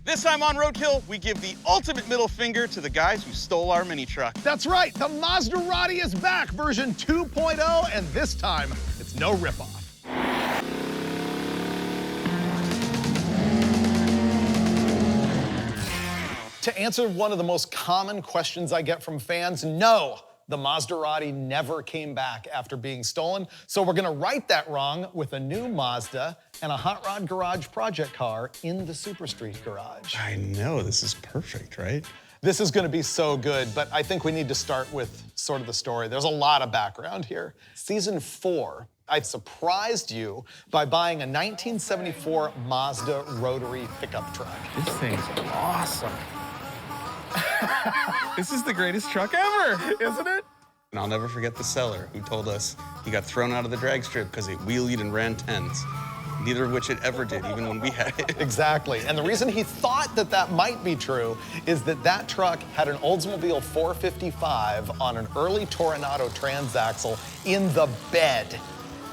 This time on Roadkill, we give the ultimate middle finger to the guys who stole our mini truck. That's right, the Maserati is back, version 2.0, and this time, it's no ripoff. To answer one of the most common questions I get from fans, no, the Maserati never came back after being stolen. So we're gonna right that wrong with a new Mazda and a Hot Rod Garage project car in the Super Street garage. I know, this is perfect, right? This is gonna be so good, but I think we need to start with sort of the story. There's a lot of background here. Season 4, I surprised you by buying a 1974 Mazda rotary pickup truck. This thing's awesome. This is the greatest truck ever, Isn't it? And I'll never forget the seller who told us he got thrown out of the drag strip because it wheelied and ran 10s. Neither of which it ever did, even when we had it. Exactly, and the reason he thought that that might be true is that that truck had an Oldsmobile 455 on an early Toronado transaxle in the bed.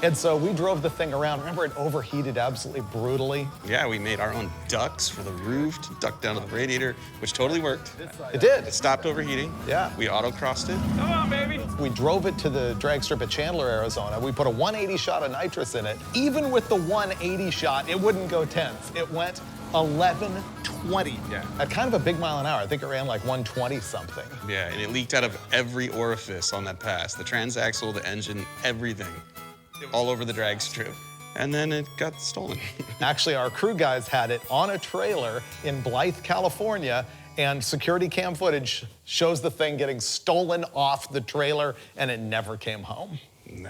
And so we drove the thing around. Remember, it overheated absolutely brutally? Yeah, we made our own ducts for the roof to duct down to the radiator, which totally worked. It did. It stopped overheating. Yeah. We auto-crossed it. Come on, baby. We drove it to the drag strip at Chandler, Arizona. We put a 180 shot of nitrous in it. Even with the 180 shot, it wouldn't go 10s. It went 1120. Yeah. At kind of a big mile an hour. I think it ran like 120 something. Yeah, and it leaked out of every orifice on that pass. The transaxle, the engine, everything. All over the drag strip. And then it got stolen. Actually, our crew guys had it on a trailer in Blythe, California, and security cam footage shows the thing getting stolen off the trailer, and it never came home. No.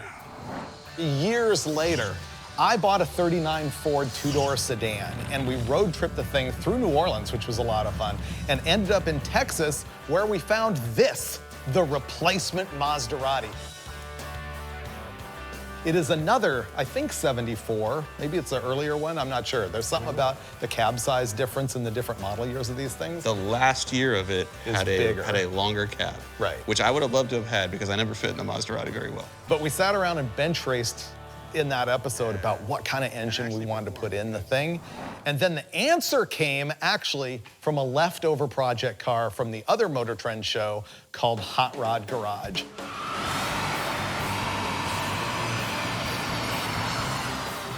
Years later, I bought a 39 Ford two-door sedan, and we road tripped the thing through New Orleans, which was a lot of fun, and ended up in Texas, where we found this, the replacement Maserati. It is another, I think, 74. Maybe it's an earlier one, I'm not sure. There's something about the cab size difference in the different model years of these things. The last year of it had a longer cab. Right. Which I would have loved to have had because I never fit in the Maserati very well. But we sat around and bench raced in that episode about what kind of engine we wanted to put in the thing. And then the answer came actually from a leftover project car from the other Motor Trend show called Hot Rod Garage.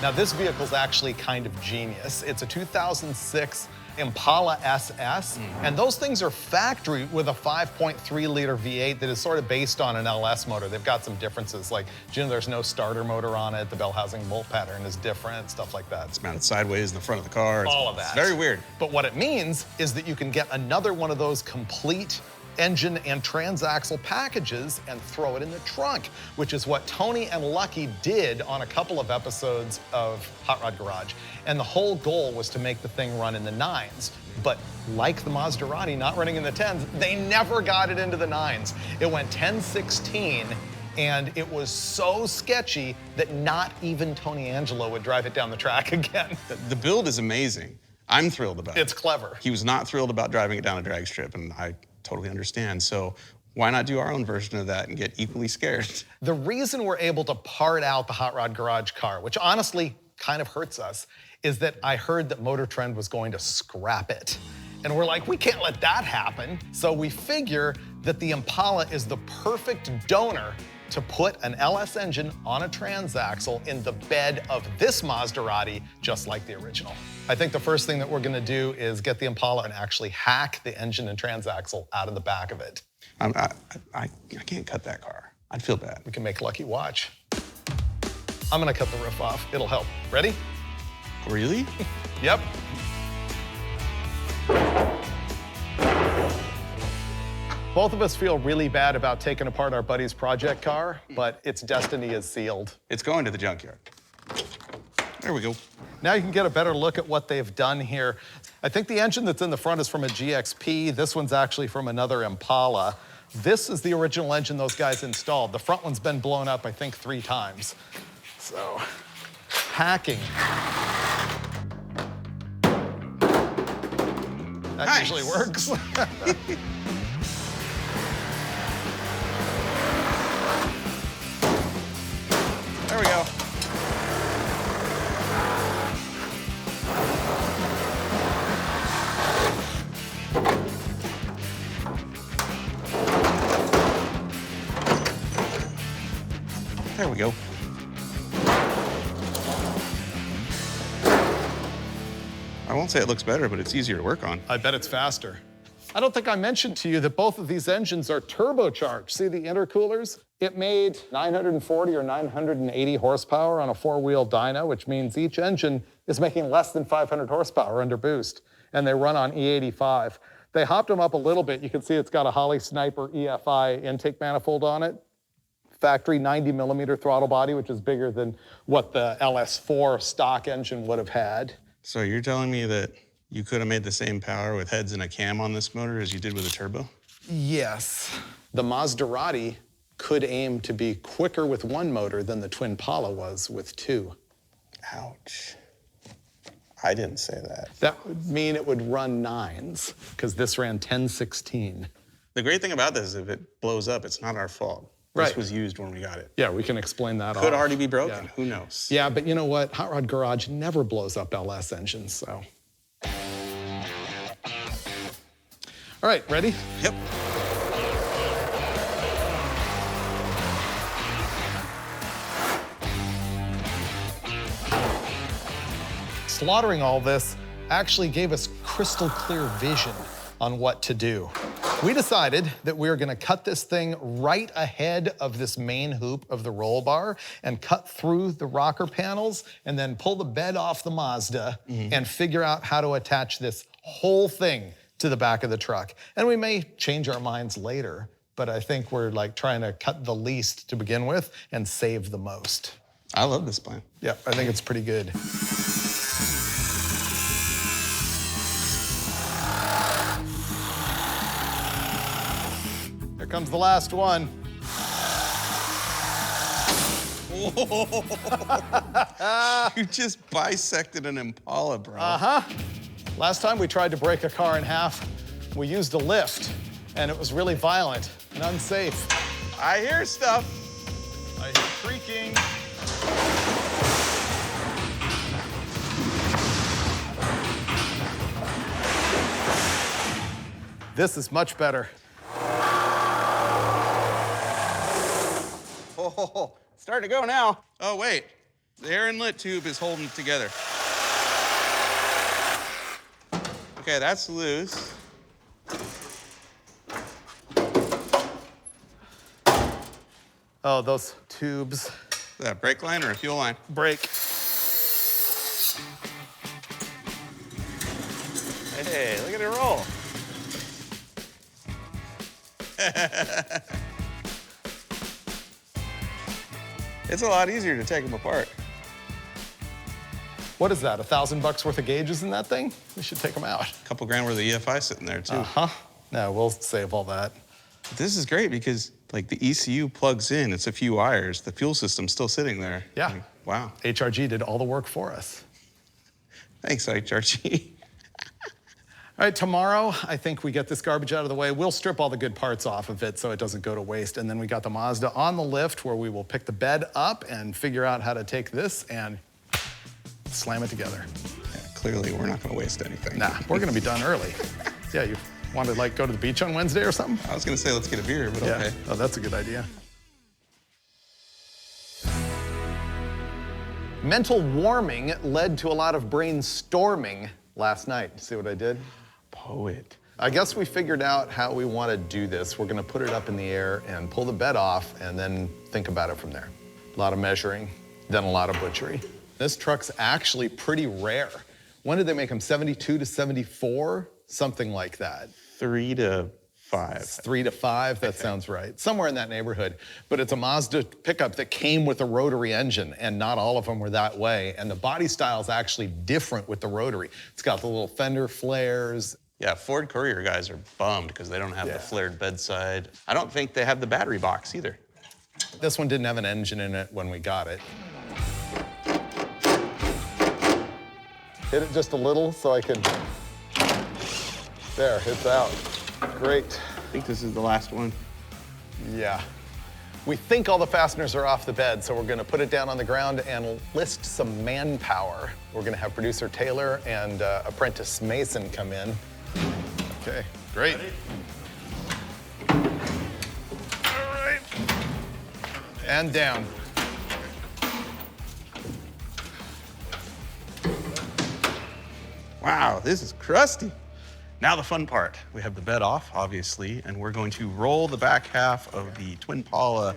Now, this vehicle's actually kind of genius. It's a 2006 Impala SS, and those things are factory with a 5.3-liter V8 that is sort of based on an LS motor. They've got some differences, like, you know, there's no starter motor on it, the bell housing bolt pattern is different, stuff like that. It's mounted sideways in the front of the car. All of that. It's very weird. But what it means is that you can get another one of those complete engine and transaxle packages and throw it in the trunk, which is what Tony and Lucky did on a couple of episodes of Hot Rod Garage. And the whole goal was to make the thing run in the 9s. But like the Maserati not running in the 10s, they never got it into the 9s. It went 10-16, and it was so sketchy that not even Tony Angelo would drive it down the track again. The build is amazing. I'm thrilled about it. It's clever. He was not thrilled about driving it down a drag strip, and I totally understand. So why not do our own version of that and get equally scared? The reason we're able to part out the Hot Rod Garage car, which honestly kind of hurts us, is that I heard that Motor Trend was going to scrap it. And we're like, we can't let that happen. So we figure that the Impala is the perfect donor to put an LS engine on a transaxle in the bed of this Maserati, just like the original. I think the first thing that we're gonna do is get the Impala and actually hack the engine and transaxle out of the back of it. I can't cut that car. I'd feel bad. We can make Lucky watch. I'm gonna cut the roof off. It'll help. Ready? Really? Yep. Both of us feel really bad about taking apart our buddy's project car, but its destiny is sealed. It's going to the junkyard. There we go. Now you can get a better look at what they've done here. I think the engine that's in the front is from a GXP. This one's actually from another Impala. This is the original engine those guys installed. The front one's been blown up, I think, 3 times. So, hacking. That Nice. usually works. There we go. There we go. I won't say it looks better, but it's easier to work on. I bet it's faster. I don't think I mentioned to you that both of these engines are turbocharged. See the intercoolers? It made 940 or 980 horsepower on a four-wheel dyno, which means each engine is making less than 500 horsepower under boost, and they run on E85. They hopped them up a little bit. You can see it's got a Holley Sniper EFI intake manifold on it. Factory 90-millimeter throttle body, which is bigger than what the LS4 stock engine would have had. So you're telling me that you could have made the same power with heads and a cam on this motor as you did with a turbo? Yes. The Maserati could aim to be quicker with one motor than the Twin Pala was with two. Ouch. I didn't say that. That would mean it would run 9s, because this ran 10/16. The great thing about this is if it blows up, it's not our fault. Right. This was used when we got it. Yeah, we can explain that. Could already be broken, Yeah. who knows? Yeah, but you know what? Hot Rod Garage never blows up LS engines, so. All right, ready? Yep. Slaughtering all this actually gave us crystal clear vision on what to do. We decided that we were gonna cut this thing right ahead of this main hoop of the roll bar and cut through the rocker panels and then pull the bed off the Mazda and figure out how to attach this whole thing to the back of the truck. And we may change our minds later, but I think we're like trying to cut the least to begin with and save the most. I love this plan. Yeah, I think it's pretty good. Here comes the last one. You just bisected an Impala, bro. Uh-huh. Last time we tried to break a car in half, we used a lift, and it was really violent and unsafe. I hear stuff. I hear creaking. This is much better. Oh, it's starting to go now. Oh, wait. The air inlet tube is holding it together. Okay, that's loose. Oh, those tubes. Is that a brake line or a fuel line? Brake. Hey, look at it roll. It's a lot easier to take them apart. What is that, $1,000 worth of gauges in that thing? We should take them out. A couple grand worth of EFI sitting there, too. Uh-huh. No, we'll save all that. This is great because, like, the ECU plugs in. It's a few wires. The fuel system's still sitting there. Yeah. Like, wow. HRG did all the work for us. Thanks, HRG. All right, tomorrow, I think we get this garbage out of the way. We'll strip all the good parts off of it so it doesn't go to waste. And then we got the Mazda on the lift where we will pick the bed up and figure out how to take this and slam it together. Yeah, clearly, we're not going to waste anything. Nah, we're gonna be done early. Yeah, you want to like go to the beach on Wednesday or something? I was going to say, let's get a beer, but okay. Oh, that's a good idea. Mental warming led to a lot of brainstorming last night. See what I did? Poet. I guess we figured out how we want to do this. We're going to put it up in the air and pull the bed off and then think about it from there. A lot of measuring, then a lot of butchery. This truck's actually pretty rare. When did they make them? 72 to 74? Something like that. 3 to 5. 3 to 5, that sounds right. Somewhere in that neighborhood. But it's a Mazda pickup that came with a rotary engine, and not all of them were that way. And the body style is actually different with the rotary. It's got the little fender flares. Yeah, Ford Courier guys are bummed because they don't have the flared bedside. I don't think they have the battery box either. This one didn't have an engine in it when we got it. Hit it just a little so I can... There, it's out. Great. I think this is the last one. Yeah. We think all the fasteners are off the bed, so we're gonna put it down on the ground and list some manpower. We're gonna have producer Taylor and apprentice Mason come in. Okay, great. Ready? All right. And down. Wow, this is crusty. Now the fun part. We have the bed off, obviously, and we're going to roll the back half of the Twin Pala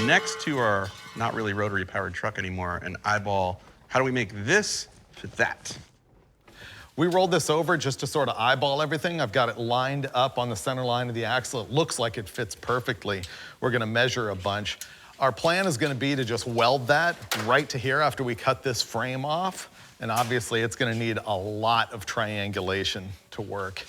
next to our not really rotary powered truck anymore and eyeball, how do we make this fit that? We rolled this over just to sort of eyeball everything. I've got it lined up on the center line of the axle. It looks like it fits perfectly. We're gonna measure a bunch. Our plan is gonna be to just weld that right to here after we cut this frame off. And obviously it's gonna need a lot of triangulation to work.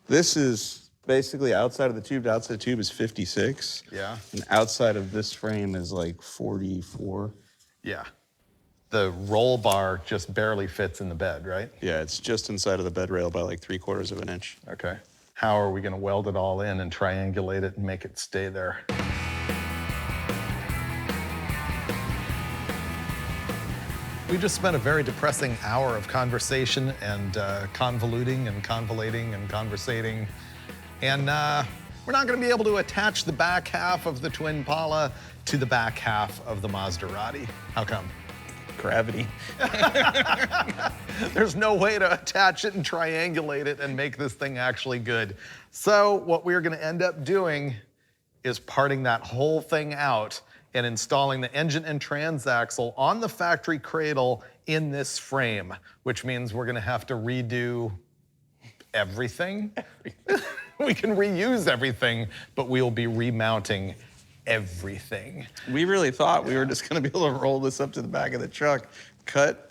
This is basically outside of the tube. The outside of the tube is 56. Yeah. And outside of this frame is like 44. Yeah. The roll bar just barely fits in the bed, right? Yeah, it's just inside of the bed rail by like 3/4 of an inch. Okay. How are we gonna weld it all in and triangulate it and make it stay there? We just spent a very depressing hour of conversation and convoluting and convolating and conversating. And we're not gonna be able to attach the back half of the Twin Pala to the back half of the Maserati. How come? Gravity. There's no way to attach it and triangulate it and make this thing actually good. So what we're gonna end up doing is parting that whole thing out and installing the engine and transaxle on the factory cradle in this frame, which means we're gonna have to redo everything. We can reuse everything, but we'll be remounting everything. We really thought we were just gonna be able to roll this up to the back of the truck, cut,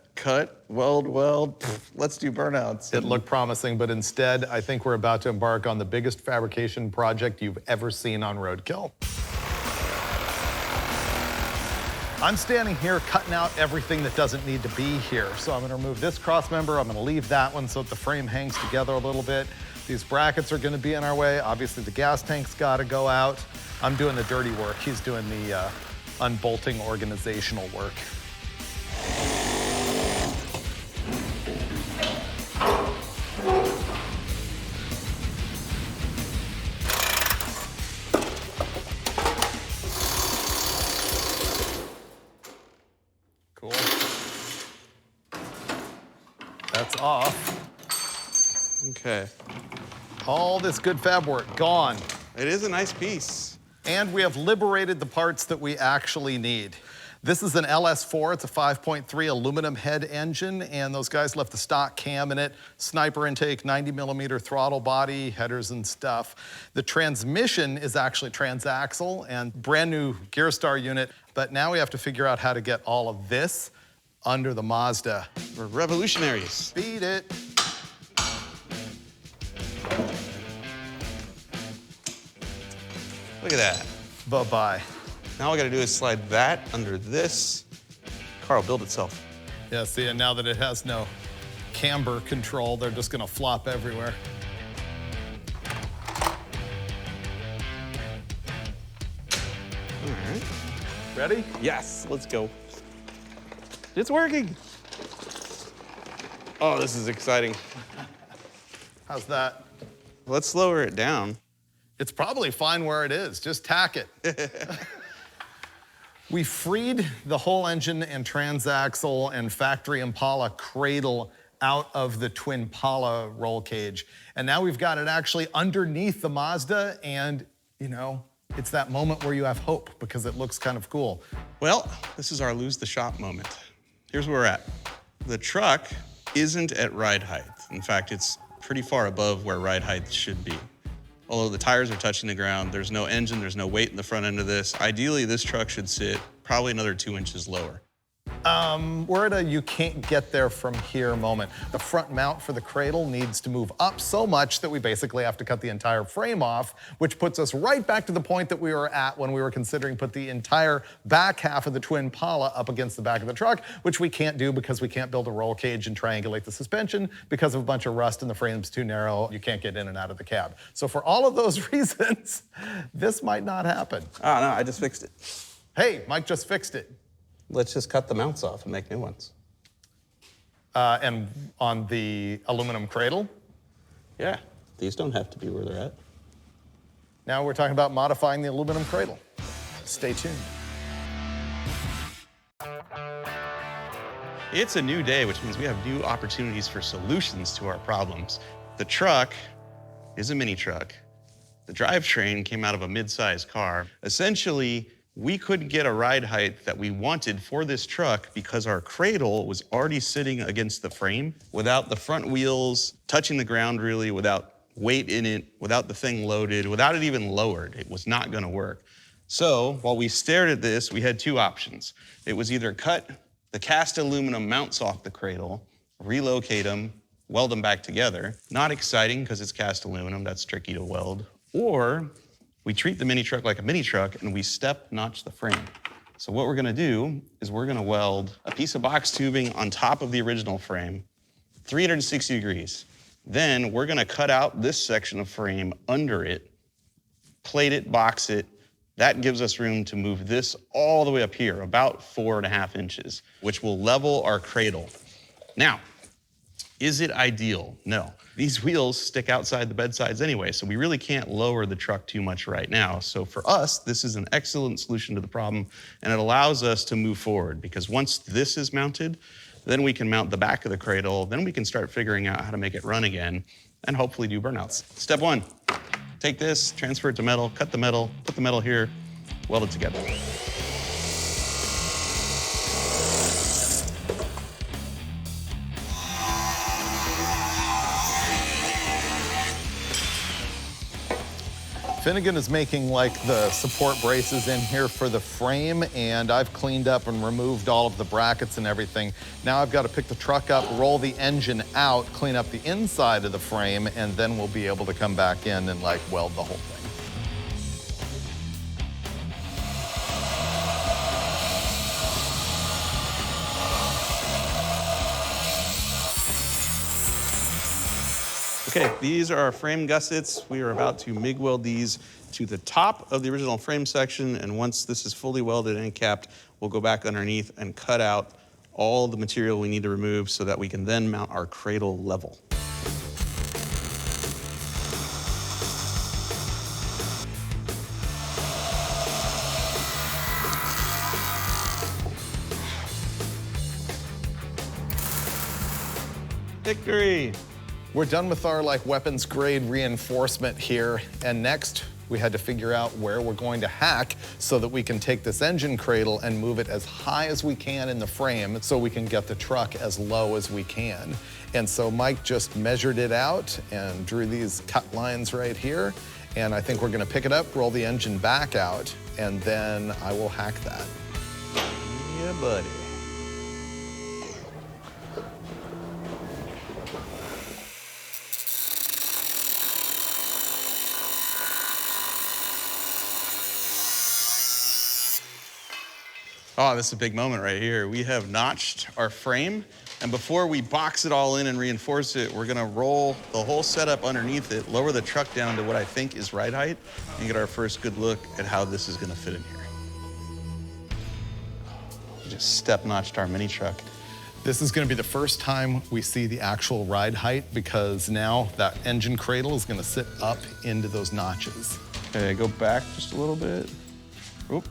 weld, let's do burnouts. It looked promising, but instead, I think we're about to embark on the biggest fabrication project you've ever seen on Roadkill. I'm standing here cutting out everything that doesn't need to be here. So I'm gonna remove this cross member, I'm gonna leave that one so that the frame hangs together a little bit. These brackets are gonna be in our way. Obviously the gas tank's gotta go out. I'm doing the dirty work. He's doing the unbolting organizational work. Cool. That's off. Okay. All this good fab work gone. It is a nice piece. And we have liberated the parts that we actually need. This is an LS4, it's a 5.3 aluminum head engine, and those guys left the stock cam in it, sniper intake, 90mm throttle body, headers and stuff. The transmission is actually transaxle and brand new gear star unit, but now we have to figure out how to get all of this under the Mazda. We're revolutionaries. Beat it. Look at that. Bye-bye. Now all I gotta do is slide that under this. Car will build itself. Yeah, see, and now that it has no camber control, they're just gonna flop everywhere. All right. Ready? Yes, let's go. It's working. Oh, this is exciting. How's that? Let's lower it down. It's probably fine where it is. Just tack it. We freed the whole engine and transaxle and factory Impala cradle out of the Twin Pala roll cage. And now we've got it actually underneath the Mazda, and you know, it's that moment where you have hope because it looks kind of cool. Well, this is our lose the shop moment. Here's where we're at. The truck isn't at ride height. In fact, it's pretty far above where ride height should be. Although the tires are touching the ground, there's no engine, there's no weight in the front end of this. Ideally, this truck should sit probably another 2 inches lower. We're at a you can't get there from here moment. The front mount for the cradle needs to move up so much that we basically have to cut the entire frame off, which puts us right back to the point that we were at when we were considering put the entire back half of the Twin Pala up against the back of the truck, which we can't do because we can't build a roll cage and triangulate the suspension because of a bunch of rust and the frame's too narrow. You can't get in and out of the cab. So for all of those reasons, this might not happen. Oh, no, I just fixed it. Hey, Mike just fixed it. Let's just cut the mounts off and make new ones. And on the aluminum cradle? Yeah, these don't have to be where they're at. Now we're talking about modifying the aluminum cradle. Stay tuned. It's a new day, which means we have new opportunities for solutions to our problems. The truck is a mini truck. The drivetrain came out of a mid-sized car. Essentially, we couldn't get a ride height that we wanted for this truck because our cradle was already sitting against the frame without the front wheels touching the ground really, without weight in it, without the thing loaded, without it even lowered. It was not gonna work. So while we stared at this, we had two options. It was either cut the cast aluminum mounts off the cradle, relocate them, weld them back together. Not exciting because it's cast aluminum, that's tricky to weld. Or we treat the mini truck like a mini truck and we step notch the frame. So what we're gonna do is we're gonna weld a piece of box tubing on top of the original frame, 360 degrees. Then we're gonna cut out this section of frame under it, plate it, box it. That gives us room to move this all the way up here, about 4.5 inches, which will level our cradle. Now, is it ideal? No. These wheels stick outside the bedsides anyway, so we really can't lower the truck too much right now. So for us, this is an excellent solution to the problem, and it allows us to move forward, because once this is mounted, then we can mount the back of the cradle, then we can start figuring out how to make it run again, and hopefully do burnouts. Step one. Take this, transfer it to metal, cut the metal, put the metal here, weld it together. Finnegan is making like the support braces in here for the frame, and I've cleaned up and removed all of the brackets and everything. Now I've got to pick the truck up, roll the engine out, clean up the inside of the frame, and then we'll be able to come back in and like weld the whole thing. Okay, these are our frame gussets. We are about to MIG weld these to the top of the original frame section, and once this is fully welded and capped, we'll go back underneath and cut out all the material we need to remove so that we can then mount our cradle level. Victory! We're done with our like weapons grade reinforcement here, and next we had to figure out where we're going to hack so that we can take this engine cradle and move it as high as we can in the frame so we can get the truck as low as we can. And so Mike just measured it out and drew these cut lines right here, and I think we're gonna pick it up, roll the engine back out, and then I will hack that. Yeah, buddy. Oh, this is a big moment right here. We have notched our frame, and before we box it all in and reinforce it, we're gonna roll the whole setup underneath it, lower the truck down to what I think is ride height, and get our first good look at how this is gonna fit in here. We just step notched our mini truck. This is gonna be the first time we see the actual ride height, because now that engine cradle is gonna sit up into those notches. Okay, go back just a little bit. Oop.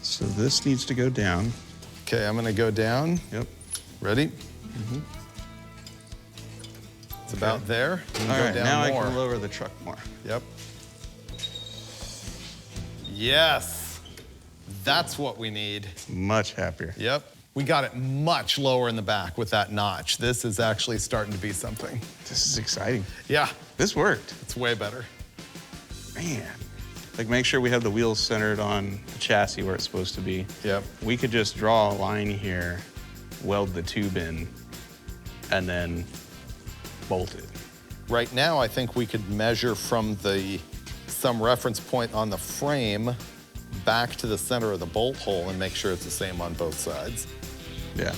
So this needs to go down. Okay, I'm gonna go down. Yep. Ready? It's about there. All right, now I can lower the truck more. Yep. Yes, that's what we need. Much happier. Yep. We got it much lower in the back with that notch. This is actually starting to be something. This is exciting. Yeah. This worked. It's way better. Man. Like, make sure we have the wheels centered on the chassis where it's supposed to be. Yep. We could just draw a line here, weld the tube in, and then bolt it. Right now, I think we could measure from some reference point on the frame back to the center of the bolt hole and make sure it's the same on both sides. Yeah.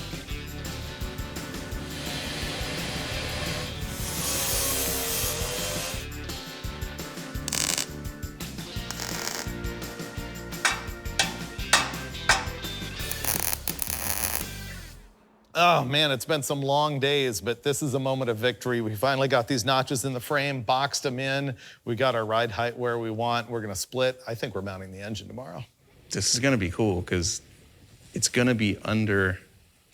Oh man, it's been some long days, but this is a moment of victory. We finally got these notches in the frame, boxed them in. We got our ride height where we want. We're gonna split. I think we're mounting the engine tomorrow. This is gonna be cool because it's gonna be under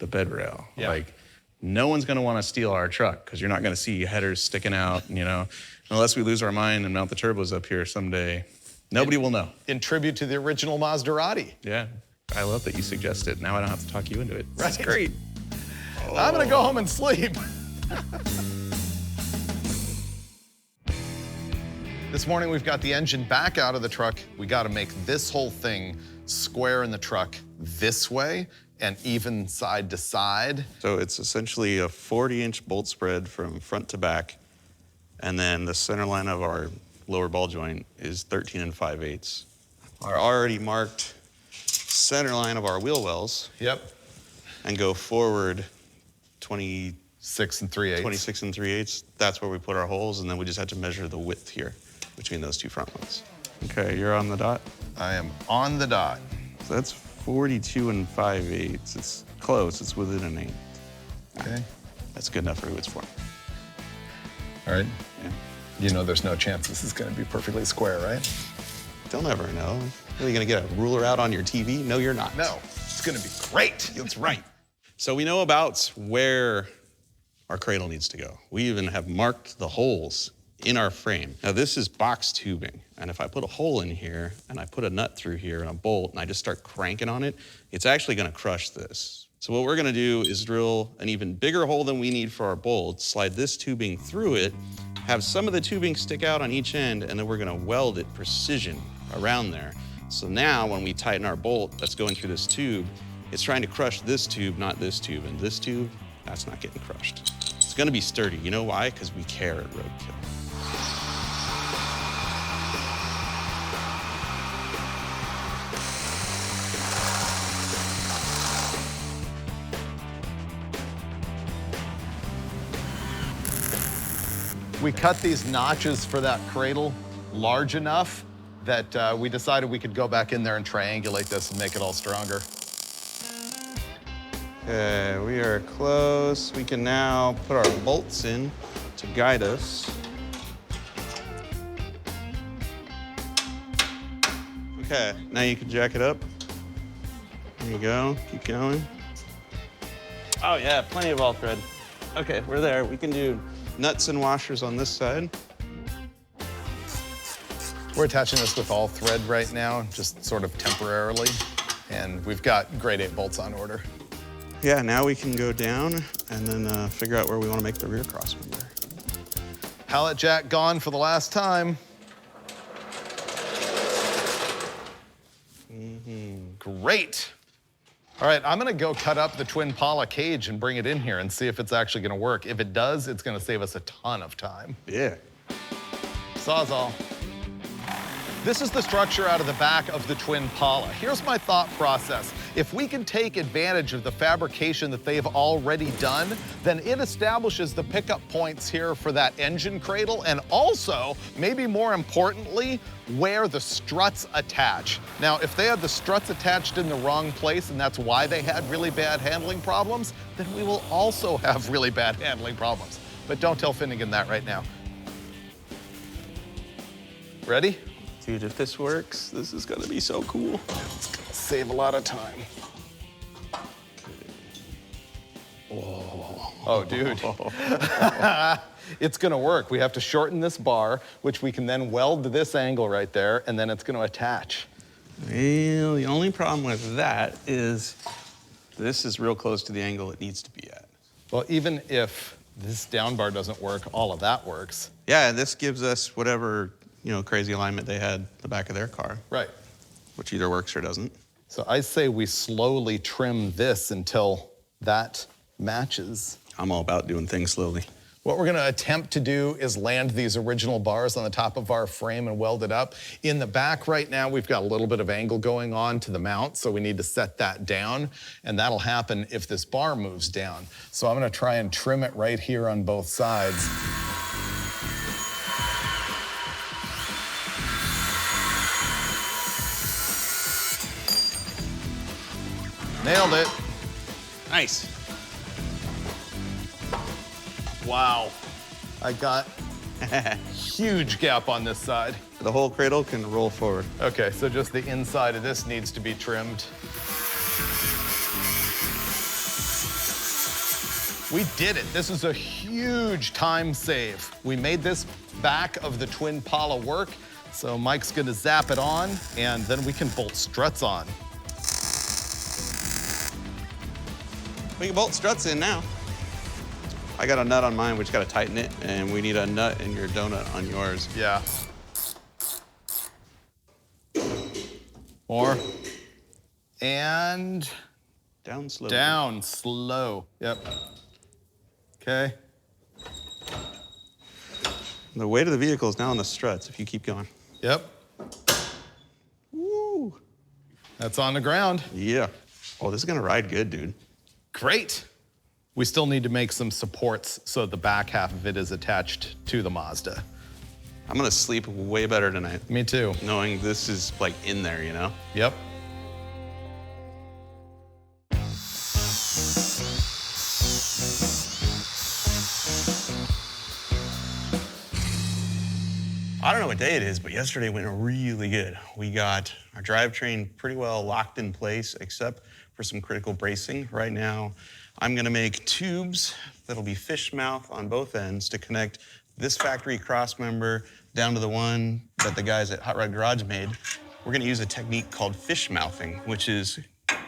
the bed rail. Yeah. Like, no one's gonna wanna steal our truck because you're not gonna see headers sticking out, you know? Unless we lose our mind and mount the turbos up here someday, nobody will know. In tribute to the original Maserati. Yeah, I love that you suggested. Now I don't have to talk you into it. Right. That's great. I'm gonna go home and sleep. This morning we've got the engine back out of the truck. We gotta make this whole thing square in the truck this way and even side to side. So it's essentially a 40-inch bolt spread from front to back, and then the center line of our lower ball joint is 13 5/8. Our already marked center line of our wheel wells. Yep. And go forward 26 3/8. 3/8. That's where we put our holes, and then we just had to measure the width here between those two front ones. Okay, you're on the dot? I am on the dot. So that's 42 5/8. It's close, it's within an 8. Okay. That's good enough for who it's for. All right. Yeah. You know there's no chance this is gonna be perfectly square, right? They'll never know. Are you gonna get a ruler out on your TV? No, you're not. No, it's gonna be great. That's right. So we know about where our cradle needs to go. We even have marked the holes in our frame. Now this is box tubing, and if I put a hole in here and I put a nut through here and a bolt and I just start cranking on it, it's actually gonna crush this. So what we're gonna do is drill an even bigger hole than we need for our bolt, slide this tubing through it, have some of the tubing stick out on each end, and then we're gonna weld it precision around there. So now when we tighten our bolt that's going through this tube, it's trying to crush this tube, not this tube. And this tube, that's not getting crushed. It's gonna be sturdy. You know why? Because we care at Roadkill. We cut these notches for that cradle large enough that we decided we could go back in there and triangulate this and make it all stronger. Okay, we are close. We can now put our bolts in to guide us. Okay, now you can jack it up. There you go, keep going. Oh yeah, plenty of all thread. Okay, we're there. We can do nuts and washers on this side. We're attaching this with all thread right now, just sort of temporarily. And we've got grade 8 bolts on order. Yeah, now we can go down and then figure out where we want to make the rear cross member. Pallet jack gone for the last time. Great. All right, I'm gonna go cut up the twin Pala cage and bring it in here and see if it's actually gonna work. If it does, it's gonna save us a ton of time. Yeah. Sawzall. This is the structure out of the back of the twin Pala. Here's my thought process. If we can take advantage of the fabrication that they've already done, then it establishes the pickup points here for that engine cradle, and also, maybe more importantly, where the struts attach. Now, if they had the struts attached in the wrong place and that's why they had really bad handling problems, then we will also have really bad handling problems. But don't tell Finnegan that right now. Ready? Dude, if this works, this is gonna be so cool. It's gonna save a lot of time. Whoa. Oh, dude. It's gonna work. We have to shorten this bar, which we can then weld to this angle right there, and then it's gonna attach. Well, the only problem with that is this is real close to the angle it needs to be at. Well, even if this down bar doesn't work, all of that works. Yeah, this gives us whatever, you know, crazy alignment they had in the back of their car, Right. which either works or doesn't. So I say we slowly trim this until that matches. I'm all about doing things slowly. What we're gonna attempt to do is land these original bars on the top of our frame and weld it up. In the back right now, we've got a little bit of angle going on to the mount, so we need to set that down, and that'll happen if this bar moves down. So I'm gonna try and trim it right here on both sides. Nailed it. Nice. Wow. I got a huge gap on this side. The whole cradle can roll forward. Okay, so just the inside of this needs to be trimmed. We did it. This is a huge time save. We made this back of the twin Impala work. So Mike's gonna zap it on, and then we can bolt struts on. We can bolt struts in now. I got a nut on mine, we just gotta tighten it, and we need a nut in your donut on yours. Yeah. More. And down slow. Down slow. Yep. Okay. The weight of the vehicle is now on the struts if you keep going. Yep. Woo. That's on the ground. Yeah. Oh, this is gonna ride good, dude. Great. We still need to make some supports so the back half of it is attached to the Mazda. I'm gonna sleep way better tonight. Me too. Knowing this is like in there, you know? Yep. I don't know what day it is, but yesterday went really good. We got our drivetrain pretty well locked in place, except for some critical bracing. Right now, I'm gonna make tubes that'll be fish mouth on both ends to connect this factory cross member down to the one that the guys at Hot Rod Garage made. We're gonna use a technique called fish mouthing, which is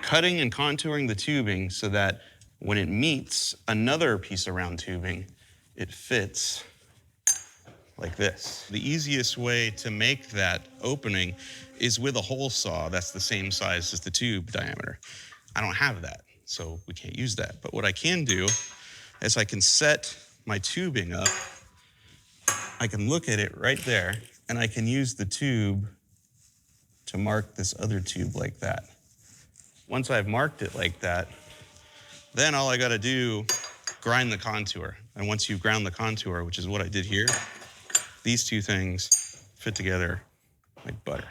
cutting and contouring the tubing so that when it meets another piece of round tubing, it fits like this. The easiest way to make that opening is with a hole saw that's the same size as the tube diameter. I don't have that, so we can't use that. But what I can do is I can set my tubing up, I can look at it right there, and I can use the tube to mark this other tube like that. Once I've marked it like that, then all I gotta do, grind the contour. And once you've ground the contour, which is what I did here, these two things fit together like butter.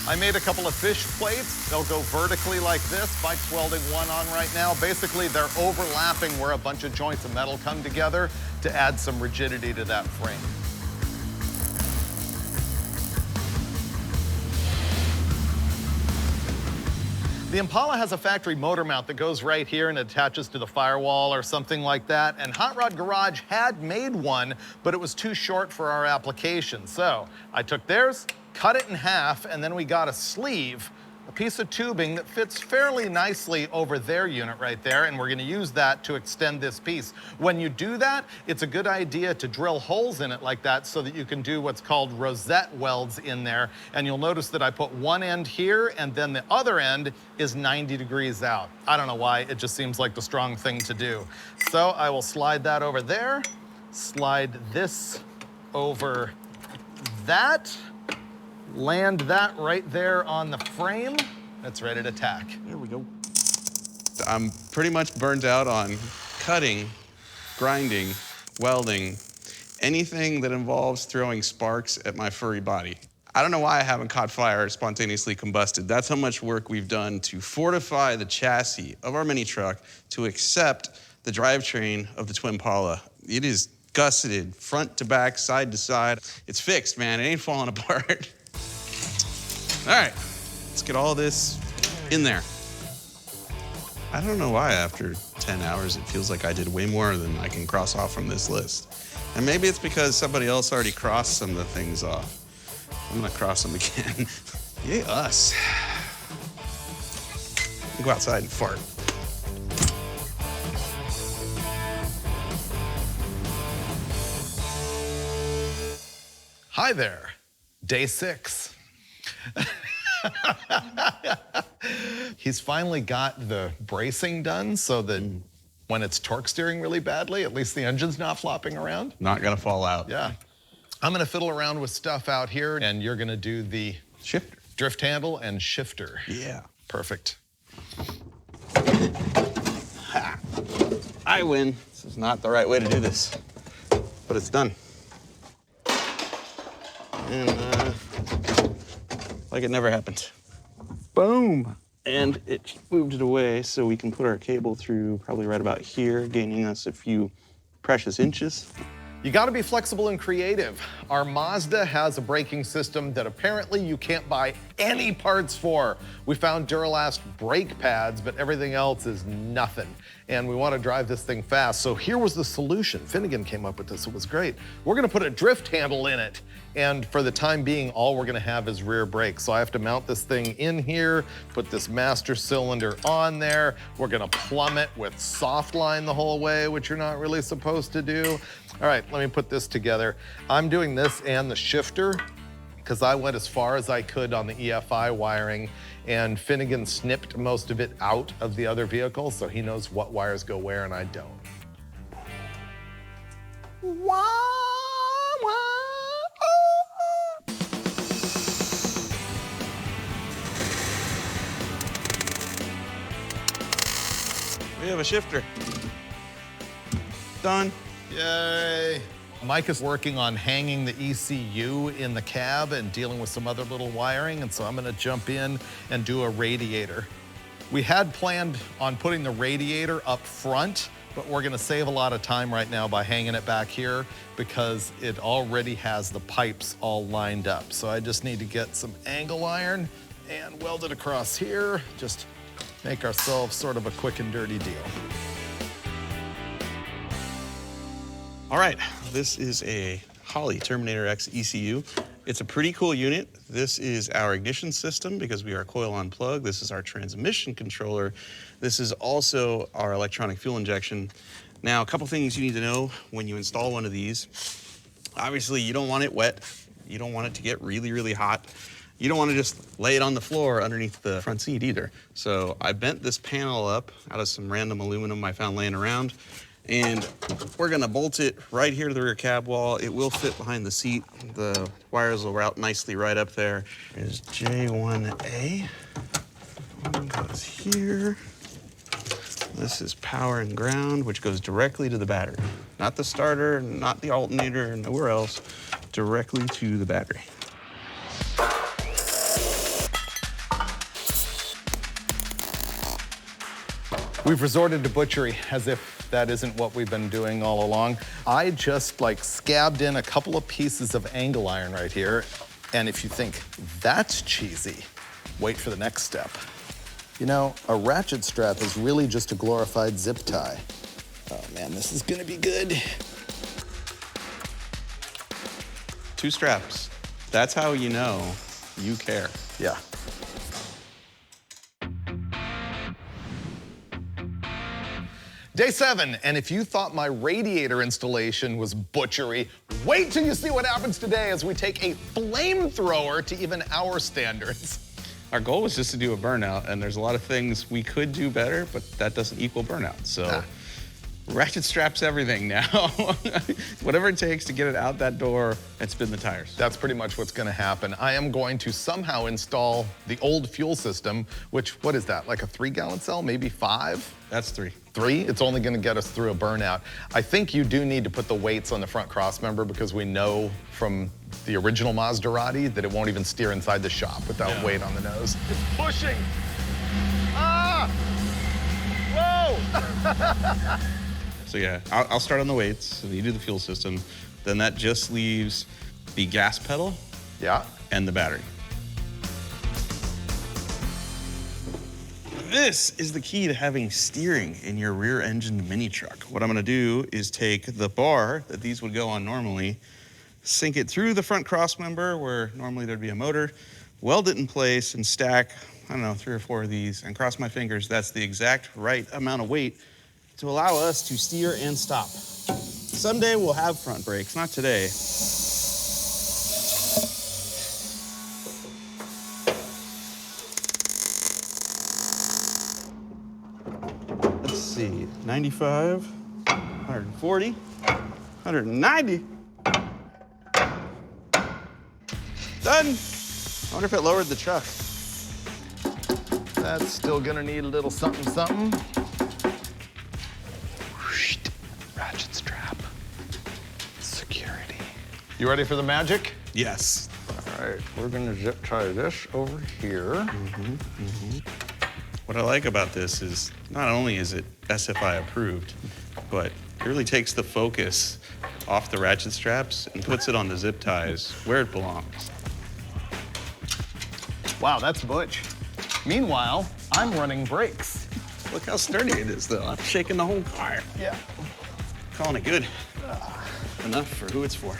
I made a couple of fish plates. They'll go vertically like this. Mike's welding one on right now. Basically, they're overlapping where a bunch of joints of metal come together to add some rigidity to that frame. The Impala has a factory motor mount that goes right here and attaches to the firewall or something like that. And Hot Rod Garage had made one, but it was too short for our application. So I took theirs, cut it in half, and then we got a sleeve, a piece of tubing that fits fairly nicely over their unit right there, and we're gonna use that to extend this piece. When you do that, it's a good idea to drill holes in it like that so that you can do what's called rosette welds in there. And you'll notice that I put one end here, and then the other end is 90 degrees out. I don't know why, it just seems like the strong thing to do. So I will slide that over there, slide this over that, land that right there on the frame. That's ready to tack. There we go. I'm pretty much burnt out on cutting, grinding, welding, anything that involves throwing sparks at my furry body. I don't know why I haven't caught fire or spontaneously combusted. That's how much work we've done to fortify the chassis of our mini truck to accept the drivetrain of the Twin Impala. It is gusseted, front to back, side to side. It's fixed, man. It ain't falling apart. All right, let's get all this in there. I don't know why after 10 hours it feels like I did way more than I can cross off from this list. And maybe it's because somebody else already crossed some of the things off. I'm gonna cross them again. Yay us. I'll go outside and fart. Hi there, day 6. He's finally got the bracing done so that when it's torque steering really badly, at least the engine's not flopping around. Not gonna fall out. Yeah. I'm gonna fiddle around with stuff out here, and you're gonna do the Shifter. drift handle and shifter. Yeah. Perfect. Ha. I win. This is not the right way to do this, but it's done. And like it never happened. Boom. And it moved it away so we can put our cable through probably right about here, gaining us a few precious inches. You gotta be flexible and creative. Our Mazda has a braking system that apparently you can't buy any parts for. We found Duralast brake pads, but everything else is nothing. And we wanna drive this thing fast. So here was the solution. Finnegan came up with this, it was great. We're gonna put a drift handle in it. And for the time being, all we're gonna have is rear brakes. So I have to mount this thing in here, put this master cylinder on there. We're gonna plumb it with soft line the whole way, which you're not really supposed to do. All right, let me put this together. I'm doing this and the shifter because I went as far as I could on the EFI wiring, and Finnegan snipped most of it out of the other vehicle, so he knows what wires go where and I don't. Wah, wah, oh, oh. We have a shifter. Done. Yay. Mike is working on hanging the ECU in the cab and dealing with some other little wiring, and so I'm gonna jump in and do a radiator. We had planned on putting the radiator up front, but we're gonna save a lot of time right now by hanging it back here because it already has the pipes all lined up. So I just need to get some angle iron and weld it across here, just make ourselves sort of a quick and dirty deal. All right, this is a Holley Terminator X ECU. It's a pretty cool unit. This is our ignition system because we are coil on plug. This is our transmission controller. This is also our electronic fuel injection. Now, a couple things you need to know when you install one of these. Obviously, you don't want it wet. You don't want it to get really, really hot. You don't want to just lay it on the floor underneath the front seat either. So I bent this panel up out of some random aluminum I found laying around. And we're gonna bolt it right here to the rear cab wall. It will fit behind the seat. The wires will route nicely right up there. Here's J1A. One goes here. This is power and ground, which goes directly to the battery. Not the starter, not the alternator, nowhere else, directly to the battery. We've resorted to butchery as if that isn't what we've been doing all along. I just scabbed in a couple of pieces of angle iron right here. And if you think that's cheesy, wait for the next step. You know, a ratchet strap is really just a glorified zip tie. Oh man, this is gonna be good. 2 straps. That's how you know you care. Yeah. Day 7, and if you thought my radiator installation was butchery, wait till you see what happens today as we take a flamethrower to even our standards. Our goal was just to do a burnout, and there's a lot of things we could do better, but that doesn't equal burnout. So ratchet straps everything now. Whatever it takes to get it out that door and spin the tires. That's pretty much what's gonna happen. I am going to somehow install the old fuel system, which, what is that, like a 3-gallon cell, maybe 5? That's 3. 3? It's only gonna get us through a burnout. I think you do need to put the weights on the front crossmember because we know from the original Maserati that it won't even steer inside the shop without weight on the nose. It's pushing. Ah! Whoa! So yeah, I'll start on the weights, so you do the fuel system. Then that just leaves the gas pedal and the battery. This is the key to having steering in your rear-engined mini truck. What I'm gonna do is take the bar that these would go on normally, sink it through the front crossmember where normally there'd be a motor, weld it in place and stack, I don't know, 3 or 4 of these, and cross my fingers, that's the exact right amount of weight to allow us to steer and stop. Someday we'll have front brakes, not today. Let's see, 95, 140, 190. Done. I wonder if it lowered the truck. That's still gonna need a little something, something. Ratchet strap. Security. You ready for the magic? Yes. All right, we're gonna zip tie this over here. What I like about this is not only is it SFI approved, but It really takes the focus off the ratchet straps and puts it on the zip ties where it belongs. Wow, that's butch. Meanwhile, I'm running brakes. Look how sturdy it is, though. I'm shaking the whole car. Yeah. Calling it good. Enough for who it's for.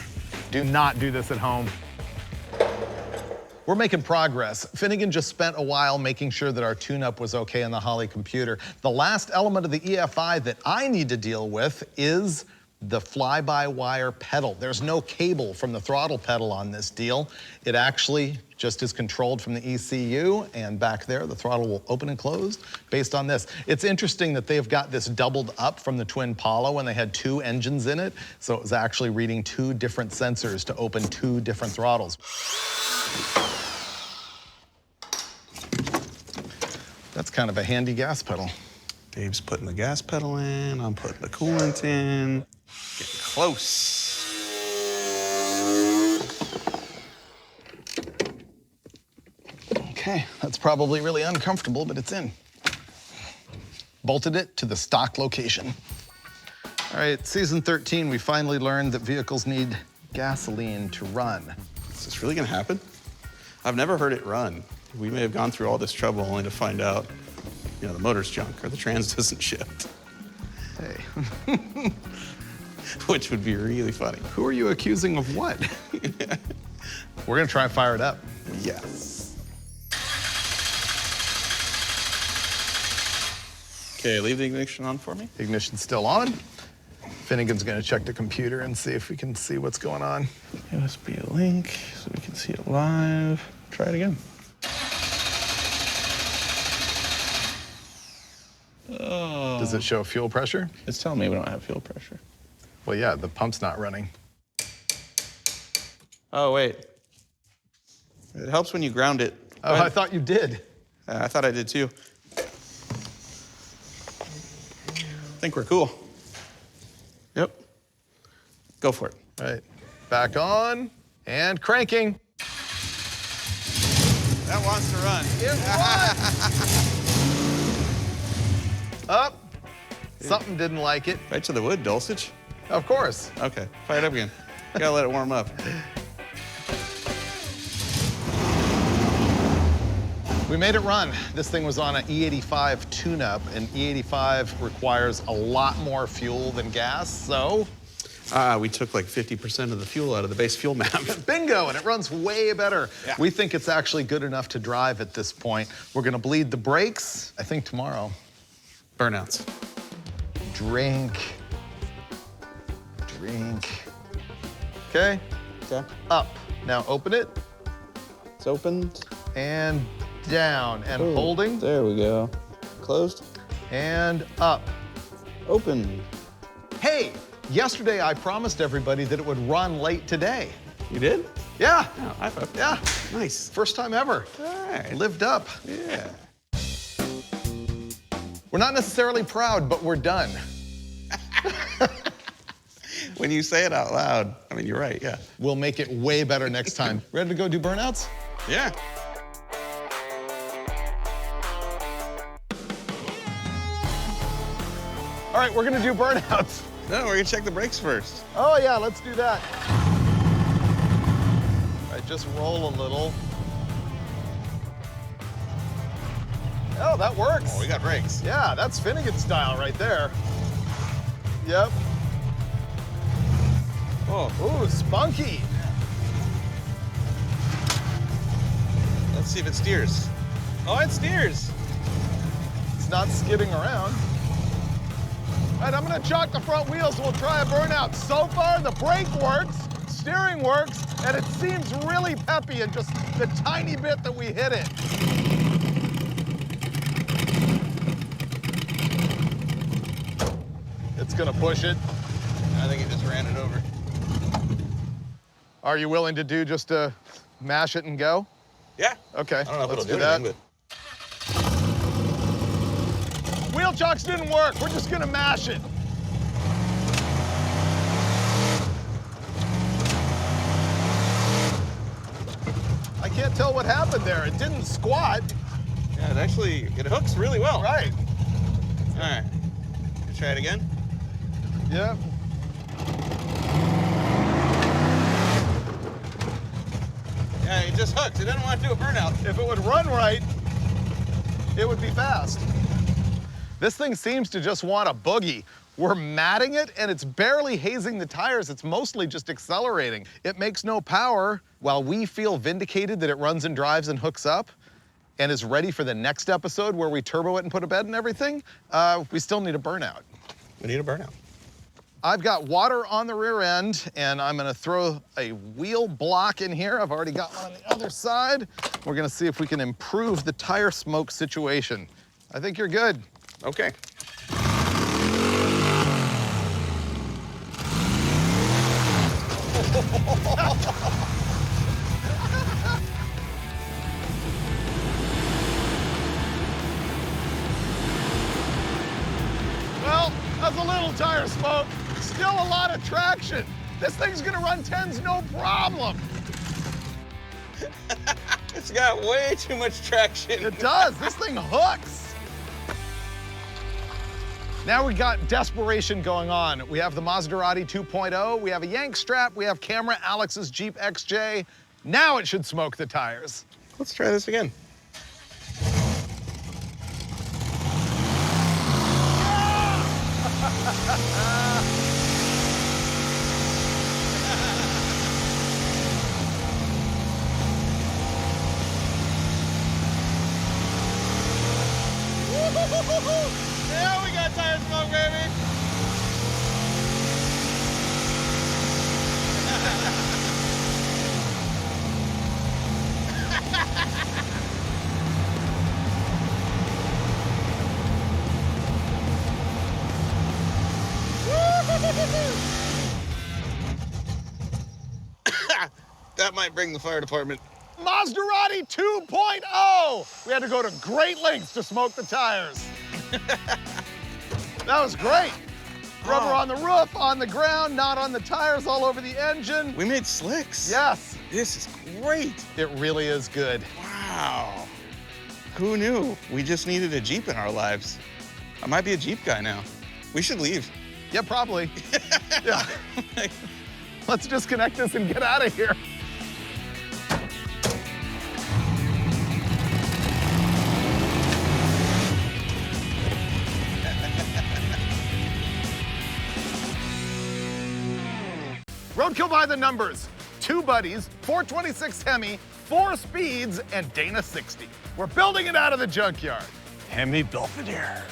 Do not do this at home. We're making progress. Finnegan just spent a while making sure that our tune-up was okay on the Holly computer. The last element of the EFI that I need to deal with is the fly-by-wire pedal. There's no cable from the throttle pedal on this deal. It actually just is controlled from the ECU, and back there, the throttle will open and close based on this. It's interesting that they've got this doubled up from the Twin Pala when they had 2 engines in it, so it was actually reading 2 different sensors to open 2 different throttles. That's kind of a handy gas pedal. Dave's putting the gas pedal in, I'm putting the coolant in. Getting close. Okay, that's probably really uncomfortable, but it's in. Bolted it to the stock location. All right, season 13, we finally learned that vehicles need gasoline to run. Is this really gonna happen? I've never heard it run. We may have gone through all this trouble only to find out, you know, the motor's junk or the trans isn't shipped. Hey. Which would be really funny. Who are you accusing of what? We're gonna try and fire it up. Yes. Okay, leave the ignition on for me. Ignition's still on. Finnegan's gonna check the computer and see if we can see what's going on. USB link so we can see it live. Try it again. Oh. Does it show fuel pressure? It's telling me we don't have fuel pressure. Well, yeah, the pump's not running. Oh, wait. It helps when you ground it. Oh, I thought you did. I thought I did too. I think we're cool. Yep. Go for it. All right, back on and cranking. That wants to run. It won. Up. Something didn't like it. Right to the wood, Dulcich. Of course. Okay, fire it up again. Gotta let it warm up. We made it run. This thing was on an E85 tune-up, and E85 requires a lot more fuel than gas, so... We took like 50% of the fuel out of the base fuel map. Bingo, and it runs way better. Yeah. We think it's actually good enough to drive at this point. We're gonna bleed the brakes, I think tomorrow. Burnouts. Drink. Okay, Okay. up. Now open it, It's opened. and down, and Ooh, holding, There we go. Closed. and up. Open. Hey, yesterday I promised everybody that it would run late today. You did? Yeah, Oh, high five. yeah, Nice. first time ever. All right. Lived up. Yeah. We're not necessarily proud, but we're done. When you say it out loud, I mean, you're right, yeah. We'll make it way better next time. Ready to go do burnouts? Yeah. All right, we're gonna do burnouts. No, we're gonna check the brakes first. Oh yeah, let's do that. All right, just roll a little. Oh, that works. Oh, we got brakes. Yeah, that's Finnegan style right there. Yep. Oh, Ooh, spunky. let's see if it steers. Oh, it steers. It's not skidding around. All right, I'm gonna chalk the front wheels and we'll try a burnout. So far, the brake works, steering works, and it seems really peppy in just the tiny bit that we hit it. It's gonna push it. I think it just ran it over. Are you willing to do just to mash it and go? Yeah. Okay, I don't know if let's it'll do do that. anything, Wheel chocks didn't work. We're just gonna mash it. I can't tell what happened there. It didn't squat. but yeah, it hooks really well. Right. All right. Try it again. Yep. Yeah, it just hooked. It didn't want to do a burnout. If it would run right, it would be fast. This thing seems to just want a boogie. We're matting it, and it's barely hazing the tires. It's mostly just accelerating. It makes no power. While we feel vindicated that it runs and drives and hooks up and is ready for the next episode where we turbo it and put a bed and everything, we still need a burnout. We need a burnout. I've got water on the rear end, and I'm gonna throw a wheel block in here. I've already got one on the other side. We're gonna see if we can improve the tire smoke situation. I think you're good. Okay. Well, that's a little tire smoke. Still a lot of traction. This thing's gonna run 10s no problem. It's got way too much traction. It does. This thing hooks. Now we got desperation going on. We have the Maserati 2.0, we have a yank strap, we have camera Alex's Jeep XJ. Now it should smoke the tires. Let's try this again. Yeah, we got tire smoke, baby. That might bring the fire department. Maserati 2.0! We had to go to great lengths to smoke the tires. That was great. Rubber on the roof, on the ground, not on the tires, all over the engine. We made slicks. Yes. This is great. It really is good. Wow. Who knew? We just needed a Jeep in our lives. I might be a Jeep guy now. We should leave. Yeah, probably. Yeah. Let's disconnect this and get out of here. Roadkill by the numbers. 2 buddies, 426 Hemi, 4 speeds, and Dana 60. We're building it out of the junkyard. Hemi-Belvedere.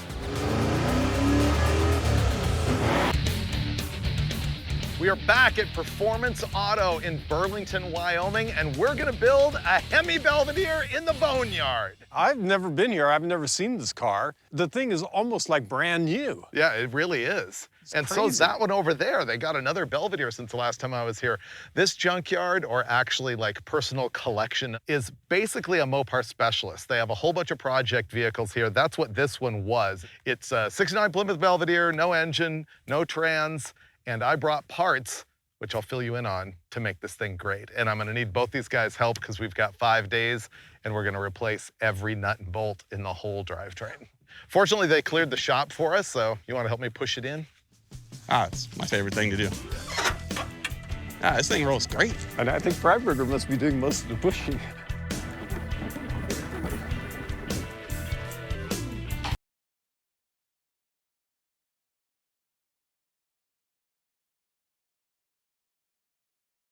We are back at Performance Auto in Burlington, Wyoming, and we're gonna build a Hemi-Belvedere in the boneyard. I've never been here. I've never seen this car. The thing is almost like brand new. Yeah, it really is. And so crazy. that one over there, they got another Belvedere since the last time I was here. This junkyard, or actually like personal collection, is basically a Mopar specialist. They have a whole bunch of project vehicles here. That's what this one was. It's a 69 Plymouth Belvedere, no engine, no trans, and I brought parts, which I'll fill you in on, to make this thing great. And I'm gonna need both these guys' help because we've got 5 days and we're gonna replace every nut and bolt in the whole drivetrain. Fortunately, they cleared the shop for us, so you wanna help me push it in? Ah, it's my favorite thing to do. Ah, this thing rolls great. And I think Freiburger must be doing most of the pushing.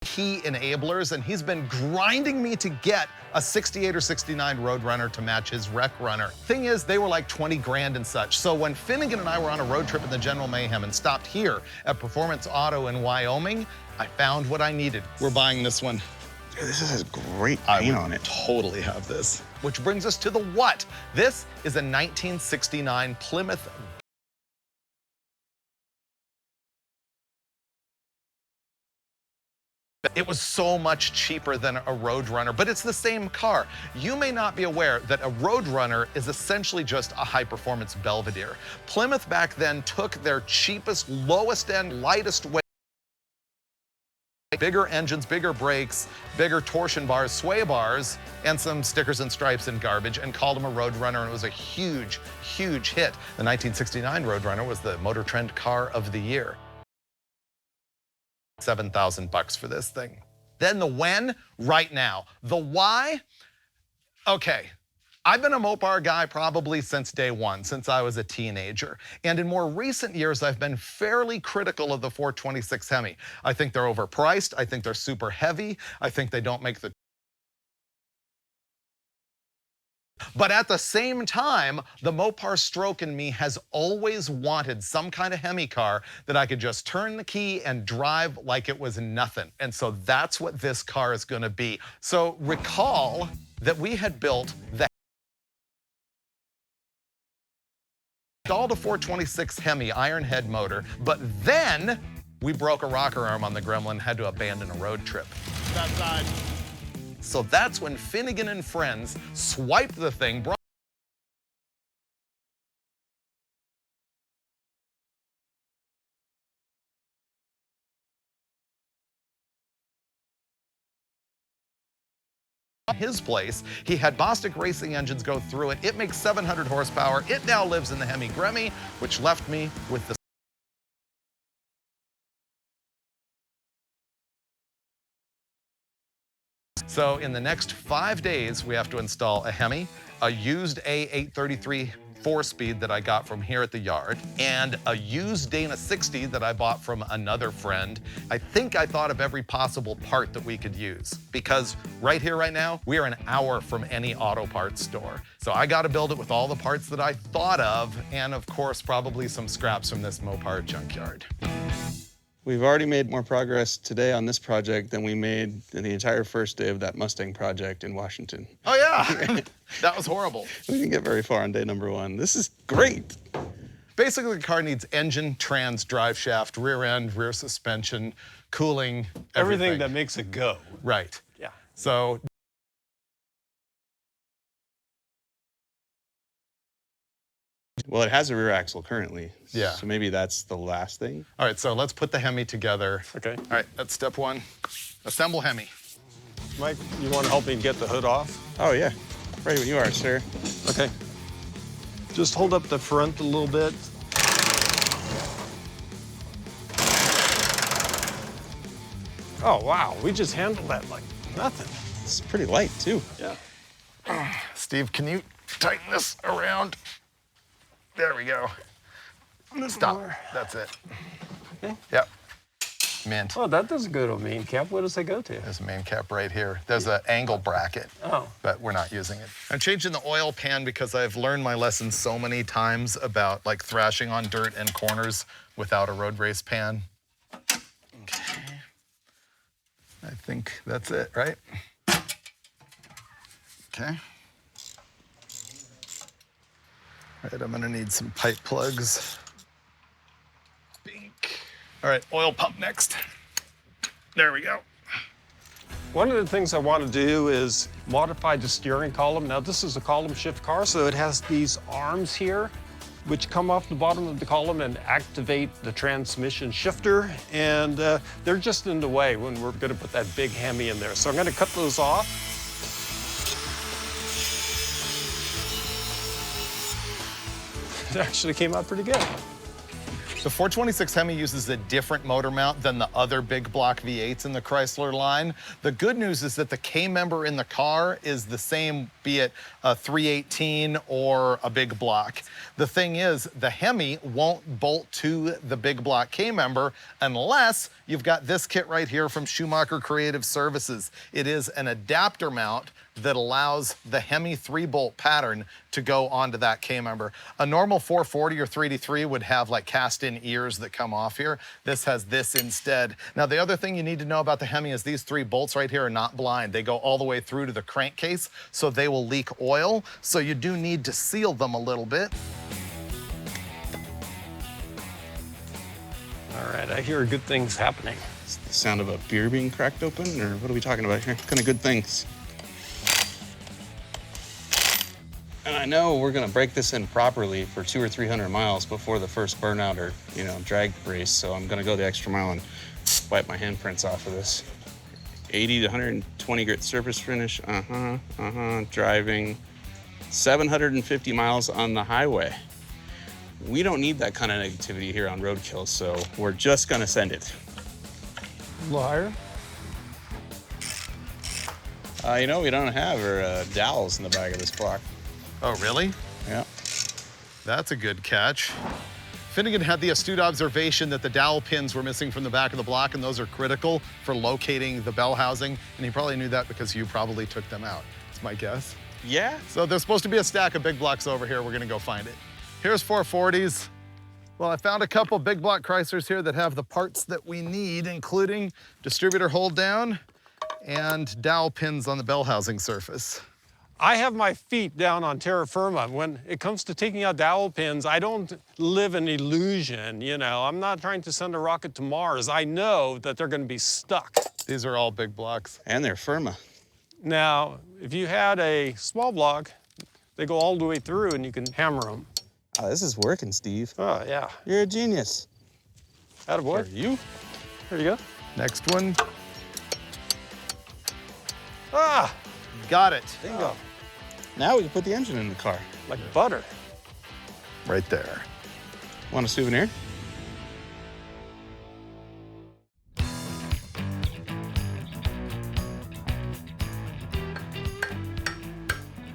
Key enablers, and he's been grinding me to get a 68 or 69 Roadrunner to match his Rec Runner. Thing is, they were like 20 grand and such. So when Finnegan and I were on a road trip in the General Mayhem and stopped here at Performance Auto in Wyoming, I found what I needed. We're buying this one. Dude, this has great I paint would on it. totally have this. Which brings us to the what? This is a 1969 Plymouth. It was so much cheaper than a Roadrunner, but it's the same car. You may not be aware that a Roadrunner is essentially just a high-performance Belvedere. Plymouth back then took their cheapest, lowest end, lightest weight, bigger engines, bigger brakes, bigger torsion bars, sway bars, and some stickers and stripes and garbage, and called them a Roadrunner, and it was a huge, huge hit. The 1969 Roadrunner was the Motor Trend Car of the Year. $7,000 for this thing. Then the when, right now. The why, okay. I've been a Mopar guy probably since day one, since I was a teenager. And in more recent years, I've been fairly critical of the 426 Hemi. I think they're overpriced. I think they're super heavy. I think they don't make the... But at the same time, the Mopar stroke in me has always wanted some kind of Hemi car that I could just turn the key and drive like it was nothing. And so that's what this car is going to be. So recall that we had built the installed a 426 Hemi iron head motor, but then we broke a rocker arm on the Gremlin, had to abandon a road trip. That side. So that's when Finnegan and friends swiped the thing, brought his place. He had Bostic Racing engines go through it. It makes 700 horsepower. It now lives in the Hemi Gremmy, which left me with the... So in the next 5 days, we have to install a Hemi, a used A833 4-speed that I got from here at the yard, and a used Dana 60 that I bought from another friend. I think I thought of every possible part that we could use, because right here, right now, we are an hour from any auto parts store. So I got to build it with all the parts that I thought of, and of course, probably some scraps from this Mopar junkyard. We've already made more progress today on this project than we made in the entire first day of that Mustang project in Washington. Oh yeah, that was horrible. We didn't get very far on day number one. This is great. Basically, the car needs engine, trans, drive shaft, rear end, rear suspension, cooling, everything that makes it go. Right. Yeah. So well, it has a rear axle currently. Yeah. So maybe that's the last thing. all right, so let's put the Hemi together. Okay. All right, that's step one. Assemble Hemi. Mike, you want to help me get the hood off? Oh, yeah. Ready when you are, sir. Okay. Just hold up the front a little bit. Oh, wow. We just handled that like nothing. It's pretty light, too. Yeah. Steve, can you tighten this around? There we go. Stop. That's it. Okay. Yep. Mint. Oh, that doesn't go to a main cap. What does that go to? There's a main cap right here. There's an angle bracket, but we're not using it. I'm changing the oil pan because I've learned my lesson so many times about like thrashing on dirt and corners without a road race pan. Okay. I think that's it, right? Okay. All right, I'm gonna need some pipe plugs. Bink. All right, oil pump next. There we go. One of the things I want to do is modify the steering column. Now, this is a column shift car, so it has these arms here, which come off the bottom of the column and activate the transmission shifter. And they're just in the way when we're going to put that big Hemi in there. So I'm going to cut those off. It actually came out pretty good. The 426 Hemi uses a different motor mount than the other big block V8s in the Chrysler line. The good news is that the K-member in the car is the same, be it a 318 or a big block. The thing is, the Hemi won't bolt to the big block K-member unless you've got this kit right here from Schumacher Creative Services. It is an adapter mount that allows the Hemi 3-bolt pattern to go onto that K-member. A normal 440 or 383 would have like cast-in ears that come off here. This has this instead. Now, the other thing you need to know about the Hemi is these 3 bolts right here are not blind. They go all the way through to the crankcase, so they will leak oil. So you do need to seal them a little bit. All right, I hear good things happening. It's the sound of a beer being cracked open, or what are we talking about here? What kind of good things? And I know we're gonna break this in properly for 200 or 300 miles before the first burnout or, drag race. So I'm gonna go the extra mile and wipe my handprints off of this. 80 to 120 grit surface finish, driving 750 miles on the highway. We don't need that kind of negativity here on Roadkill, so we're just gonna send it. A little higher. You know, we don't have our dowels in the back of this block. Oh, really? Yeah. That's a good catch. Finnegan had the astute observation that the dowel pins were missing from the back of the block, and those are critical for locating the bell housing. And he probably knew that because you probably took them out. That's my guess. Yeah? So there's supposed to be a stack of big blocks over here. We're gonna go find it. Here's 440s. Well, I found a couple big block Chryslers here that have the parts that we need, including distributor hold down and dowel pins on the bell housing surface. I have my feet down on terra firma. When it comes to taking out dowel pins, I don't live in illusion, you know. I'm not trying to send a rocket to Mars. I know that they're gonna be stuck. These are all big blocks. And they're firma. Now, if you had a small block, they go all the way through and you can hammer them. Oh, this is working, Steve. Oh, yeah. You're a genius. Attaboy. Are you? There you go. Next one. Ah, Got it. Bingo. Now we can put the engine in the car. like butter. Right there. Want a souvenir?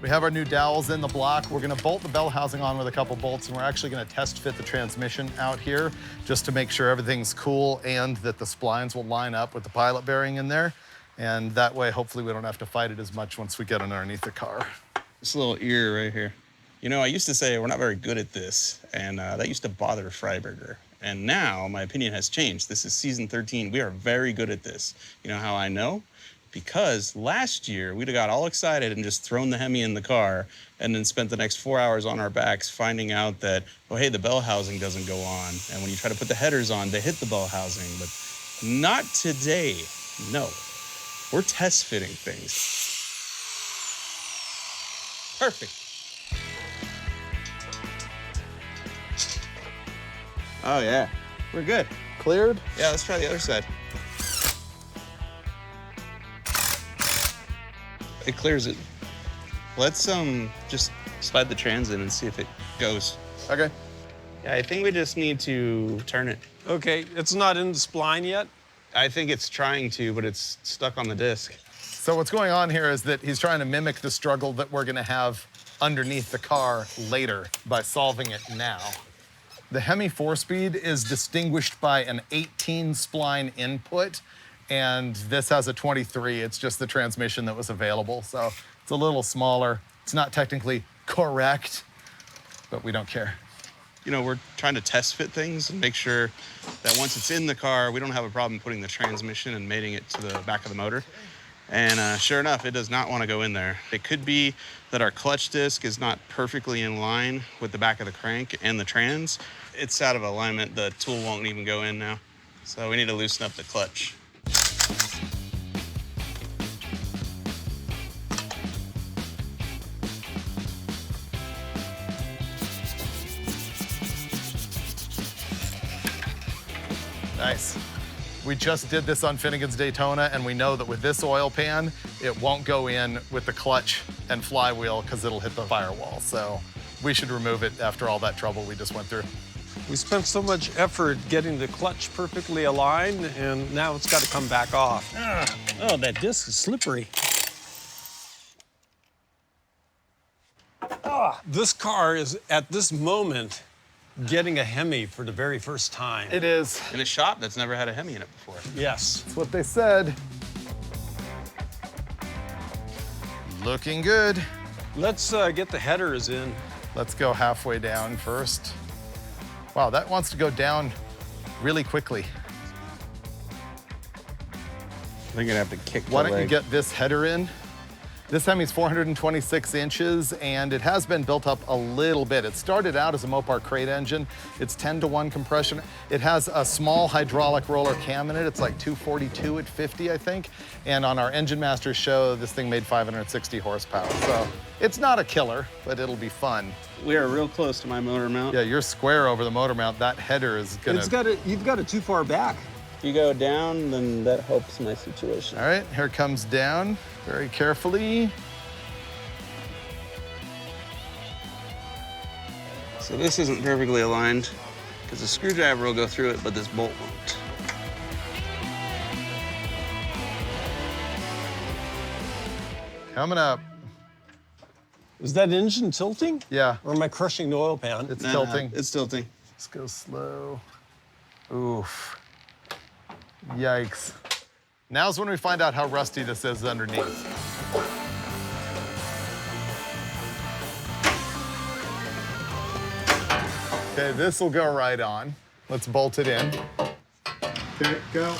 We have our new dowels in the block. We're gonna bolt the bell housing on with a couple bolts, and we're actually gonna test fit the transmission out here just to make sure everything's cool and that the splines will line up with the pilot bearing in there. And that way, hopefully we don't have to fight it as much once we get underneath the car. This little ear right here. You know, I used to say we're not very good at this, and that used to bother Freiburger. And now my opinion has changed. This is season 13. We are very good at this. You know how I know? Because last year we'd have got all excited and just thrown the Hemi in the car and then spent the next 4 hours on our backs finding out that, oh, hey, the bell housing doesn't go on. And when you try to put the headers on, they hit the bell housing. But not today, no. We're test fitting things. Perfect. Oh, yeah. We're good. Cleared? Yeah, let's try the other side. It clears it. Let's just slide the trans in and see if it goes. Okay. Yeah, I think we just need to turn it. Okay, it's not in the spline yet. I think it's trying to, but it's stuck on the disc. So what's going on here is that he's trying to mimic the struggle that we're gonna have underneath the car later by solving it now. The Hemi 4-speed is distinguished by an 18 spline input, and this has a 23. It's just the transmission that was available. So it's a little smaller. It's not technically correct, but we don't care. You know, we're trying to test fit things and make sure that once it's in the car, we don't have a problem putting the transmission and mating it to the back of the motor. And sure enough, it does not want to go in there. It could be that our clutch disc is not perfectly in line with the back of the crank and the trans. It's out of alignment. The tool won't even go in now. So we need to loosen up the clutch. Nice. We just did this on Finnegan's Daytona, and we know that with this oil pan, it won't go in with the clutch and flywheel because it'll hit the firewall. So we should remove it after all that trouble we just went through. We spent so much effort getting the clutch perfectly aligned, and now it's got to come back off. Oh, that disc is slippery. This car is, at this moment, getting a Hemi for the very first time. It is. In a shop that's never had a Hemi in it before. Yes. That's what they said. Looking good. Let's get the headers in. Let's go halfway down first. Wow, that wants to go down really quickly. They're gonna have to kick Why don't you get this header in? This Hemi's 426 inches, and it has been built up a little bit. It started out as a Mopar crate engine. It's 10-to-1 compression. It has a small hydraulic roller cam in it. It's like 242 at 50, I think. And on our Engine Masters show, this thing made 560 horsepower. So it's not a killer, but it'll be fun. We are real close to my motor mount. Yeah, you're square over the motor mount. That header is gonna... You've got it too far back. If you go down, then that helps my situation. All right, here comes down, very carefully. So this isn't perfectly aligned because the screwdriver will go through it, but this bolt won't. Coming up. Is that engine tilting? Yeah, Or am I crushing the oil pan? it's tilting. It's tilting. Let's go slow. Oof. Yikes. Now's when we find out how rusty this is underneath. Okay, this will go right on. Let's bolt it in. Okay, go.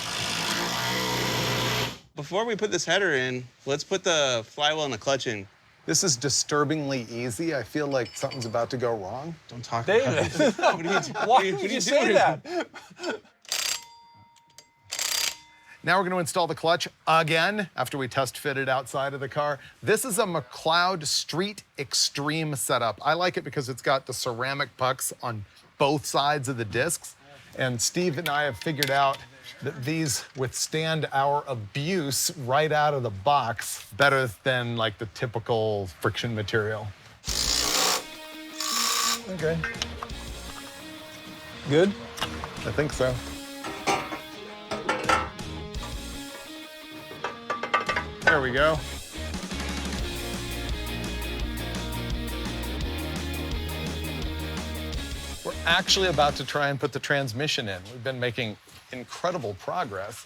Before we put this header in, let's put the flywheel and the clutch in. This is disturbingly easy. I feel like something's about to go wrong. Don't talk David, about it. why would you say that? Now we're going to install the clutch again after we test fit it outside of the car. This is a McLeod Street Extreme setup. I like it because it's got the ceramic pucks on both sides of the discs. And Steve and I have figured out that these withstand our abuse right out of the box better than like the typical friction material. Okay. Good? I think so. There we go. We're actually about to try and put the transmission in. We've been making incredible progress.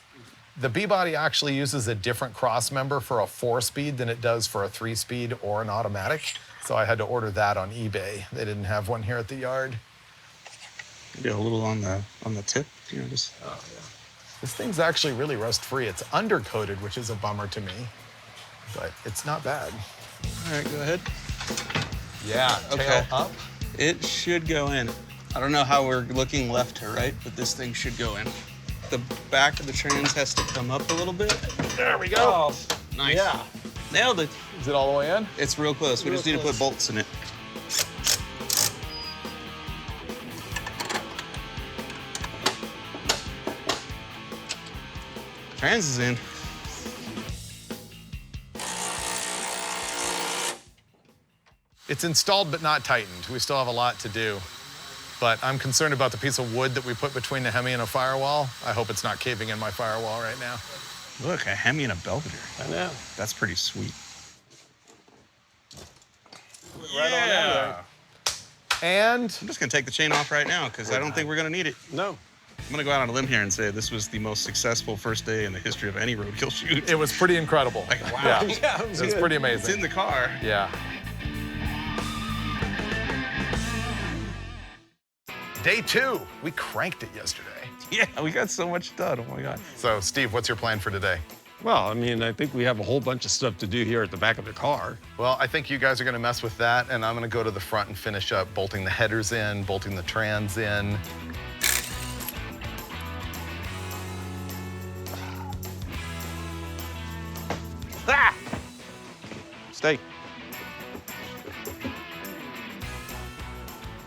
The B-body actually uses a different cross member for a 4-speed than it does for a 3-speed or an automatic. So I had to order that on eBay. They didn't have one here at the yard. Maybe a little on the tip, you know, just. This thing's actually really rust-free. It's undercoated, which is a bummer to me, but it's not bad. All right, go ahead. Yeah, Okay. tail up. It should go in. I don't know how we're looking left to right, but this thing should go in. The back of the trans has to come up a little bit. There we go. Oh, Nice. yeah. Nailed it. Is it all the way in? It's real close. We just need to put bolts in it. Trans is in. It's installed but not tightened. We still have a lot to do. But I'm concerned about the piece of wood that we put between the Hemi and a firewall. I hope it's not caving in my firewall right now. Look, a Hemi and a Belvedere. I know. That's pretty sweet. Right on in there. And I'm just gonna take the chain off right now because I don't think we're gonna need it. No. I'm gonna go out on a limb here and say this was the most successful first day in the history of any roadkill shoot. it was pretty incredible. Like, wow. Yeah, Yeah, it was it's good. pretty It's amazing. in the car. Yeah. Day 2, we cranked it yesterday. Yeah, we got so much done. Oh my God. So, Steve, what's your plan for today? Well, I mean, I think we have a whole bunch of stuff to do here at the back of the car. Well, I think you guys are gonna mess with that, and I'm gonna go to the front and finish up bolting the headers in, bolting the trans in. Ah! Stay.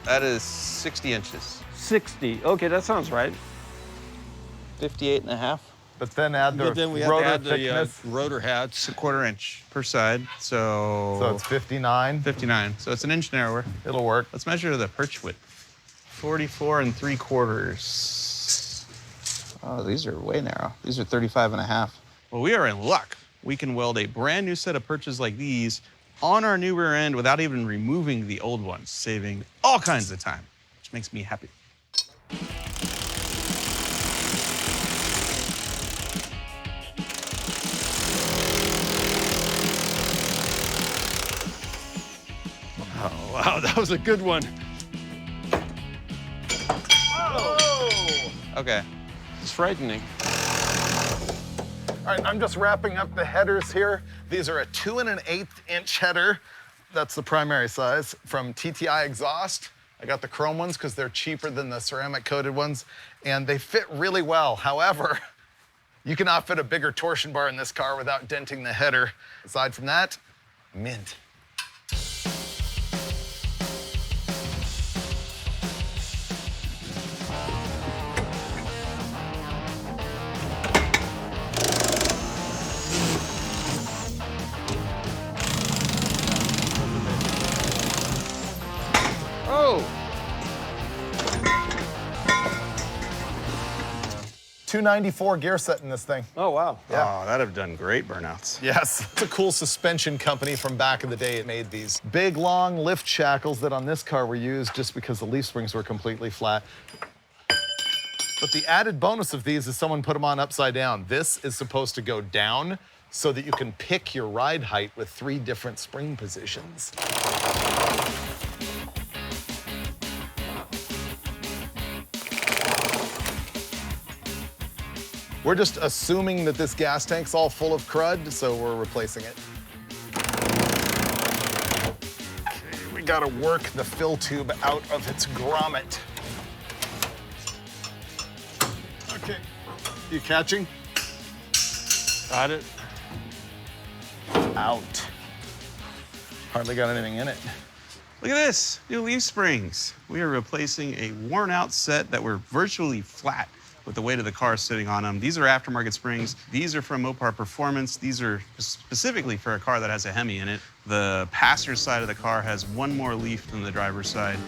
That is 60 inches. 60. Okay, that sounds right. 58 and a half. But then add the But then we have to rotor add the thickness. rotor hats. It's a 1/4 inch per side, so. So it's 59. 59. So it's an inch narrower. It'll work. Let's measure the perch width. 44 3/4. Oh, these are way narrow. These are 35 and a half. Well, we are in luck. We can weld a brand new set of perches like these on our new rear end without even removing the old ones, saving all kinds of time, which makes me happy. Oh, wow, that was a good one. Okay. It's frightening. All right, I'm just wrapping up the headers here. These are a 2 1/8 inch header. That's the primary size from TTI Exhaust. I got the chrome ones because they're cheaper than the ceramic coated ones, and they fit really well. However, you cannot fit a bigger torsion bar in this car without denting the header. Aside from that, mint. 294 gear set in this thing. Oh, wow. Oh, that'd have done great burnouts. Yes. It's a cool suspension company from back in the day. It made these big, long lift shackles that on this car were used just because the leaf springs were completely flat. But the added bonus of these is someone put them on upside down. This is supposed to go down so that you can pick your ride height with 3 different spring positions. We're just assuming that this gas tank's all full of crud, so we're replacing it. Okay, we gotta work the fill tube out of its grommet. Okay, you catching? Got it. Out. Hardly got anything in it. Look at this, new leaf springs. We are replacing a worn out set that were virtually flat with the weight of the car sitting on them. These are aftermarket springs. These are from Mopar Performance. These are specifically for a car that has a Hemi in it. The passenger side of the car has 1 more leaf than the driver's side.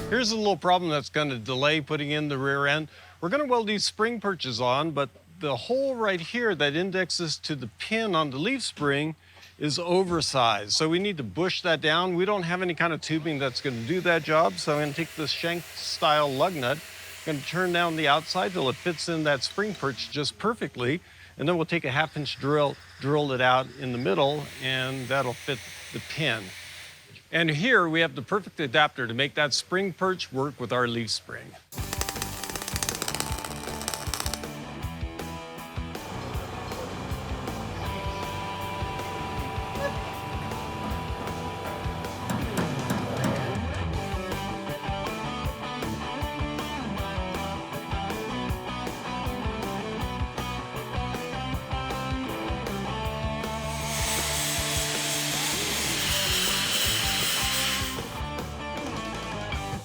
Here's a little problem that's going to delay putting in the rear end. We're going to weld these spring perches on, but the hole right here that indexes to the pin on the leaf spring is oversized. So we need to bush that down. We don't have any kind of tubing that's going to do that job. So I'm going to take this shank style lug nut, going to turn down the outside till it fits in that spring perch just perfectly. And then we'll take a 1/2-inch drill it out in the middle, and that'll fit the pin. And here we have the perfect adapter to make that spring perch work with our leaf spring.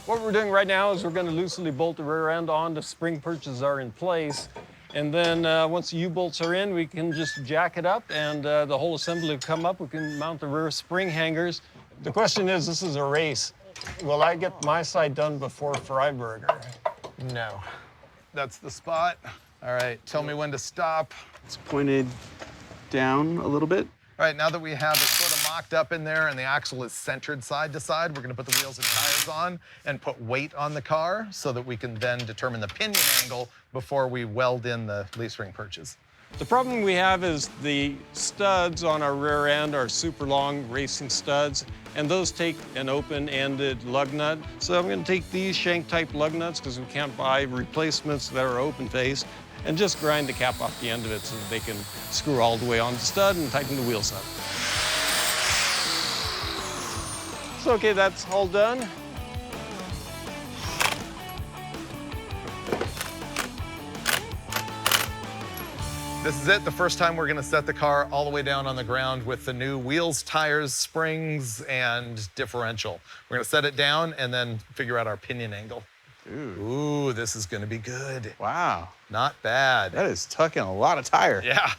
What we're doing right now is we're going to loosely bolt the rear end on. The spring perches are in place. And then once the U-bolts are in, we can just jack it up and the whole assembly will come up. We can mount the rear spring hangers. The question is, this is a race. Will I get my side done before Freiburger? No. That's the spot. All right, tell me when to stop. It's pointed down a little bit. All right, now that we have it sort of mocked up in there and the axle is centered side to side, we're gonna put the wheels and tires on and put weight on the car so that we can then determine the pinion angle before we weld in the leaf spring perches. The problem we have is the studs on our rear end are super long racing studs, and those take an open-ended lug nut. So I'm gonna take these shank-type lug nuts, because we can't buy replacements that are open-faced, and just grind the cap off the end of it so that they can screw all the way on the stud and tighten the wheels up. So, okay, that's all done. This is it, the first time we're gonna set the car all the way down on the ground with the new wheels, tires, springs, and differential. We're gonna set it down and then figure out our pinion angle. Ooh, this is gonna be good. Wow. Not bad. That is tucking a lot of tire. Yeah.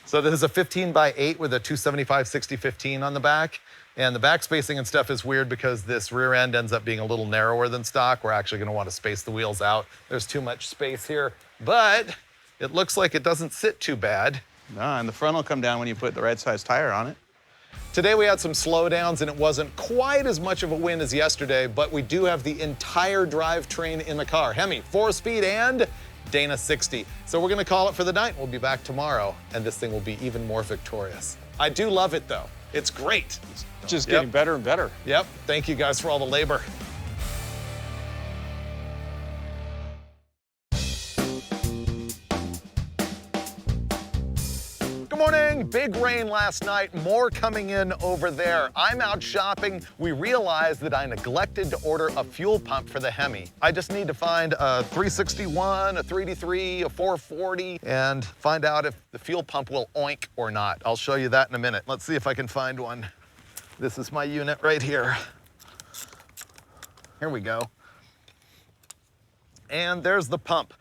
So this is a 15x8 with a 275/60/15 on the back. And the back spacing and stuff is weird because this rear end ends up being a little narrower than stock. We're actually gonna wanna space the wheels out. There's too much space here, but it looks like it doesn't sit too bad. No, and the front will come down when you put the right size tire on it. Today we had some slowdowns and it wasn't quite as much of a win as yesterday, but we do have the entire drivetrain in the car. Hemi, 4-speed and Dana 60. So we're gonna call it for the night. We'll be back tomorrow and this thing will be even more victorious. I do love it though. It's great. It's just getting better and better. Yep, thank you guys for all the labor. Good morning, big rain last night, more coming in over there. I'm out shopping. We realized that I neglected to order a fuel pump for the Hemi. I just need to find a 361, a 383, a 440, and find out if the fuel pump will oink or not. I'll show you that in a minute. Let's see if I can find one. This is my unit right here. Here we go. And there's the pump.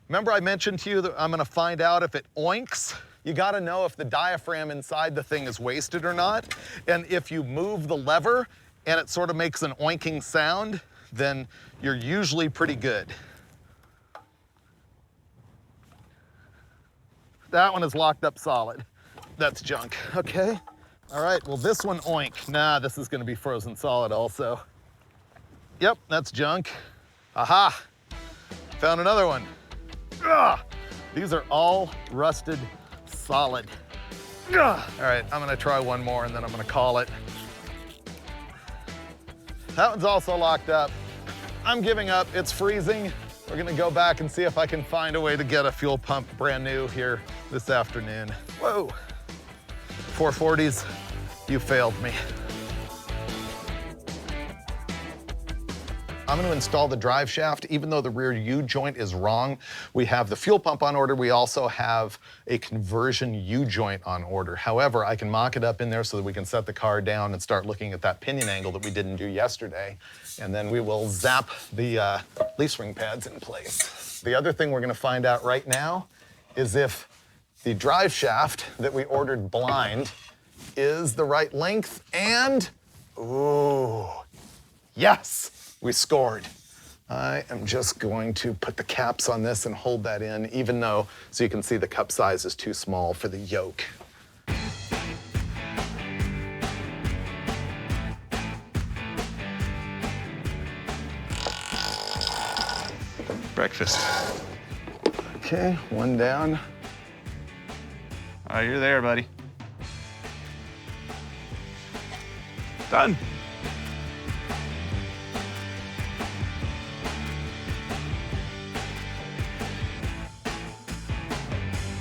Remember I mentioned to you that I'm gonna find out if it oinks? You gotta know if the diaphragm inside the thing is wasted or not. And if you move the lever and it sort of makes an oinking sound, then you're usually pretty good. That one is locked up solid. That's junk, okay? All right, well this one, oink. Nah, this is gonna be frozen solid also. Yep, that's junk. Aha, found another one. Ugh. These are all rusted solid. Ugh. All right, I'm gonna try one more and then I'm gonna call it. That one's also locked up. I'm giving up, it's freezing. We're gonna go back and see if I can find a way to get a fuel pump brand new here this afternoon. Whoa, 440s, you failed me. I'm gonna install the drive shaft. Even though the rear U-joint is wrong, we have the fuel pump on order. We also have a conversion U-joint on order. However, I can mock it up in there so that we can set the car down and start looking at that pinion angle that we didn't do yesterday. And then we will zap the leaf spring pads in place. The other thing we're gonna find out right now is if the drive shaft that we ordered blind is the right length and, ooh, yes. We scored. I am just going to put the caps on this and hold that in, even though, so you can see the cup size is too small for the yoke. Breakfast. Okay, one down. Oh, you're there, buddy. Done.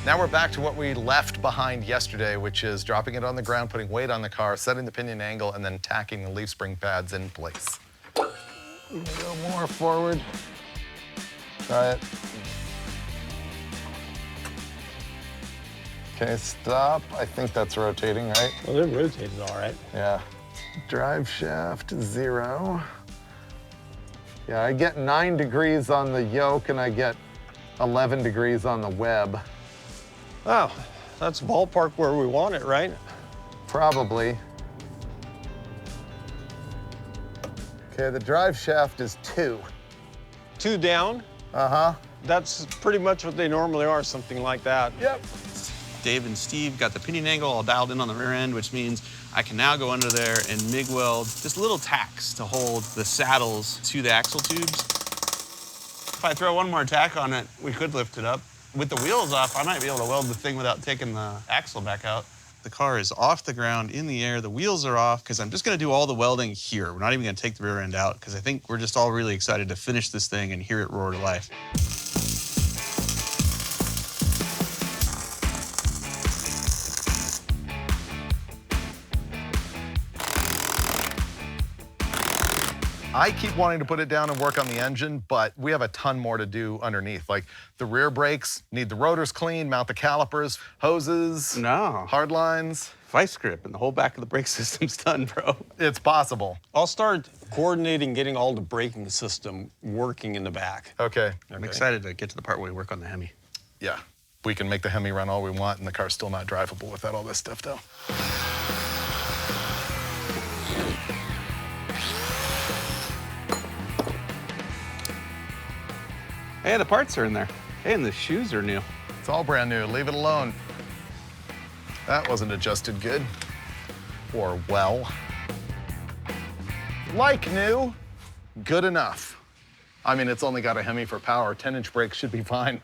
Now we're back to what we left behind yesterday, which is dropping it on the ground, putting weight on the car, setting the pinion angle, and then tacking the leaf spring pads in place. A little more forward. Try it. Okay, stop. I think that's rotating, right? Well, they're rotated all right. Yeah. Drive shaft 0. Yeah, I get 9 degrees on the yoke and I get 11 degrees on the web. Oh, that's ballpark where we want it, right? Probably. Okay, the drive shaft is 2. 2 down. Uh-huh. That's pretty much what they normally are, something like that. Yep. Dave and Steve got the pinion angle all dialed in on the rear end, which means I can now go under there and MIG weld just little tacks to hold the saddles to the axle tubes. If I throw one more tack on it, we could lift it up. With the wheels off, I might be able to weld the thing without taking the axle back out. The car is off the ground, in the air, the wheels are off, because I'm just gonna do all the welding here. We're not even gonna take the rear end out, because I think we're just all really excited to finish this thing and hear it roar to life. I keep wanting to put it down and work on the engine, but we have a ton more to do underneath. Like the rear brakes, need the rotors cleaned, mount the calipers, hoses, No. hard lines. Vice grip and the whole back of the brake system's done, bro. It's possible. I'll start coordinating getting all the braking system working in the back. Okay. I'm excited to get to the part where we work on the Hemi. Yeah, we can make the Hemi run all we want and the car's still not drivable without all this stuff though. Hey, the parts are in there. Hey, and the shoes are new. It's all brand new, leave it alone. That wasn't adjusted good. Or well. Like new, good enough. I mean, it's only got a Hemi for power. 10-inch brakes should be fine.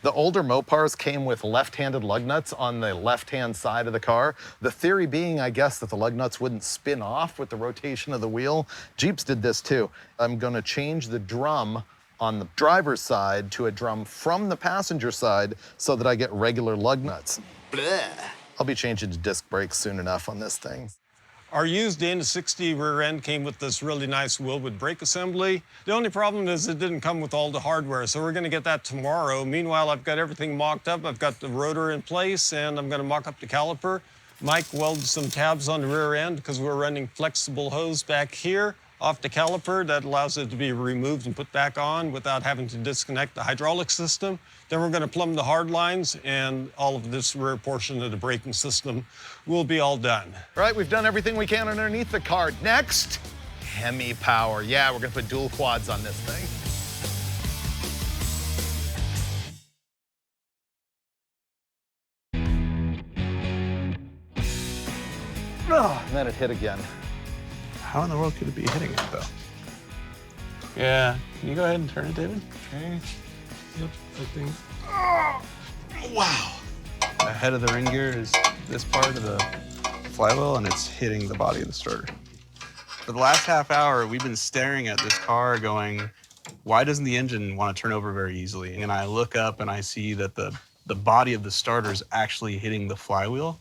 The older Mopars came with left-handed lug nuts on the left-hand side of the car. The theory being, I guess, that the lug nuts wouldn't spin off with the rotation of the wheel. Jeeps did this too. I'm gonna change the drum on the driver's side to a drum from the passenger side so that I get regular lug nuts. Blech. I'll be changing to disc brakes soon enough on this thing. Our used Dana 60 rear end came with this really nice Wilwood brake assembly. The only problem is it didn't come with all the hardware, so we're gonna get that tomorrow. Meanwhile, I've got everything mocked up. I've got the rotor in place, and I'm gonna mock up the caliper. Mike welded some tabs on the rear end because we're running flexible hose back here off the caliper that allows it to be removed and put back on without having to disconnect the hydraulic system. Then we're gonna plumb the hard lines, and all of this rear portion of the braking system will be all done. All right, we've done everything we can underneath the car. Next, Hemi power. Yeah, we're gonna put dual quads on this thing. And then it hit again. How in the world could it be hitting it, though? Yeah, can you go ahead and turn it, David? Okay. Yep, I think. Oh, wow. The head of the ring gear is this part of the flywheel, and it's hitting the body of the starter. For the last half hour, we've been staring at this car going, why doesn't the engine want to turn over very easily? And I look up and I see that the body of the starter is actually hitting the flywheel.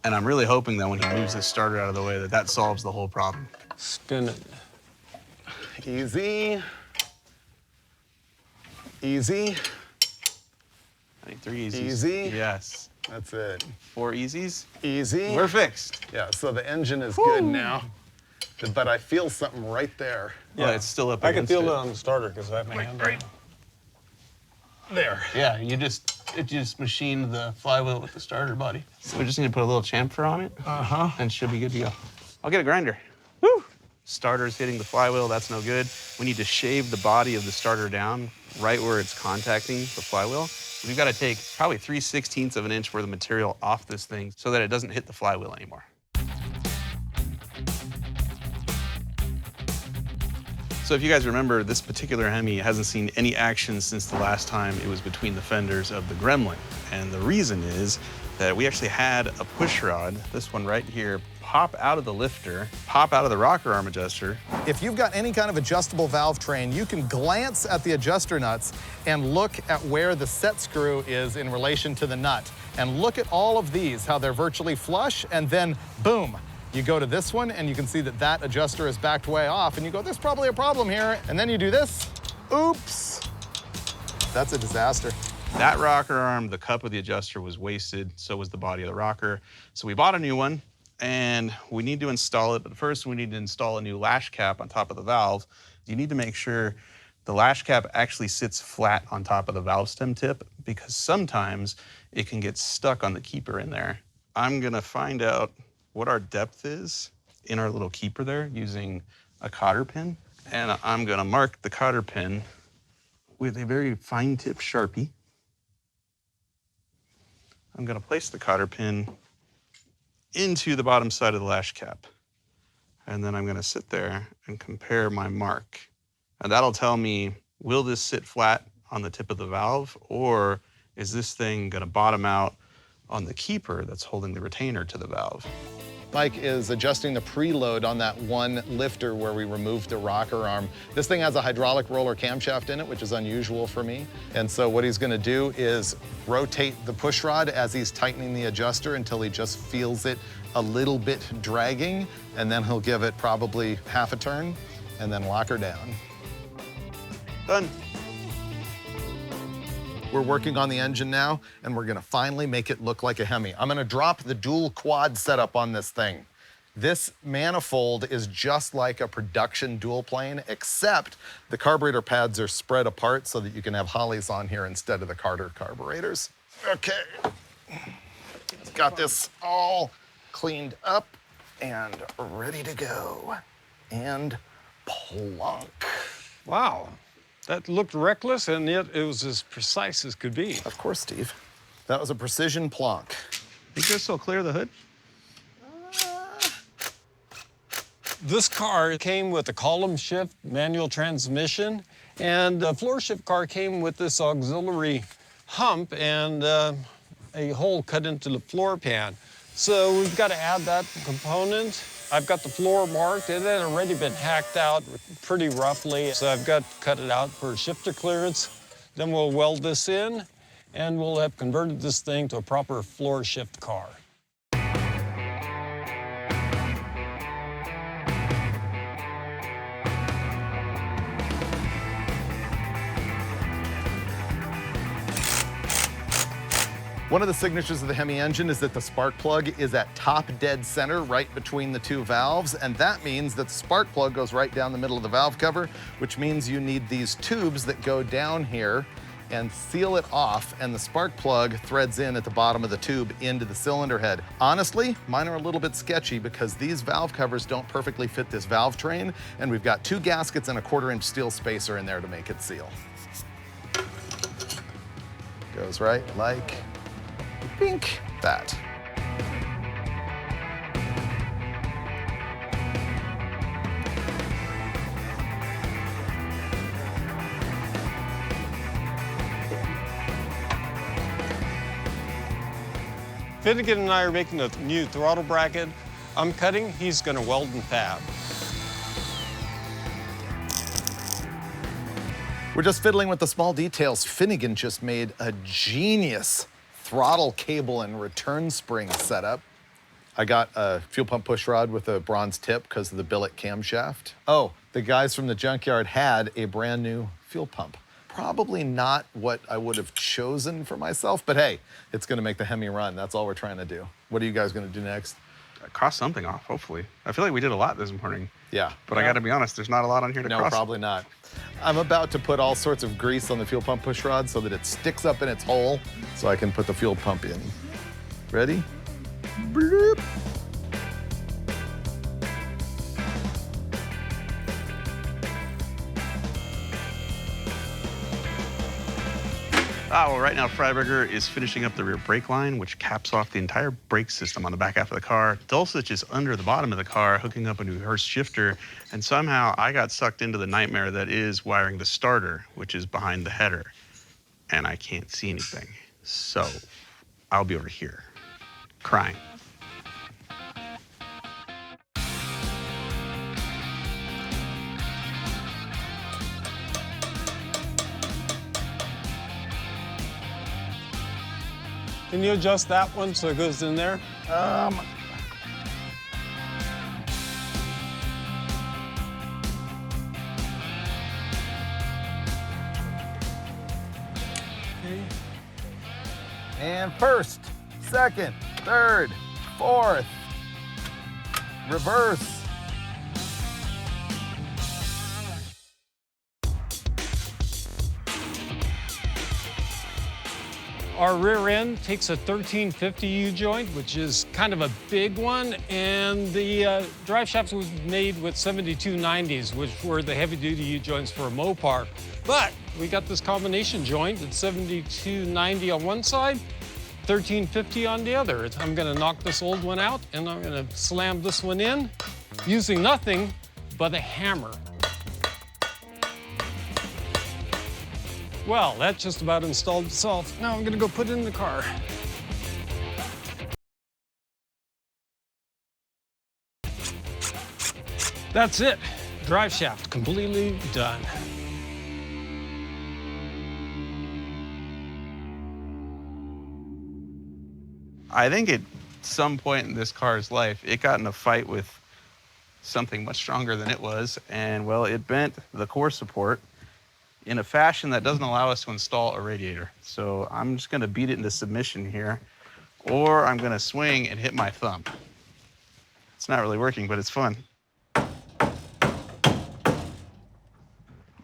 And I'm really hoping that when he moves this starter out of the way, that solves the whole problem. Spin it. Easy. Easy. I think 3 easies. Easy. Yes. That's it. 4 easies. Easy. We're fixed. Yeah, so the engine is good now. But I feel something right there. Yeah, it's still up I can against feel it. it on the starter because I have my hand on it. There. Yeah, it just machined the flywheel with the starter body. So we just need to put a little chamfer on it. And it should be good to go. I'll get a grinder. Woo! Starter's hitting the flywheel, that's no good. We need to shave the body of the starter down right where it's contacting the flywheel. We've got to take probably 3/16 of an inch worth of material off this thing so that it doesn't hit the flywheel anymore. So if you guys remember, this particular Hemi hasn't seen any action since the last time it was between the fenders of the Gremlin. And the reason is that we actually had a push rod, this one right here, pop out of the lifter, pop out of the rocker arm adjuster. If you've got any kind of adjustable valve train, you can glance at the adjuster nuts and look at where the set screw is in relation to the nut. And look at all of these, how they're virtually flush, and then boom. You go to this one and you can see that that adjuster is backed way off and you go, there's probably a problem here. And then you do this, oops. That's a disaster. That rocker arm, the cup of the adjuster was wasted, so was the body of the rocker. So we bought a new one and we need to install it, but first we need to install a new lash cap on top of the valve. You need to make sure the lash cap actually sits flat on top of the valve stem tip because sometimes it can get stuck on the keeper in there. I'm gonna find out what our depth is in our little keeper there using a cotter pin. And I'm gonna mark the cotter pin with a very fine tip Sharpie. I'm gonna place the cotter pin into the bottom side of the lash cap. And then I'm gonna sit there and compare my mark. And that'll tell me, will this sit flat on the tip of the valve or is this thing gonna bottom out on the keeper that's holding the retainer to the valve? Mike is adjusting the preload on that one lifter where we removed the rocker arm. This thing has a hydraulic roller camshaft in it, which is unusual for me. And so what he's gonna do is rotate the push rod as he's tightening the adjuster until he just feels it a little bit dragging, and then he'll give it probably half a turn and then lock her down. Done. We're working on the engine now, and we're gonna finally make it look like a Hemi. I'm gonna drop the dual quad setup on this thing. This manifold is just like a production dual plane, except the carburetor pads are spread apart so that you can have Hollies on here instead of the Carter carburetors. Okay, got this all cleaned up and ready to go. And plunk. Wow. That looked reckless, and yet it was as precise as could be. Of course, Steve. That was a precision plonk. Think this will clear the hood? This car came with a column shift manual transmission, and the floor shift car came with this auxiliary hump and a hole cut into the floor pan. So we've got to add that component. I've got the floor marked. It had already been hacked out pretty roughly, so I've got to cut it out for shifter clearance. Then we'll weld this in, and we'll have converted this thing to a proper floor shift car. One of the signatures of the Hemi engine is that the spark plug is at top dead center right between the two valves, and that means that the spark plug goes right down the middle of the valve cover, which means you need these tubes that go down here and seal it off, and the spark plug threads in at the bottom of the tube into the cylinder head. Honestly, mine are a little bit sketchy because these valve covers don't perfectly fit this valve train, and we've got 2 gaskets and a 1/4-inch steel spacer in there to make it seal. Goes right like pink that. Finnegan and I are making a new throttle bracket. I'm cutting, he's gonna weld and fab. We're just fiddling with the small details. Finnegan just made a genius throttle cable and return spring setup. I got a fuel pump push rod with a bronze tip because of the billet camshaft. Oh, the guys from the Junkyard had a brand new fuel pump. Probably not what I would have chosen for myself, but hey, it's gonna make the Hemi run. That's all we're trying to do. What are you guys gonna do next? Cross something off, hopefully. I feel like we did a lot this morning. Yeah. But I gotta be honest, there's not a lot on here to cross. No, probably not. I'm about to put all sorts of grease on the fuel pump push rod so that it sticks up in its hole so I can put the fuel pump in. Ready? Bloop. Well, right now Freiburger is finishing up the rear brake line, which caps off the entire brake system on the back half of the car. Dulcich is under the bottom of the car, hooking up a new Hurst shifter, and somehow I got sucked into the nightmare that is wiring the starter, which is behind the header, and I can't see anything. So I'll be over here, crying. Can you adjust that one so it goes in there? And first, second, third, fourth, reverse. Our rear end takes a 1350 U-joint, which is kind of a big one, and the drive shaft was made with 7290s, which were the heavy-duty U-joints for a Mopar. But we got this combination joint at 7290 on one side, 1350 on the other. I'm gonna knock this old one out, and I'm gonna slam this one in using nothing but a hammer. Well, that just about installed itself. Now I'm gonna go put it in the car. That's it. Drive shaft completely done. I think at some point in this car's life, it got in a fight with something much stronger than it was, and well, it bent the core support in a fashion that doesn't allow us to install a radiator. So I'm just gonna beat it into submission here, or I'm gonna swing and hit my thumb. It's not really working, but it's fun.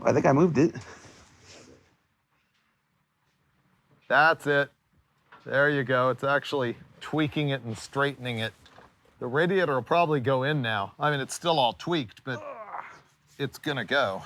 I think I moved it. That's it. There you go. It's actually tweaking it and straightening it. The radiator will probably go in now. I mean, it's still all tweaked, but it's gonna go.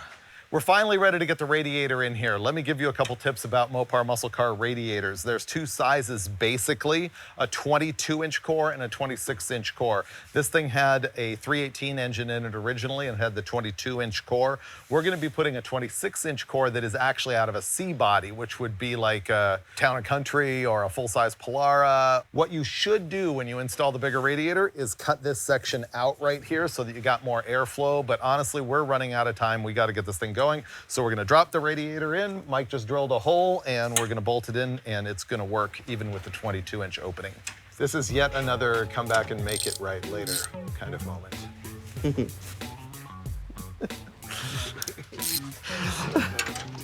We're finally ready to get the radiator in here. Let me give you a couple tips about Mopar muscle car radiators. There's two sizes basically, a 22-inch core and a 26-inch core. This thing had a 318 engine in it originally and had the 22-inch core. We're gonna be putting a 26-inch core that is actually out of a C-body, which would be like a Town & Country or a full-size Polara. What you should do when you install the bigger radiator is cut this section out right here so that you got more airflow, but honestly, we're running out of time. We gotta get this thing going. So we're gonna drop the radiator in. Mike just drilled a hole and we're gonna bolt it in and it's gonna work even with the 22-inch opening. This is yet another come back and make it right later kind of moment.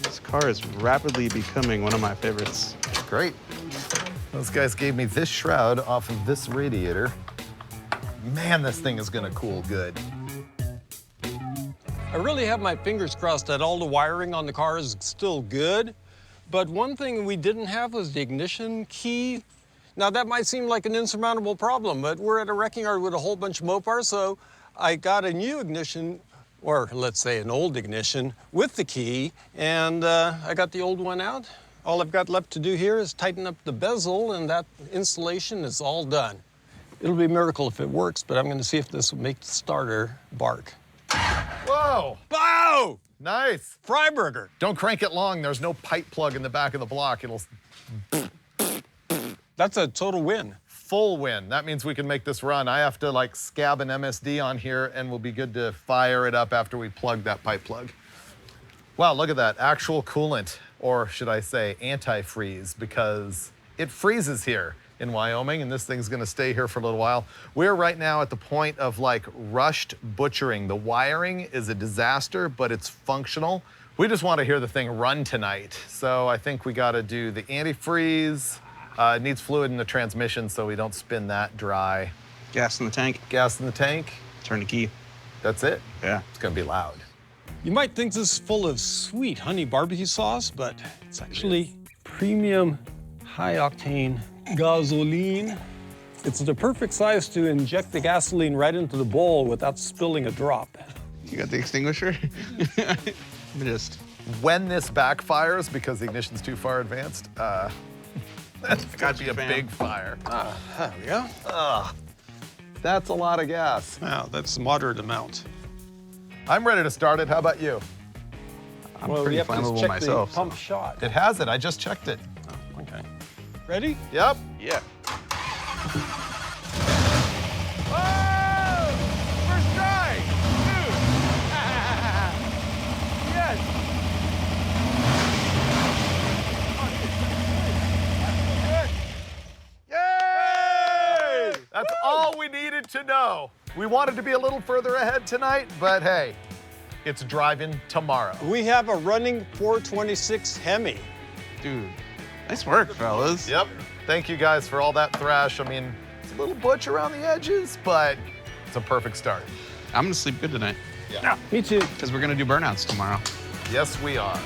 This car is rapidly becoming one of my favorites. Great. Those guys gave me this shroud off of this radiator. Man, this thing is gonna cool good. I really have my fingers crossed that all the wiring on the car is still good, but one thing we didn't have was the ignition key. Now that might seem like an insurmountable problem, but we're at a wrecking yard with a whole bunch of Mopars, so I got a new ignition, or let's say an old ignition, with the key, and I got the old one out. All I've got left to do here is tighten up the bezel, and that installation is all done. It'll be a miracle if it works, but I'm gonna see if this will make the starter bark. Whoa! Wow! Nice. Freiburger. Don't crank it long. There's no pipe plug in the back of the block. It'll... That's a total win. full win. That means we can make this run. I have to like scab an MSD on here and we'll be good to fire it up after we plug that pipe plug. Wow, look at that, actual coolant, or should I say antifreeze, because it freezes here in Wyoming and this thing's gonna stay here for a little while. We're right now at the point of like rushed butchering. The wiring is a disaster, but it's functional. We just want to hear the thing run tonight. So I think we got to do the antifreeze. It needs fluid in the transmission so we don't spin that dry. Gas in the tank. Gas in the tank. Turn the key. That's it. Yeah. It's going to be loud. You might think this is full of sweet honey barbecue sauce, but it's actually premium high-octane gasoline. It's the perfect size to inject the gasoline right into the bowl without spilling a drop. You got the extinguisher? Just. When this backfires because the ignition's too far advanced, that's got to be a big fire. There we go. That's a lot of gas. Wow, that's a moderate amount. I'm ready to start it. How about you? I'm Well, we pretty have to flammable check myself. the pump shot. It has it. I just checked it. Oh, okay. Ready? Yep. Yeah. Oh! First try! Dude! Yes! Yay! That's all we needed to know. We wanted to be a little further ahead tonight, but hey, it's driving tomorrow. We have a running 426 Hemi. Dude, nice work, fellas. Yep. Thank you guys for all that thrash. I mean, it's a little butch around the edges, but it's a perfect start. I'm gonna sleep good tonight. Yeah. Me too. Because we're gonna do burnouts tomorrow. Yes, we are.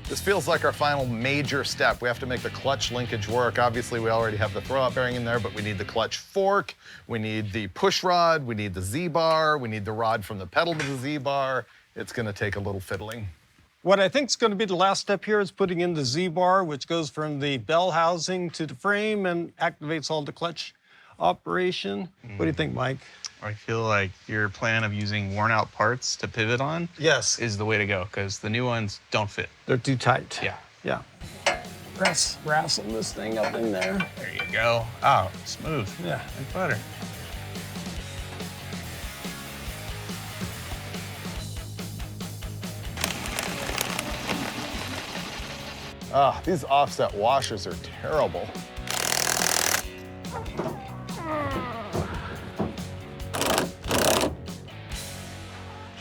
This feels like our final major step. We have to make the clutch linkage work. Obviously, we already have the throwout bearing in there, but we need the clutch fork, we need the push rod, we need the Z-bar, we need the rod from the pedal to the Z-bar. It's gonna take a little fiddling. What I think is going to be the last step here is putting in the Z-bar, which goes from the bell housing to the frame and activates all the clutch operation. What do you think, Mike? I feel like your plan of using worn out parts to pivot on Yes. is the way to go, because the new ones don't fit. They're too tight. Yeah. Yeah. Wrestle this thing up in there. There you go. Oh, smooth. Yeah. Like butter. Ah, these offset washers are terrible.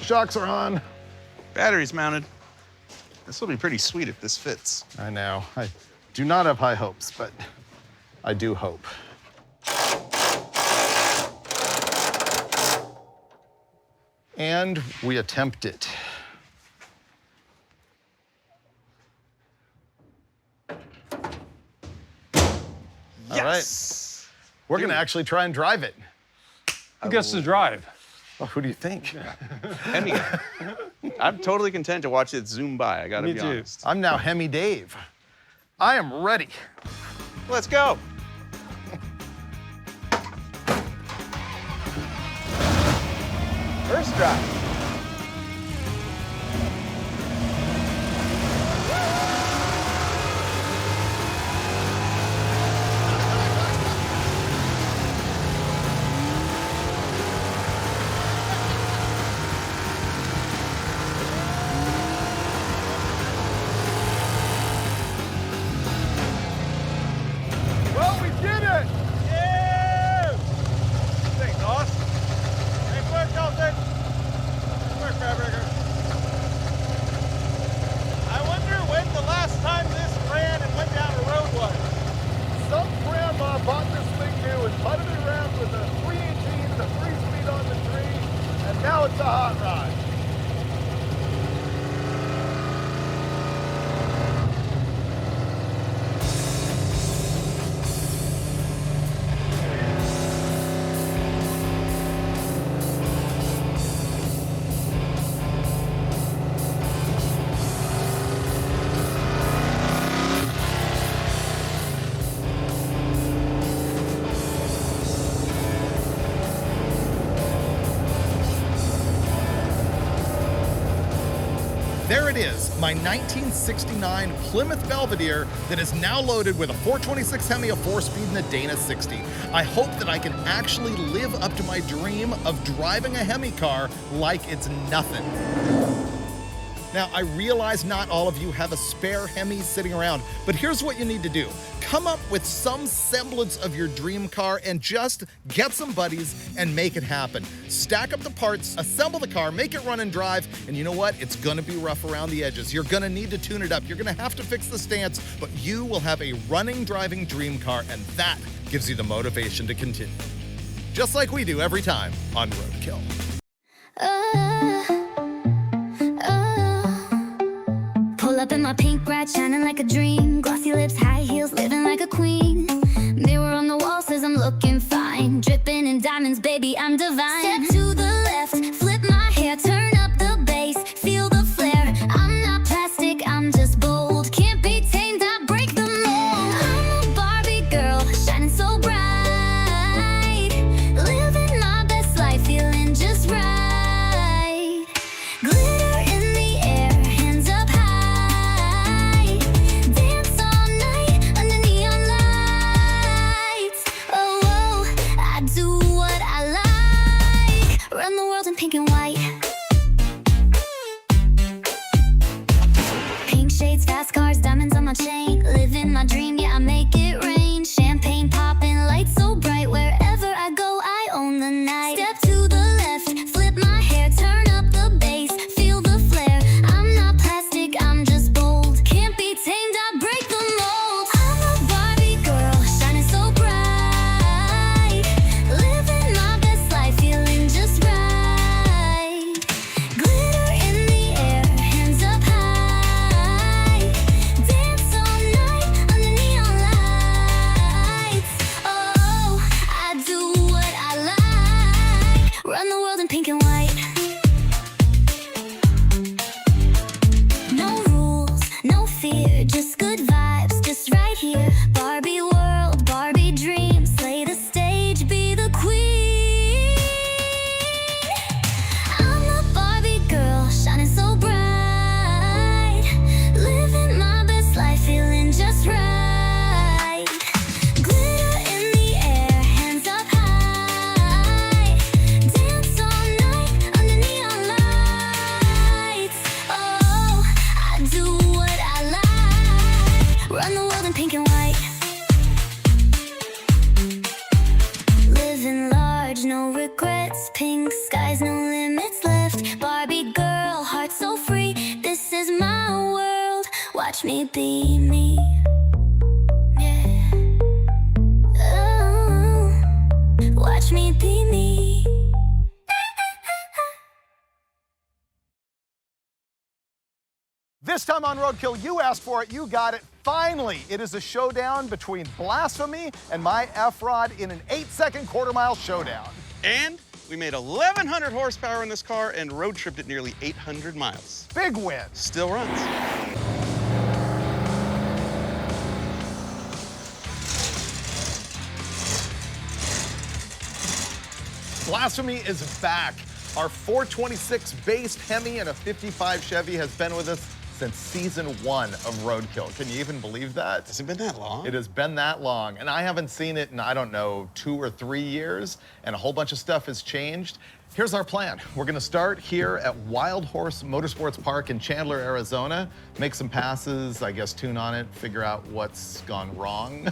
Shocks are on. Battery's mounted. This will be pretty sweet if this fits. I know. I do not have high hopes, but I do hope. And we attempt it. All right. We're going to actually try and drive it. Who gets to drive? Well, who do you think? Hemi. I'm totally content to watch it zoom by, I gotta Me be too. honest. I'm now Hemi Dave. I am ready. Let's go. First drive. Well, we did it! Yeah! Thanks, awesome. Nice work, Dulcich. Nice work, Freiburger. I wonder when the last time this ran and went down a road was. Some grandma bought this thing new and putted it around with a 318 and a 3-speed on the tree, and now it's a hot rod. There it is, my 1969 Plymouth Belvedere that is now loaded with a 426 Hemi, a 4-speed, and a Dana 60. I hope that I can actually live up to my dream of driving a Hemi car like it's nothing. Now, I realize not all of you have a spare Hemi sitting around, but here's what you need to do. Come up with some semblance of your dream car and just get some buddies and make it happen. Stack up the parts, assemble the car, make it run and drive, and you know what? It's gonna be rough around the edges. You're gonna need to tune it up. You're gonna have to fix the stance, but you will have a running, driving dream car, and that gives you the motivation to continue. Just like we do every time on Roadkill. Pull up in my pink ride, shining like a dream. Glossy lips, high heels, living like a queen. Mirror on the wall says I'm looking fine. Dripping in diamonds, baby, I'm divine. Step to the left, flip my hair, turn up the bass, feel the flare. I'm not plastic, I'm just bold. Can't be tamed, I break the mold. I'm a Barbie girl, shining so bright. Living my best life, feeling just right. Glitter in the air, hands up high. Dance all night under neon lights. Oh, oh, I do what I like. Run the world in pink and white. Pink shades, fast cars, diamonds on my chain. Living my dream, yeah, I make it rain. Champagne popping, lights so bright. Wherever I go, I own the night. Step to the left, flip my hair, turn up the bass, feel the flare. I'm not plastic, I'm just bold. Can't be tamed, I break the mold. I'm a Barbie girl, shining so bright. Living my best life, feeling just right. Glitter in the air, hands up high. Dance all night under neon lights. Oh, I do what I like. Run the world in pink and white. No rules, no fear, just good vibes, just right here. Barbie world, Barbie dreams, slay the stage, be the queen. I'm a Barbie girl, shining so bright. Living my best life, feeling just right. Glitter in the air, hands up high. Dance all night under neon lights. Oh, I do what I like. Run the world in pink and white. Living large, no regrets. Pink skies, no limits left. Barbie girl, heart so free. This is my world. Watch me be me. Yeah. Oh, watch me be me. This time on Roadkill, you asked for it, you got it. Finally, it is a showdown between Blasphemi and my F-Rod in an 8-second quarter-mile showdown. And we made 1,100 horsepower in this car and road tripped it nearly 800 miles. Big win. Still runs. Blasphemi is back. Our 426 based Hemi and a 55 Chevy has been with us since season 1 of Roadkill. Can you even believe that? Has it been that long? It has been that long, and I haven't seen it in, I don't know, 2 or 3 years, and a whole bunch of stuff has changed. Here's our plan. We're gonna start here at Wild Horse Motorsports Park in Chandler, Arizona, make some passes, I guess tune on it, figure out what's gone wrong.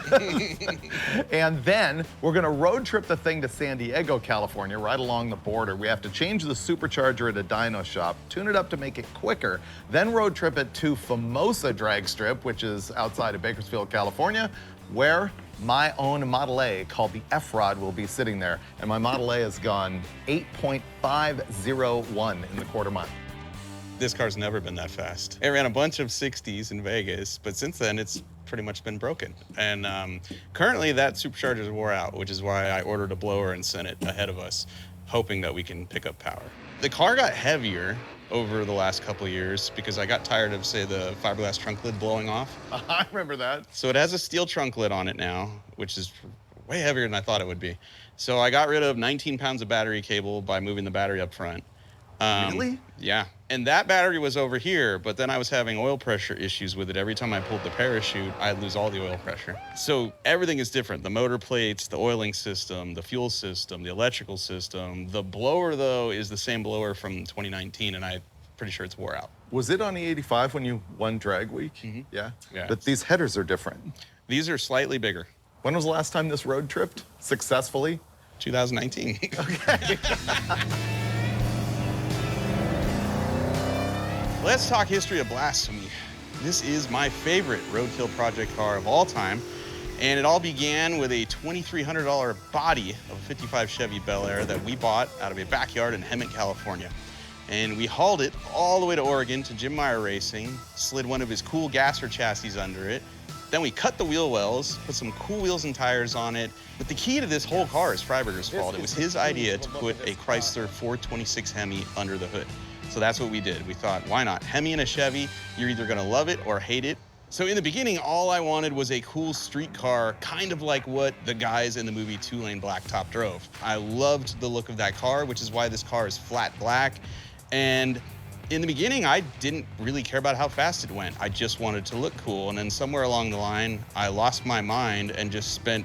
And then we're gonna road trip the thing to San Diego, California, right along the border. We have to change the supercharger at a dyno shop, tune it up to make it quicker, then road trip it to Famosa Dragstrip, which is outside of Bakersfield, California, where my own Model A called the F-Rod will be sitting there. And my Model A has gone 8.501 in the quarter mile. This car's never been that fast. It ran a bunch of 60s in Vegas, but since then it's pretty much been broken. And currently that supercharger is wore out, which is why I ordered a blower and sent it ahead of us, hoping that we can pick up power. The car got heavier over the last couple of years because I got tired of, say, the fiberglass trunk lid blowing off. I remember that. So it has a steel trunk lid on it now, which is way heavier than I thought it would be. So I got rid of 19 pounds of battery cable by moving the battery up front. Really? Yeah. And that battery was over here, but then I was having oil pressure issues with it. Every time I pulled the parachute, I'd lose all the oil pressure. So everything is different. The motor plates, the oiling system, the fuel system, the electrical system. The blower, though, is the same blower from 2019, and I'm pretty sure it's wore out. Was it on the 85 when you won Drag Week? Mm-hmm. Yeah? Yeah. But these headers are different. These are slightly bigger. When was the last time this road tripped successfully? 2019. Okay. Let's talk history of Blasphemi. This is my favorite roadkill project car of all time, and it all began with a $2,300 body of a 55 Chevy Bel Air that we bought out of a backyard in Hemi, California. And we hauled it all the way to Oregon to Jim Meyer Racing, slid one of his cool gasser chassis under it. Then we cut the wheel wells, put some cool wheels and tires on it. But the key to this whole car is Freiburger's fault. It was his idea to put a Chrysler 426 Hemi under the hood. So that's what we did. We thought, why not? Hemi and a Chevy, you're either gonna love it or hate it. So in the beginning, all I wanted was a cool street car, kind of like what the guys in the movie Two-Lane Blacktop drove. I loved the look of that car, which is why this car is flat black. And in the beginning, I didn't really care about how fast it went. I just wanted to look cool. And then somewhere along the line, I lost my mind and just spent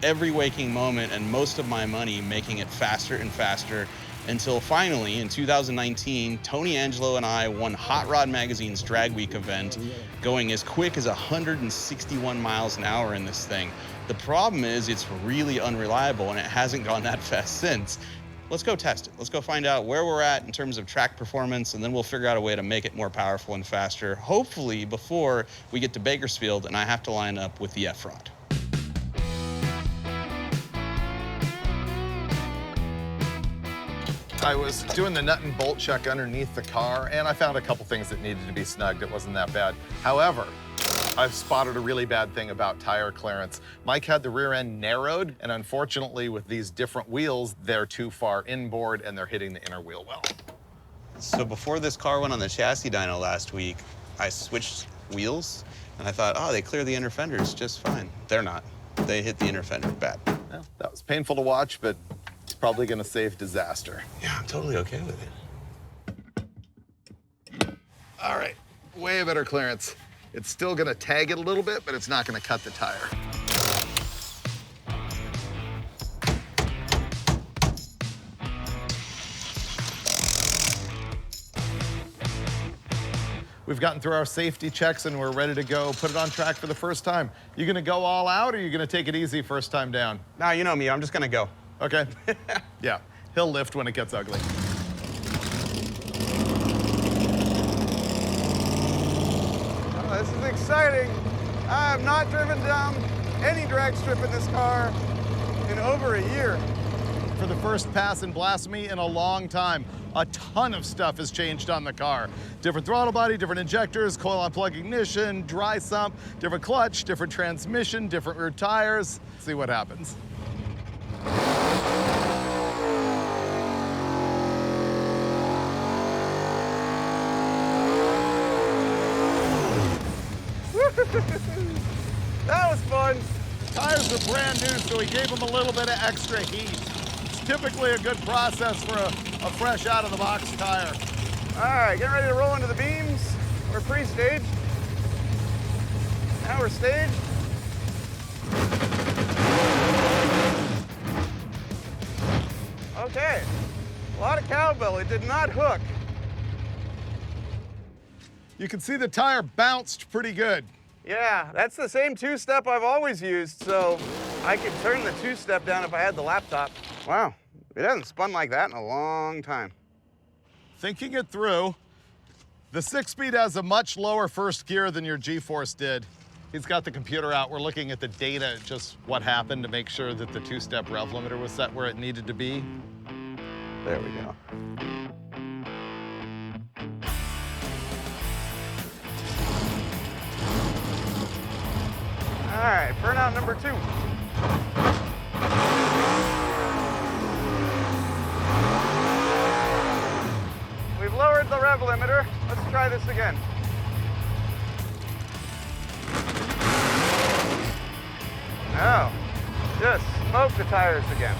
every waking moment and most of my money making it faster and faster, until finally, in 2019, Tony Angelo and I won Hot Rod Magazine's Drag Week event, going as quick as 161 miles an hour in this thing. The problem is it's really unreliable, and it hasn't gone that fast since. Let's go test it. Let's go find out where we're at in terms of track performance, and then we'll figure out a way to make it more powerful and faster, hopefully before we get to Bakersfield and I have to line up with the F-Rod. I was doing the nut and bolt check underneath the car, and I found a couple things that needed to be snugged. It wasn't that bad. However, I've spotted a really bad thing about tire clearance. Mike had the rear end narrowed, and unfortunately, with these different wheels, they're too far inboard and they're hitting the inner wheel well. So before this car went on the chassis dyno last week, I switched wheels, and I thought, oh, they clear the inner fenders just fine. They're not. They hit the inner fender bad. Well, that was painful to watch, but it's probably gonna save disaster. Yeah, I'm totally okay with it. All right, way better clearance. It's still gonna tag it a little bit, but it's not gonna cut the tire. We've gotten through our safety checks and we're ready to go put it on track for the first time. You gonna go all out or you gonna take it easy first time down? Nah, you know me, I'm just gonna go. Okay. Yeah, he'll lift when it gets ugly. Oh, this is exciting. I have not driven down any drag strip in this car in over a year. For the first pass in Blasphemi in a long time. A ton of stuff has changed on the car. Different throttle body, different injectors, coil on plug ignition, dry sump, different clutch, different transmission, different rear tires. See what happens. That was fun. Tires are brand new, so we gave them a little bit of extra heat. It's typically a good process for a fresh out-of-the-box tire. All right, getting ready to roll into the beams. We're pre-staged. Now we're staged. Okay, a lot of cowbell. It did not hook. You can see the tire bounced pretty good. Yeah, that's the same two-step I've always used, so I could turn the two-step down if I had the laptop. Wow, it hasn't spun like that in a long time. Thinking it through, the 6-speed has a much lower first gear than your G-Force did. He's got the computer out. We're looking at the data, just what happened to make sure that the two-step rev limiter was set where it needed to be. There we go. All right, burnout number 2. We've lowered the rev limiter. Let's try this again. No, just smoke the tires again.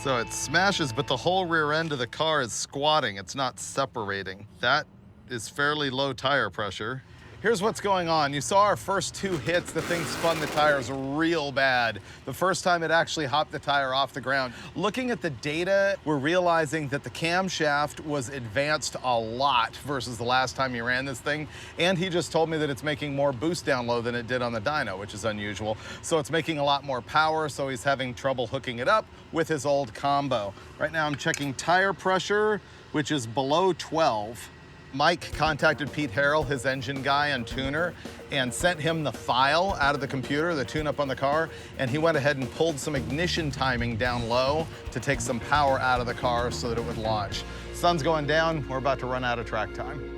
So it smashes, but the whole rear end of the car is squatting. It's not separating. That is fairly low tire pressure. Here's what's going on. You saw our first 2 hits, the thing spun the tires real bad. The first time it actually hopped the tire off the ground. Looking at the data, we're realizing that the camshaft was advanced a lot versus the last time he ran this thing. And he just told me that it's making more boost down low than it did on the dyno, which is unusual. So it's making a lot more power, so he's having trouble hooking it up with his old combo. Right now I'm checking tire pressure, which is below 12. Mike contacted Pete Harrell, his engine guy and tuner, and sent him the file out of the computer, the tune-up on the car, and he went ahead and pulled some ignition timing down low to take some power out of the car so that it would launch. Sun's going down, we're about to run out of track time.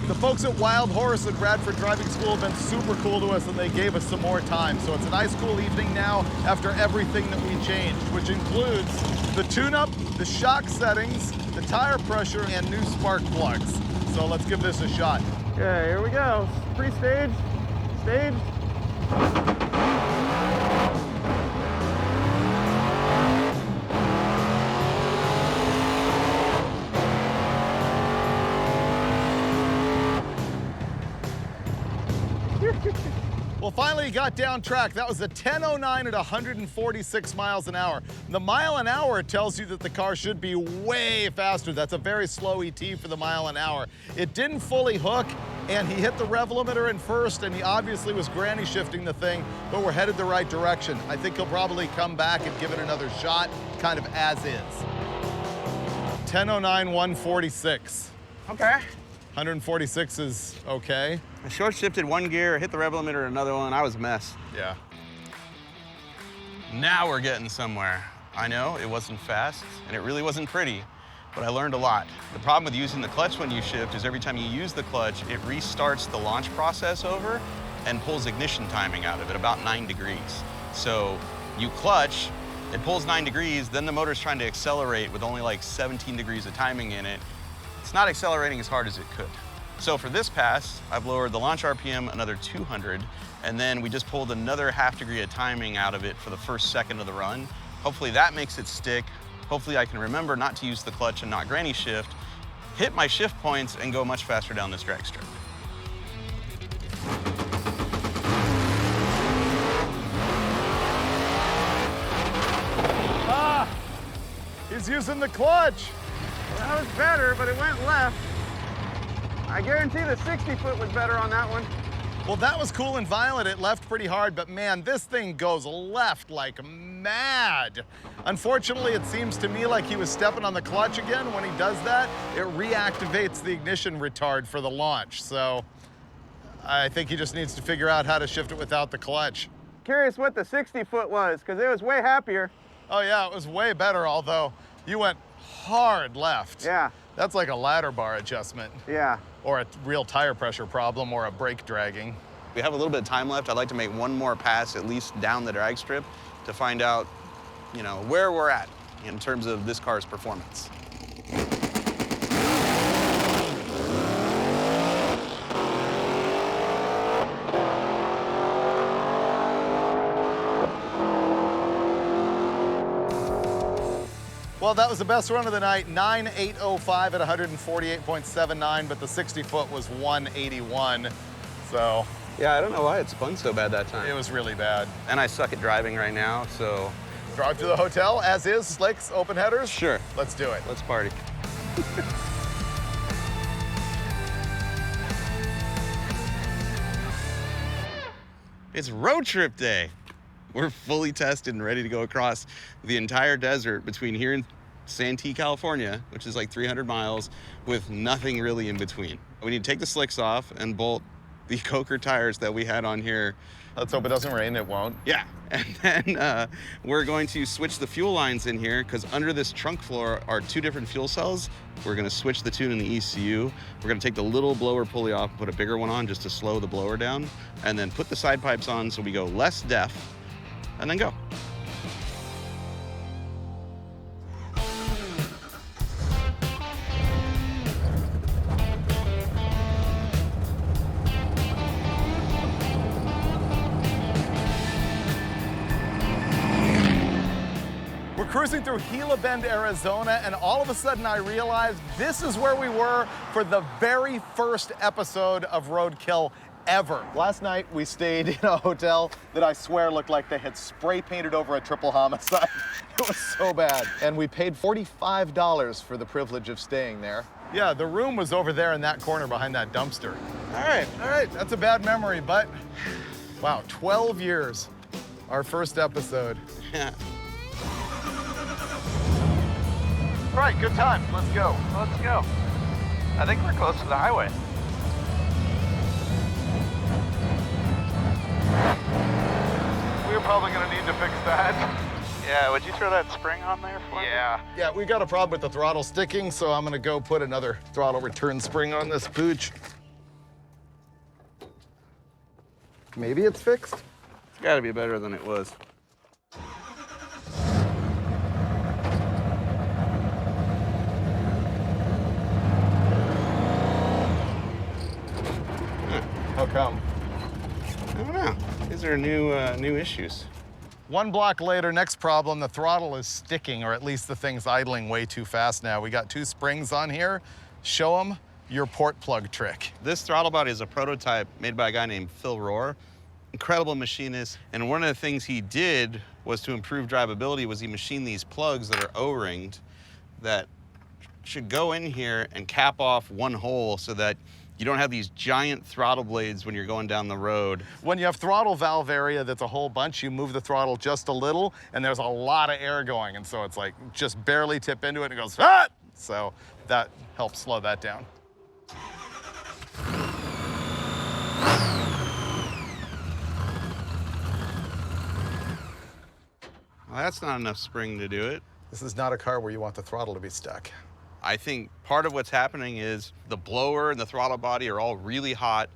The folks at Wild Horse at Bradford Driving School have been super cool to us, and they gave us some more time. So it's a nice cool evening now after everything that we changed, which includes the tune-up, the shock settings, the tire pressure, and new spark plugs. So let's give this a shot. Okay, here we go. Pre-staged, staged. Well, finally got down track. That was a 10:09 at 146 miles an hour. The mile an hour tells you that the car should be way faster. That's a very slow ET for the mile an hour. It didn't fully hook, and he hit the rev limiter in first, and he obviously was granny shifting the thing, but we're headed the right direction. I think he'll probably come back and give it another shot, kind of as is. 10:09, 146. Okay. 146 is okay. I short shifted one gear, hit the rev limiter, another one. I was a mess. Yeah. Now we're getting somewhere. I know it wasn't fast and it really wasn't pretty, but I learned a lot. The problem with using the clutch when you shift is every time you use the clutch, it restarts the launch process over and pulls ignition timing out of it, about 9 degrees. So you clutch, it pulls 9 degrees, then the motor's trying to accelerate with only like 17 degrees of timing in it. It's not accelerating as hard as it could. So for this pass, I've lowered the launch RPM another 200, and then we just pulled another ½ degree of timing out of it for the first second of the run. Hopefully that makes it stick. Hopefully I can remember not to use the clutch and not granny shift, hit my shift points, and go much faster down this drag strip. Ah! He's using the clutch. That was better, but it went left. I guarantee the 60-foot was better on that one. Well, that was cool and violent. It left pretty hard, but man, this thing goes left like mad. Unfortunately, it seems to me like he was stepping on the clutch again. When he does that, it reactivates the ignition retard for the launch. So I think he just needs to figure out how to shift it without the clutch. Curious what the 60-foot was, because it was way happier. Oh yeah, it was way better, although you went hard left. Yeah. That's like a ladder bar adjustment. Yeah. Or a real tire pressure problem or a brake dragging. We have a little bit of time left. I'd like to make one more pass, at least down the drag strip, to find out, you know, where we're at in terms of this car's performance. Well, that was the best run of the night, 9.805 at 148.79, but the 60-foot was 181, so. Yeah, I don't know why it spun so bad that time. It was really bad. And I suck at driving right now, so. Drive to the hotel, as is, slicks, open headers? Sure. Let's do it. Let's party. It's road trip day. We're fully tested and ready to go across the entire desert between here and Santee, California, which is like 300 miles, with nothing really in between. We need to take the slicks off and bolt the Coker tires that we had on here. Let's hope it doesn't rain, it won't. Yeah, and then we're going to switch the fuel lines in here because under this trunk floor are 2 different fuel cells. We're gonna switch the tune in the ECU. We're gonna take the little blower pulley off and put a bigger one on just to slow the blower down, and then put the side pipes on so we go less def, and then go. cruising through Gila Bend, Arizona, and all of a sudden I realized this is where we were for the very first episode of Roadkill ever. Last night we stayed in a hotel that I swear looked like they had spray painted over a triple homicide. It was so bad. And we paid $45 for the privilege of staying there. Yeah, the room was over there in that corner behind that dumpster. All right, that's a bad memory, but wow, 12 years, our first episode. Yeah. All right, good time, let's go. Let's go. I think we're close to the highway. We're probably gonna need to fix that. Yeah, would you throw that spring on there for me? Yeah, we got a problem with the throttle sticking, so I'm gonna go put another throttle return spring on this pooch. Maybe it's fixed. It's gotta be better than it was. How come? I don't know. These are new issues. One block later, next problem, the throttle is sticking, or at least the thing's idling way too fast now. We got two springs on here. Show them your port plug trick. This throttle body is a prototype made by a guy named Phil Rohr. Incredible machinist. And one of the things he did was to improve drivability was he machined these plugs that are O-ringed that should go in here and cap off one hole so that you don't have these giant throttle blades when you're going down the road. When you have throttle valve area that's a whole bunch, you move the throttle just a little, and there's a lot of air going, and so it's like just barely tip into it, and it goes, ah! So that helps slow that down. Well, that's not enough spring to do it. This is not a car where you want the throttle to be stuck. I think part of what's happening is the blower and the throttle body are all really hot,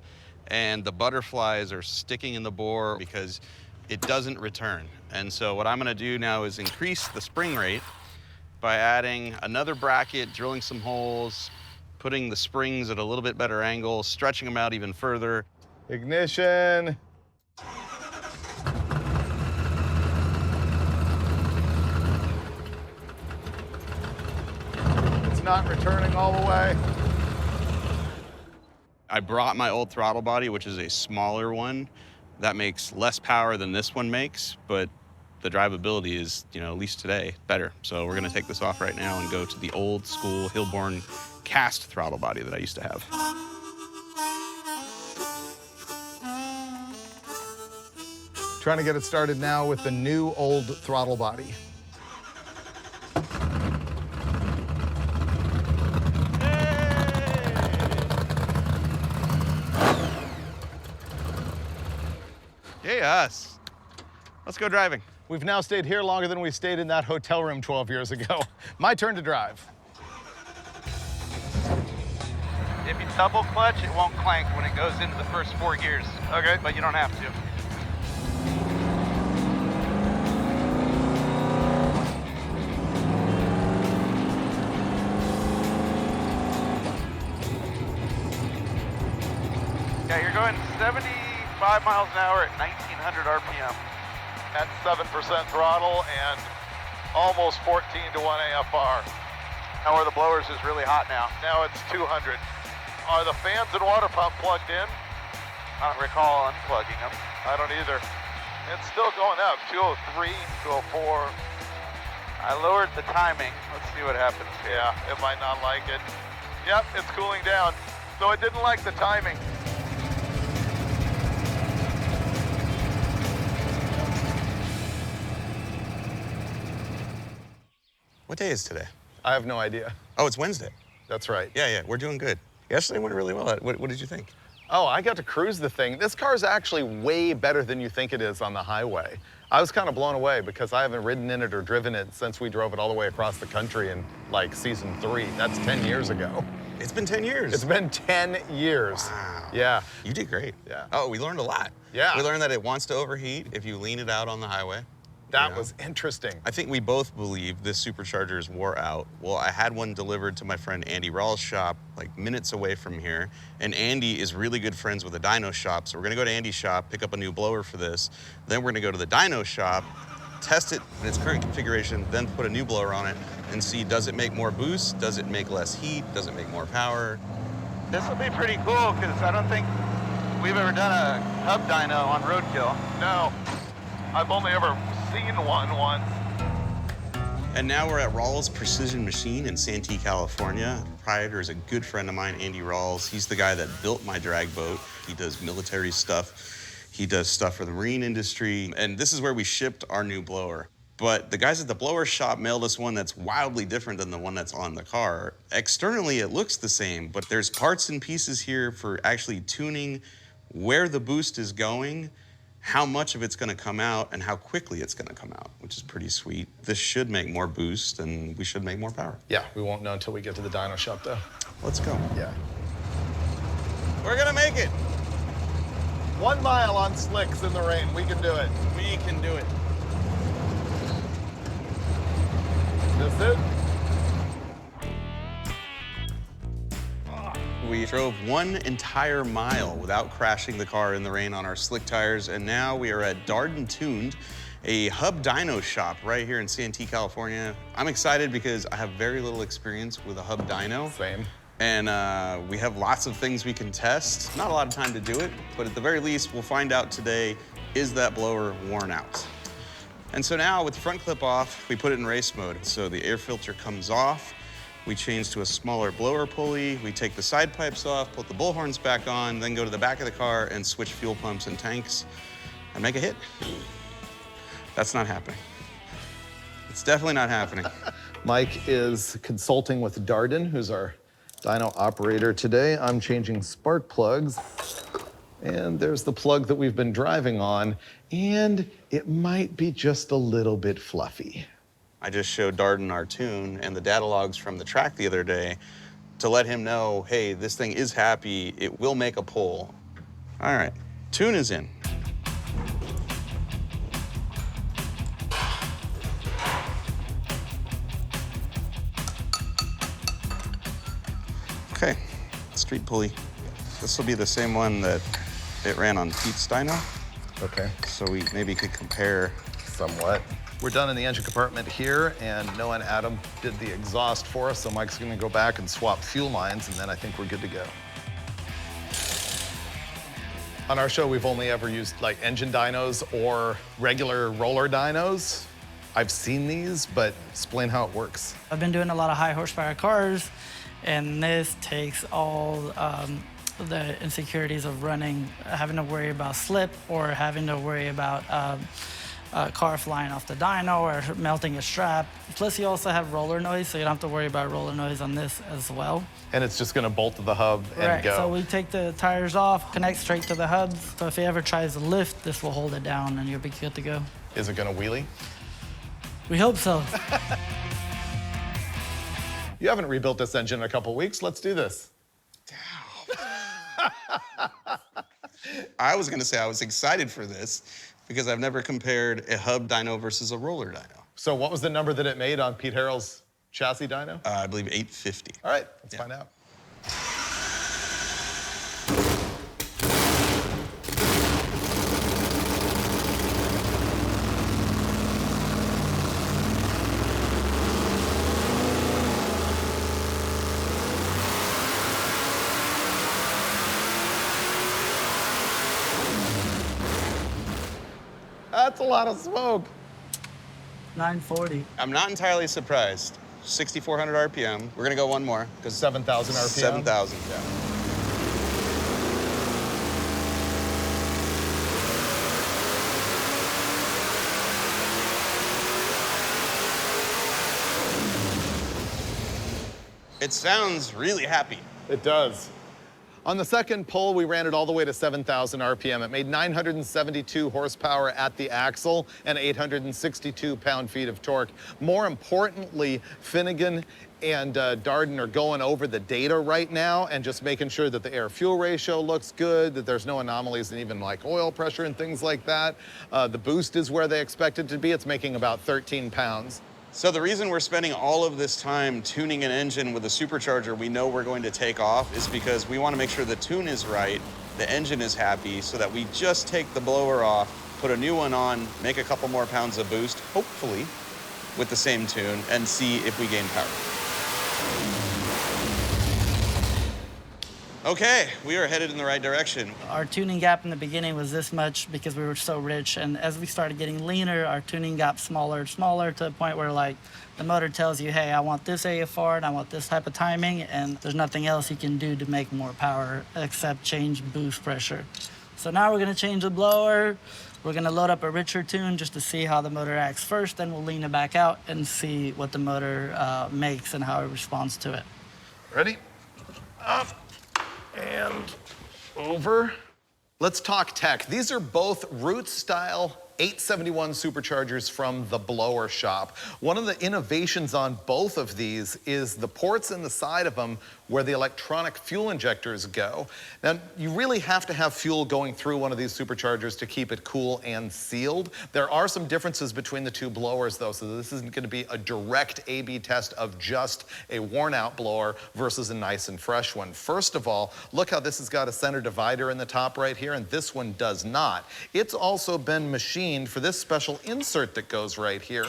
and the butterflies are sticking in the bore because it doesn't return. And so what I'm gonna do now is increase the spring rate by adding another bracket, drilling some holes, putting the springs at a little bit better angle, stretching them out even further. Ignition. Not returning all the way. I brought my old throttle body, which is a smaller one. That makes less power than this one makes, but the drivability is, at least today, better. So we're gonna take this off right now and go to the old school Hilborn cast throttle body that I used to have. Trying to get it started now with the new old throttle body. Yay, us. Let's go driving. We've now stayed here longer than we stayed in that hotel room 12 years ago. My turn to drive. If you double clutch, it won't clank when it goes into the first 4 gears. Okay. But you don't have to. Yeah, you're going 75 miles an hour at 1900 RPM. At 7% throttle and almost 14 to 1 AFR. Now where the blowers is really hot now. Now it's 200. Are the fans and water pump plugged in? I don't recall unplugging them. I don't either. It's still going up, 203, 204. I lowered the timing. Let's see what happens here. Yeah, it might not like it. Yep, it's cooling down. So it didn't like the timing. What day is today? I have no idea. Oh, it's Wednesday. That's right. Yeah, we're doing good. Yesterday went really well. What did you think? Oh, I got to cruise the thing. This car is actually way better than you think it is on the highway. I was kind of blown away because I haven't ridden in it or driven it since we drove it all the way across the country in like season 3. That's 10 years ago. It's been 10 years. It's been 10 years. Wow. Yeah. You did great. Yeah. Oh, we learned a lot. Yeah. We learned that it wants to overheat if you lean it out on the highway. That was interesting. I think we both believe this supercharger is wore out. Well, I had one delivered to my friend Andy Rawls' shop, like minutes away from here. And Andy is really good friends with the dyno shop. So we're gonna go to Andy's shop, pick up a new blower for this. Then we're gonna go to the dyno shop, test it in its current configuration, then put a new blower on it and see, does it make more boost? Does it make less heat? Does it make more power? This will be pretty cool because I don't think we've ever done a hub dyno on Roadkill. No, I've only ever seen one once. And now we're at Rawls Precision Machine in Santee, California. The proprietor is a good friend of mine, Andy Rawls. He's the guy that built my drag boat. He does military stuff. He does stuff for the marine industry. And this is where we shipped our new blower. But the guys at the blower shop mailed us one that's wildly different than the one that's on the car. Externally, it looks the same, but there's parts and pieces here for actually tuning where the boost is going, how much of it's gonna come out, and how quickly it's gonna come out, which is pretty sweet. This should make more boost, and we should make more power. Yeah, we won't know until we get to the dyno shop, though. Let's go. Yeah. We're gonna make it. 1 mile on slicks in the rain. We can do it. We can do it. Is this it? We drove 1 entire mile without crashing the car in the rain on our slick tires, and now we are at Darden Tuned, a hub dyno shop right here in Santee, California. I'm excited because I have very little experience with a hub dyno. Same. And we have lots of things we can test. Not a lot of time to do it, but at the very least, we'll find out today, is that blower worn out? And so now with the front clip off, we put it in race mode. So the air filter comes off, we change to a smaller blower pulley, we take the side pipes off, put the bullhorns back on, then go to the back of the car and switch fuel pumps and tanks and make a hit. That's not happening. It's definitely not happening. Mike is consulting with Darden, who's our dyno operator today. I'm changing spark plugs. And there's the plug that we've been driving on, and it might be just a little bit fluffy. I just showed Darden our tune and the data logs from the track the other day to let him know, hey, this thing is happy, it will make a pull. All right, tune is in. Okay, street pulley. This will be the same one that it ran on Pete's dyno. Okay. So we maybe could compare. Somewhat. We're done in the engine compartment here, and Noah and Adam did the exhaust for us, so Mike's gonna go back and swap fuel lines, and then I think we're good to go. On our show, we've only ever used like engine dynos or regular roller dynos. I've seen these, but explain how it works. I've been doing a lot of high horsepower cars, and this takes all the insecurities of running, having to worry about slip or having to worry about a car flying off the dyno or melting a strap. Plus you also have roller noise, so you don't have to worry about roller noise on this as well. And it's just gonna bolt to the hub and right, go. so we take the tires off, connect straight to the hubs. So if he ever tries to lift, this will hold it down and you'll be good to go. Is it gonna wheelie? We hope so. You haven't rebuilt this engine in a couple weeks. Let's do this. I was gonna say I was excited for this because I've never compared a hub dyno versus a roller dyno. So what was the number that it made on Pete Harrell's chassis dyno? I believe 850. All right, let's find out. That's a lot of smoke. 940. I'm not entirely surprised. 6,400 RPM. We're gonna go one more because 7,000 RPM? 7,000. Yeah. It sounds really happy. It does. On the second pull, we ran it all the way to 7,000 RPM. It made 972 horsepower at the axle and 862 pound-feet of torque. More importantly, Finnegan and Darden are going over the data right now and just making sure that the air-fuel ratio looks good, that there's no anomalies in even like oil pressure and things like that. The boost is where they expect it to be. It's making about 13 pounds. So the reason we're spending all of this time tuning an engine with a supercharger we know we're going to take off is because we want to make sure the tune is right, the engine is happy, so that we just take the blower off, put a new one on, make a couple more pounds of boost, hopefully with the same tune, and see if we gain power. Okay, we are headed in the right direction. Our tuning gap in the beginning was this much because we were so rich, and as we started getting leaner, our tuning got smaller and smaller to the point where, like, the motor tells you, hey, I want this AFR and I want this type of timing, and there's nothing else you can do to make more power except change boost pressure. So now we're gonna change the blower. We're gonna load up a richer tune just to see how the motor acts first, then we'll lean it back out and see what the motor makes and how it responds to it. Ready? Up and over. Let's talk tech. These are both Roots-style 871 superchargers from the blower shop. One of the innovations on both of these is the ports in the side of them where the electronic fuel injectors go. Now, you really have to have fuel going through one of these superchargers to keep it cool and sealed. There are some differences between the two blowers, though, so this isn't going to be a direct A/B test of just a worn-out blower versus a nice and fresh one. First of all, look how this has got a center divider in the top right here, and this one does not. It's also been machined for this special insert that goes right here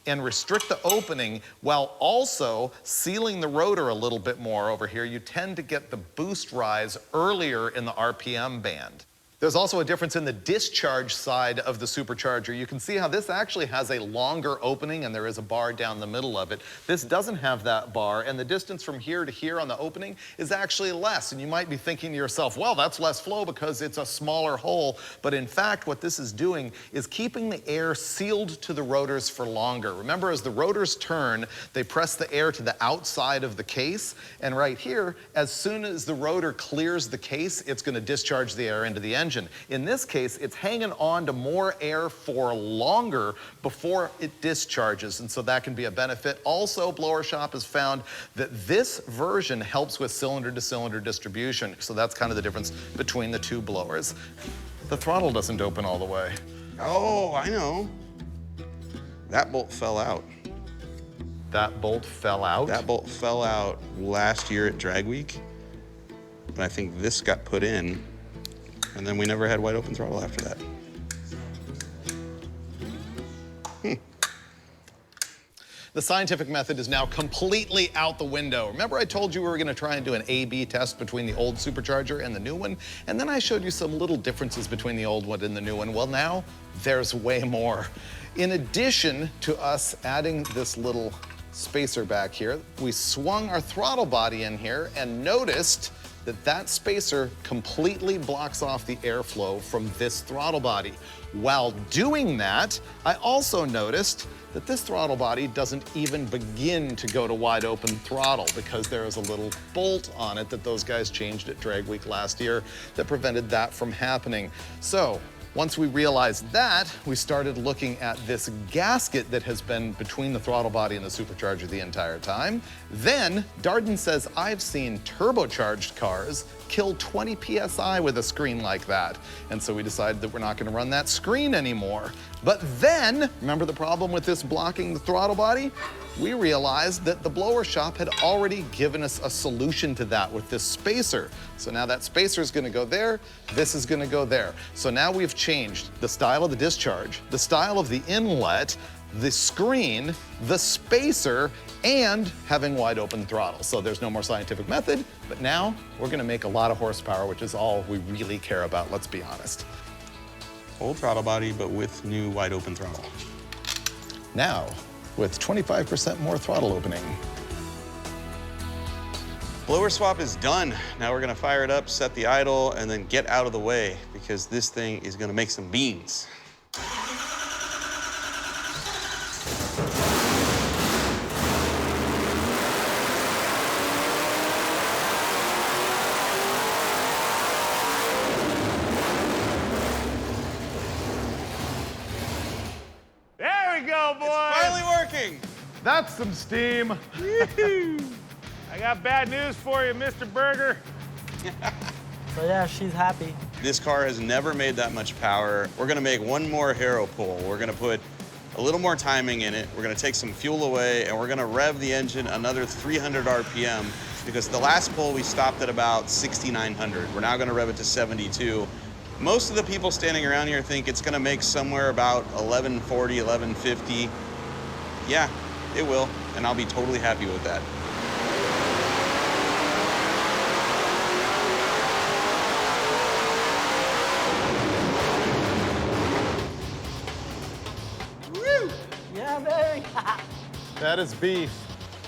and restrict the opening while also sealing the rotor a little bit more over here. You tend to get the boost rise earlier in the RPM band. There's also a difference in the discharge side of the supercharger. You can see how this actually has a longer opening and there is a bar down the middle of it. This doesn't have that bar, and the distance from here to here on the opening is actually less. And you might be thinking to yourself, well, that's less flow because it's a smaller hole. But in fact, what this is doing is keeping the air sealed to the rotors for longer. Remember, as the rotors turn, they press the air to the outside of the case. And right here, as soon as the rotor clears the case, it's going to discharge the air into the engine. In this case, it's hanging on to more air for longer before it discharges, and so that can be a benefit. Also, Blower Shop has found that this version helps with cylinder-to-cylinder distribution, so that's kind of the difference between the two blowers. The throttle doesn't open all the way. Oh, I know. That bolt fell out. That bolt fell out? That bolt fell out last year at Drag Week, and I think this got put in. And then we never had wide open throttle after that. The scientific method is now completely out the window. Remember I told you we were gonna try and do an A/B test between the old supercharger and the new one? And then I showed you some little differences between the old one and the new one. Well, now there's way more. In addition to us adding this little spacer back here, we swung our throttle body in here and noticed that spacer completely blocks off the airflow from this throttle body. While doing that, I also noticed that this throttle body doesn't even begin to go to wide open throttle because there is a little bolt on it that those guys changed at Drag Week last year that prevented that from happening. So, once we realized that, we started looking at this gasket that has been between the throttle body and the supercharger the entire time. Then, Darden says, I've seen turbocharged cars kill 20 PSI with a screen like that. And so we decided that we're not gonna run that screen anymore. But then, remember the problem with this blocking the throttle body? We realized that the blower shop had already given us a solution to that with this spacer. So now that spacer is gonna go there, this is gonna go there. So now we've changed the style of the discharge, the style of the inlet, the screen, the spacer, and having wide open throttle. So there's no more scientific method, but now we're gonna make a lot of horsepower, which is all we really care about, let's be honest. Old throttle body, but with new wide open throttle. Now, with 25% more throttle opening. Blower swap is done. Now we're gonna fire it up, set the idle, and then get out of the way because this thing is gonna make some beans. There we go, boys. It's finally working. That's some steam. I got bad news for you, Mr. Berger. So yeah, she's happy. This car has never made that much power. We're gonna make one more harrow pull. We're gonna put a little more timing in it. We're gonna take some fuel away, and we're gonna rev the engine another 300 RPM because the last pull we stopped at about 6,900. We're now gonna rev it to 72. Most of the people standing around here think it's gonna make somewhere about 1140, 1150. Yeah, it will, and I'll be totally happy with that. Woo! Yeah, baby. That is beef.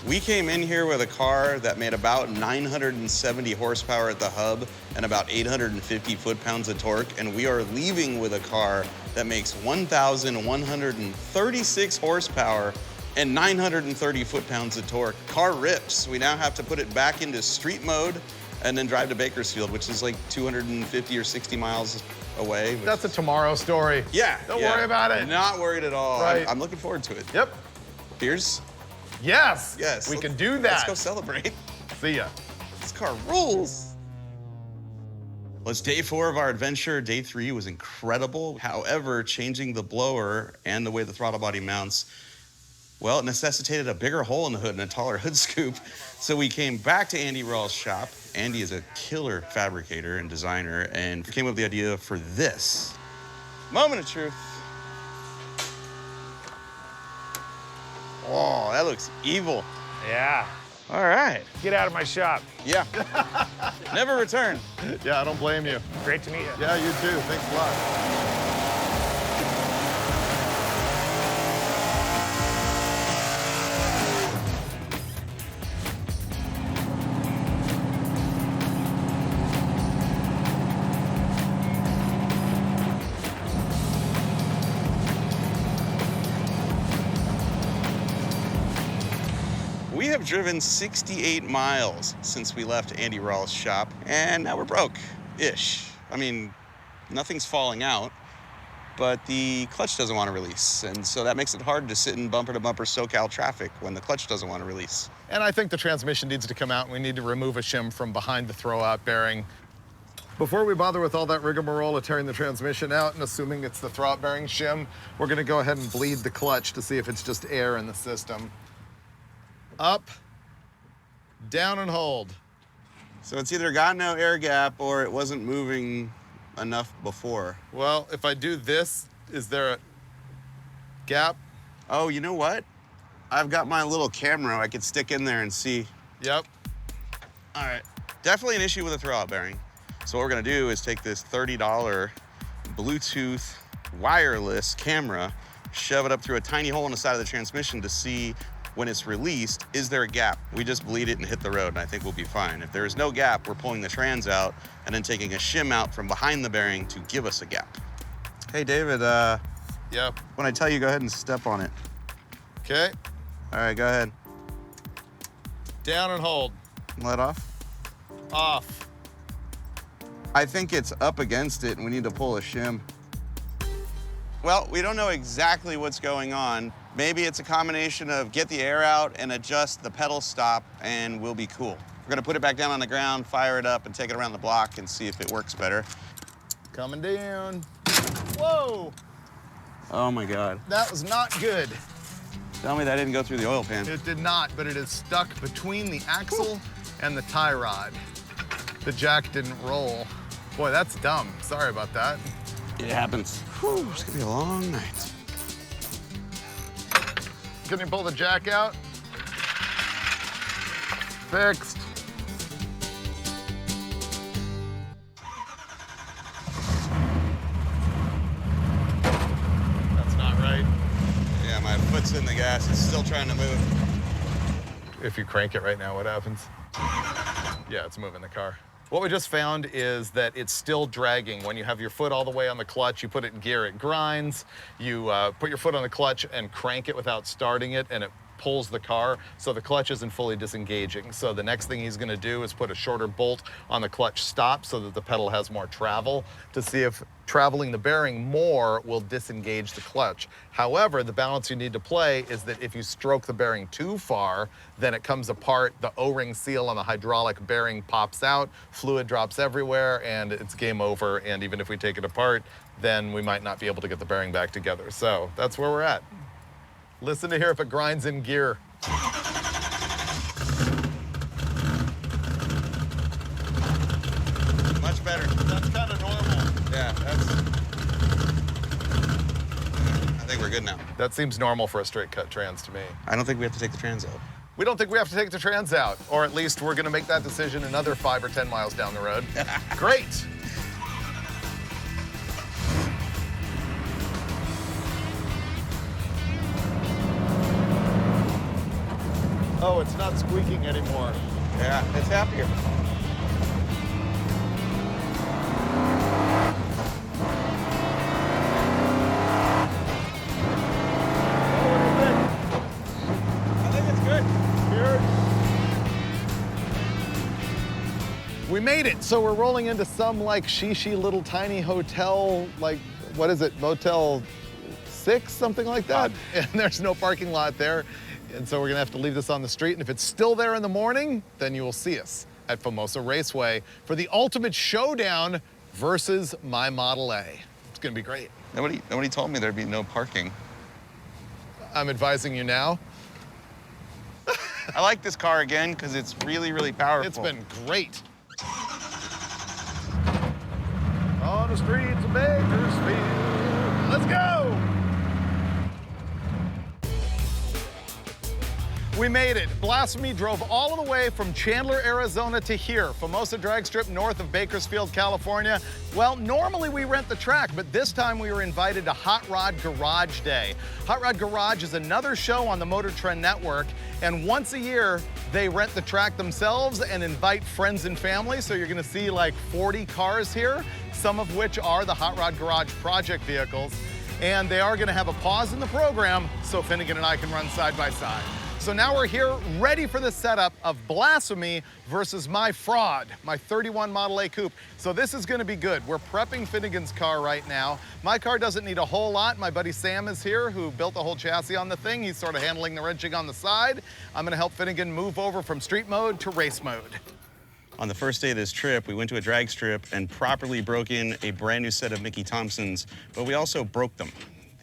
We came in here with a car that made about 970 horsepower at the hub and about 850 foot-pounds of torque, and we are leaving with a car that makes 1,136 horsepower and 930 foot-pounds of torque. Car rips. We now have to put it back into street mode and then drive to Bakersfield, which is like 250 or 60 miles away. That's a tomorrow story. Yeah. Don't worry about it. Not worried at all. Right. I'm looking forward to it. Yep. Here's. Yes. Yes. We can do that. Let's go celebrate. See ya. This car rules. Well, it's day 4 of our adventure. Day 3 was incredible. However, changing the blower and the way the throttle body mounts, well, it necessitated a bigger hole in the hood and a taller hood scoop. So we came back to Andy Rawls' shop. Andy is a killer fabricator and designer, and came up with the idea for this. Moment of truth. Oh, that looks evil. Yeah. All right. Get out of my shop. Yeah. Never return. Yeah, I don't blame you. Great to meet you. Yeah, you too. Thanks a lot. We have driven 68 miles since we left Andy Rawls' shop, and now we're broke-ish. I mean, nothing's falling out, but the clutch doesn't want to release, and so that makes it hard to sit in bumper-to-bumper SoCal traffic when the clutch doesn't want to release. And I think the transmission needs to come out, and we need to remove a shim from behind the throwout bearing. Before we bother with all that rigmarole of tearing the transmission out and assuming it's the throwout bearing shim, we're gonna go ahead and bleed the clutch to see if it's just air in the system. Up, down and hold. So it's either got no air gap or it wasn't moving enough before. Well, if I do this, is there a gap? Oh, you know what? I've got my little camera I could stick in there and see. Yep. All right, definitely an issue with the throwout bearing. So what we're gonna do is take this $30 Bluetooth wireless camera, shove it up through a tiny hole in the side of the transmission to see when it's released, is there a gap? We just bleed it and hit the road, and I think we'll be fine. If there is no gap, we're pulling the trans out and then taking a shim out from behind the bearing to give us a gap. Hey, David, Yep. when I tell you, go ahead and step on it. Okay. All right, go ahead. Down and hold. Let off. Off. I think it's up against it, and we need to pull a shim. Well, we don't know exactly what's going on. Maybe it's a combination of get the air out and adjust the pedal stop, and we'll be cool. We're gonna put it back down on the ground, fire it up, and take it around the block and see if it works better. Coming down. Whoa, Oh my God. that was not good. Tell me that didn't go through the oil pan. It did not, but it is stuck between the axle and the tie rod. The jack didn't roll. Boy, that's dumb. Sorry about that. It happens. Whew, it's gonna be a long night. Can you pull the jack out? Fixed. That's not right. Yeah, my foot's in the gas. It's still trying to move. If you crank it right now, what happens? Yeah, it's moving the car. What we just found is that it's still dragging. When you have your foot all the way on the clutch, you put it in gear, it grinds. You put your foot on the clutch and crank it without starting it, and it pulls the car, so the clutch isn't fully disengaging. So the next thing he's gonna do is put a shorter bolt on the clutch stop so that the pedal has more travel to see if traveling the bearing more will disengage the clutch. However, the balance you need to play is that if you stroke the bearing too far, then it comes apart, the O-ring seal on the hydraulic bearing pops out, fluid drops everywhere, and it's game over. And even if we take it apart, then we might not be able to get the bearing back together. So that's where we're at. Listen to hear if it grinds in gear. Much better. That's kind of normal. Yeah, think we're good now. That seems normal for a straight cut trans to me. I don't think we have to take the trans out. We don't think we have to take the trans out, or at least we're gonna make that decision another 5 or 10 miles down the road. Great. Oh, it's not squeaking anymore. Yeah, it's happier. We made it. So we're rolling into some like shishi little tiny hotel, like, what is it, Motel 6, something like that? And there's no parking lot there. And so we're gonna have to leave this on the street. And if it's still there in the morning, then you will see us at Famoso Raceway for the ultimate showdown versus my Model A. It's gonna be great. Nobody told me there'd be no parking. I'm advising you now. I like this car again because it's really, really powerful. It's been great. On the streets of Bakersfield, let's go! We made it. Blasphemi drove all the way from Chandler, Arizona to here, Famoso drag strip north of Bakersfield, California. Well, normally we rent the track, but this time we were invited to Hot Rod Garage Day. Hot Rod Garage is another show on the Motor Trend Network, and once a year, they rent the track themselves and invite friends and family, so you're gonna see like 40 cars here, some of which are the Hot Rod Garage project vehicles, and they are gonna have a pause in the program so Finnegan and I can run side by side. So now we're here ready for the setup of Blasphemi versus my fraud, my 31 Model A Coupe. So this is gonna be good. We're prepping Finnegan's car right now. My car doesn't need a whole lot. My buddy Sam is here, who built the whole chassis on the thing. He's sort of handling the wrenching on the side. I'm gonna help Finnegan move over from street mode to race mode. On the first day of this trip, we went to a drag strip and properly broke in a brand new set of Mickey Thompsons, but we also broke them.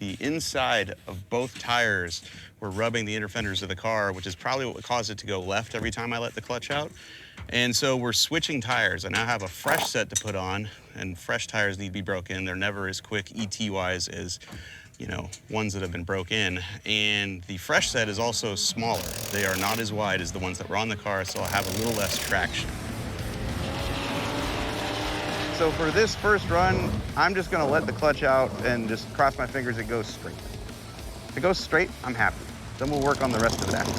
The inside of both tires were rubbing the inner fenders of the car, which is probably what caused it to go left every time I let the clutch out. And so we're switching tires. I now have a fresh set to put on, and fresh tires need to be broken. They're never as quick ET-wise as, you know, ones that have been broke in. And the fresh set is also smaller. They are not as wide as the ones that were on the car, so I'll have a little less traction. So for this first run, I'm just gonna let the clutch out and just cross my fingers it goes straight. If it goes straight, I'm happy. Then we'll work on the rest of it after.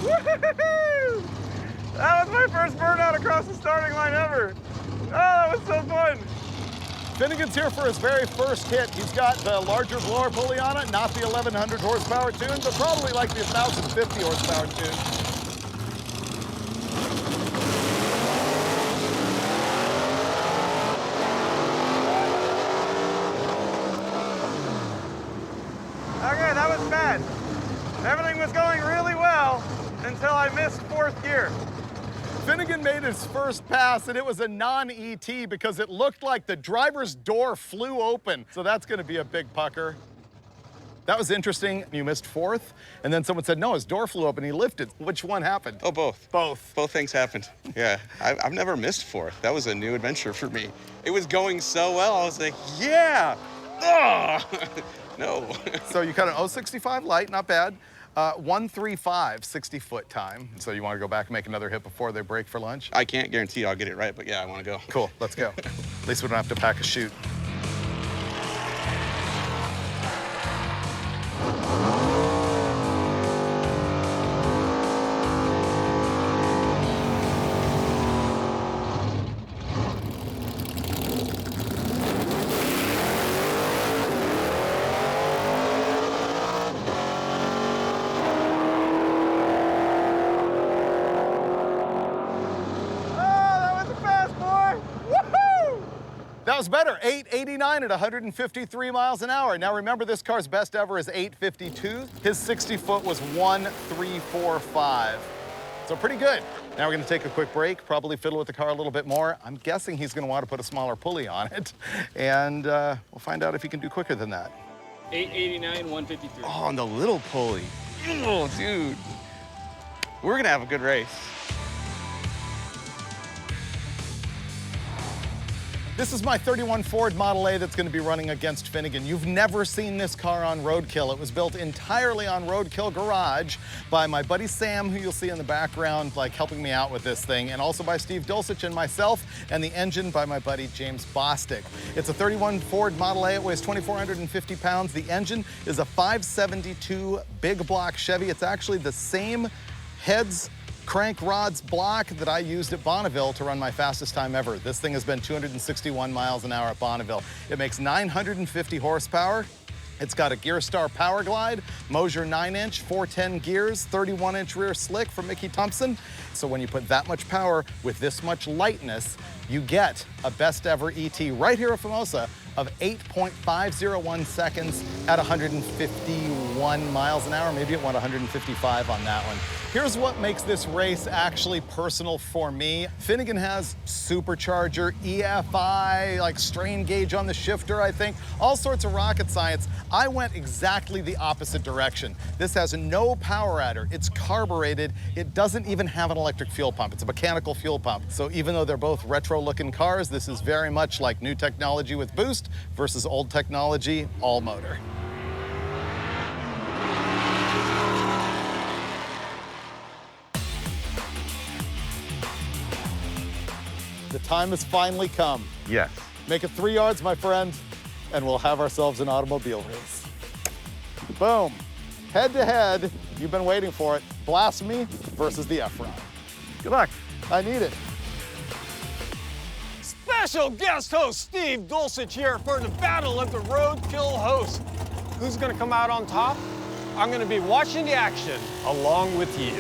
Woo-hoo-hoo! That was my first burnout across the starting line ever. Oh, that was so fun. Finnegan's here for his very first hit. He's got the larger blower pulley on it, not the 1100 horsepower tune, but probably like the 1050 horsepower tune. Okay, that was bad. Everything was going really well until I missed fourth gear. Finnegan made his first pass, and it was a non-ET because it looked like the driver's door flew open. So that's gonna be a big pucker. That was interesting. You missed fourth, and then someone said, no, his door flew open, he lifted. Which one happened? Oh, both. Both. Both things happened. Yeah, I've never missed fourth. That was a new adventure for me. It was going so well, I was like, yeah! Oh! No. So you cut an 065 light, not bad. 135 60-foot time. So you want to go back and make another hit before they break for lunch? I can't guarantee I'll get it right, but yeah, I want to go. Cool, let's go. At least we don't have to pack a chute. That was better, 889 at 153 miles an hour. Now remember, this car's best ever is 852. His 60-foot was 1345. So pretty good. Now we're gonna take a quick break, probably fiddle with the car a little bit more. I'm guessing he's gonna want to put a smaller pulley on it. And we'll find out if he can do quicker than that. 889, 153. Oh, and the little pulley. Oh, dude. We're gonna have a good race. This is my 31 Ford Model A that's gonna be running against Finnegan. You've never seen this car on Roadkill. It was built entirely on Roadkill Garage by my buddy Sam, who you'll see in the background, like helping me out with this thing, and also by Steve Dulcich and myself, and the engine by my buddy James Bostic. It's a 31 Ford Model A. It weighs 2,450 pounds. The engine is a 572 big block Chevy. It's actually the same heads, crank rods block that I used at Bonneville to run my fastest time ever. This thing has been 261 miles an hour at Bonneville. It makes 950 horsepower. It's got a Gearstar Power Glide, Mosier 9-inch, 410 gears, 31-inch rear slick from Mickey Thompson. So when you put that much power with this much lightness, you get a best ever ET right here at Famosa of 8.501 seconds at 151 miles an hour. Maybe it went 155 on that one. Here's what makes this race actually personal for me. Finnegan has supercharger, EFI, like strain gauge on the shifter, I think, all sorts of rocket science. I went exactly the opposite direction. This has no power adder. It's carbureted. It doesn't even have an electric fuel pump. It's a mechanical fuel pump. So even though they're both retro-looking cars, this is very much like new technology with boost versus old technology, all motor. The time has finally come. Yes. Make it 3 yards, my friend, and we'll have ourselves an automobile race. Boom. Head to head, you've been waiting for it. Blasphemi versus the F-Rod. Good luck. I need it. Special guest host Steve Dulcich here for the battle of the Roadkill hosts. Who's gonna come out on top? I'm gonna be watching the action along with you.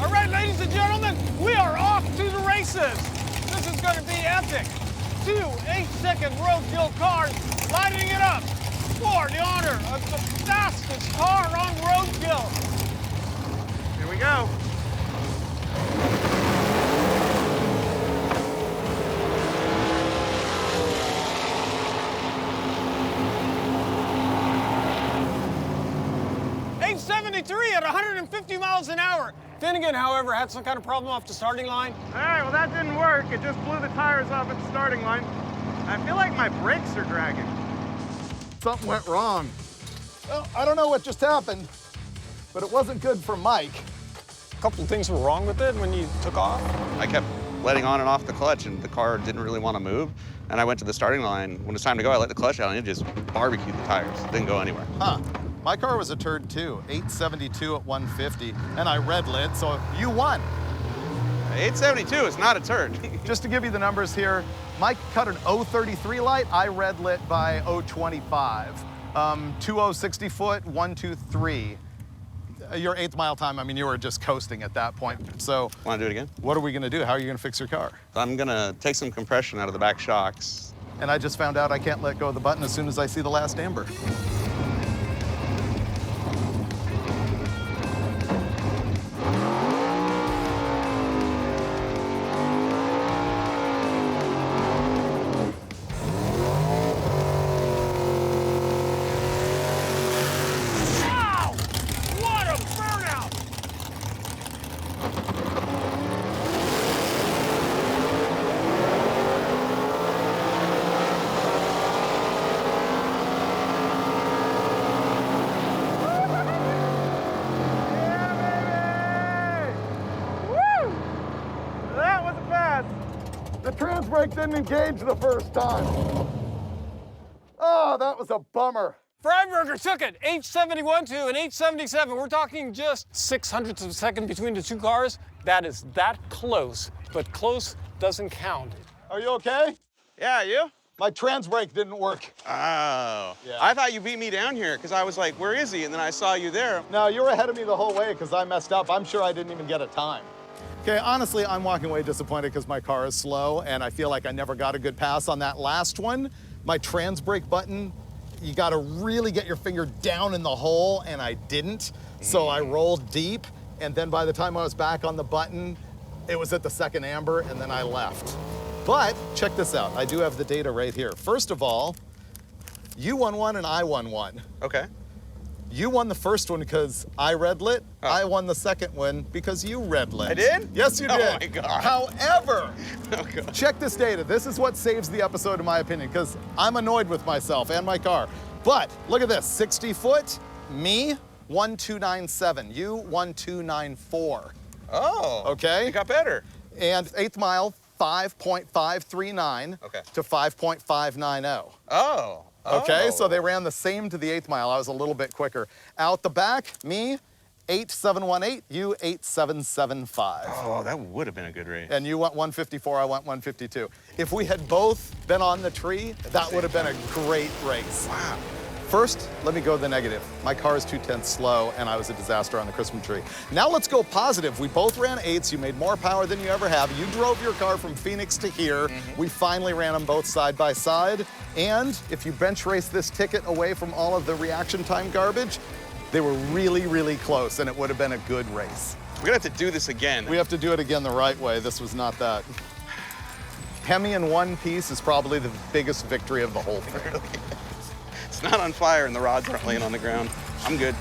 All right, ladies and gentlemen, we are off to the races. This is gonna be epic. 2 8-second Roadkill cars lining it up for the honor of the fastest car on Roadkill. Here we go. .873 at 150 miles an hour. Finnegan, however, had some kind of problem off the starting line. All right, well, that didn't work. It just blew the tires off at the starting line. I feel like my brakes are dragging. Something went wrong. Well, I don't know what just happened, but it wasn't good for Mike. A couple of things were wrong with it when you took off. I kept letting on and off the clutch, and the car didn't really want to move. And I went to the starting line. When it's time to go, I let the clutch out, and it just barbecued the tires. It didn't go anywhere. Huh. My car was a turd too, 872 at 150, and I red lit, so you won. 872 is not a turd. Just to give you the numbers here, Mike cut an 033 light, I red lit by 025. 2060 foot, 123. Your 8th mile time, I mean, you were just coasting at that point. So, Want to do it again? what are we gonna do? How are you gonna fix your car? I'm gonna take some compression out of the back shocks. And I just found out I can't let go of the button as soon as I see the last amber. The trans brake didn't engage the first time. Oh, that was a bummer. Freiburger took it, 871 to an 877. We're talking just 0.06 of a second between the two cars. That is that close, but close doesn't count. Are you okay? Yeah, you? My trans brake didn't work. Oh. Yeah. I thought you beat me down here because I was like, where is he? And then I saw you there. No, you were ahead of me the whole way because I messed up. I'm sure I didn't even get a time. Okay, honestly, I'm walking away disappointed because my car is slow and I feel like I never got a good pass on that last one. My trans brake button, you gotta really get your finger down in the hole, and I didn't. So I rolled deep, and then by the time I was back on the button, It was at the second amber, and then I left. But check this out. I do have the data right here. First of all, you won one and I won one. Okay. You won the first one because I red lit. Oh. I won the second one because you red lit. I did? Yes, you Oh did. my God. However, Oh, God. check this data. This is what saves the episode, in my opinion, because I'm annoyed with myself and my car. But look at this, 60 foot, me, 1297. You, 1294. Oh. Okay. It got better. And 8th mile, 5.539 Okay. to 5.590. Oh. Okay, Oh. so they ran the same to the 8th mile. I was a little bit quicker. Out the back, me, 8718, you 8775. Oh, that would have been a good race. And you went 154, I went 152. If we had both been on the tree, that would have been a great race. Wow. First, let me go the negative. My car is 2/10 slow, and I was a disaster on the Christmas tree. Now let's go positive. We both ran 8s. You made more power than you ever have. You drove your car from Phoenix to here. We finally ran them both side by side. And if you bench race this ticket away from all of the reaction time garbage, they were really, really close, and it would have been a good race. We're gonna have to do this again. We have to do it again the right way. This was not that. Hemi in one piece is probably the biggest victory of the whole thing. It's not on fire and the rods aren't laying on the ground. I'm good.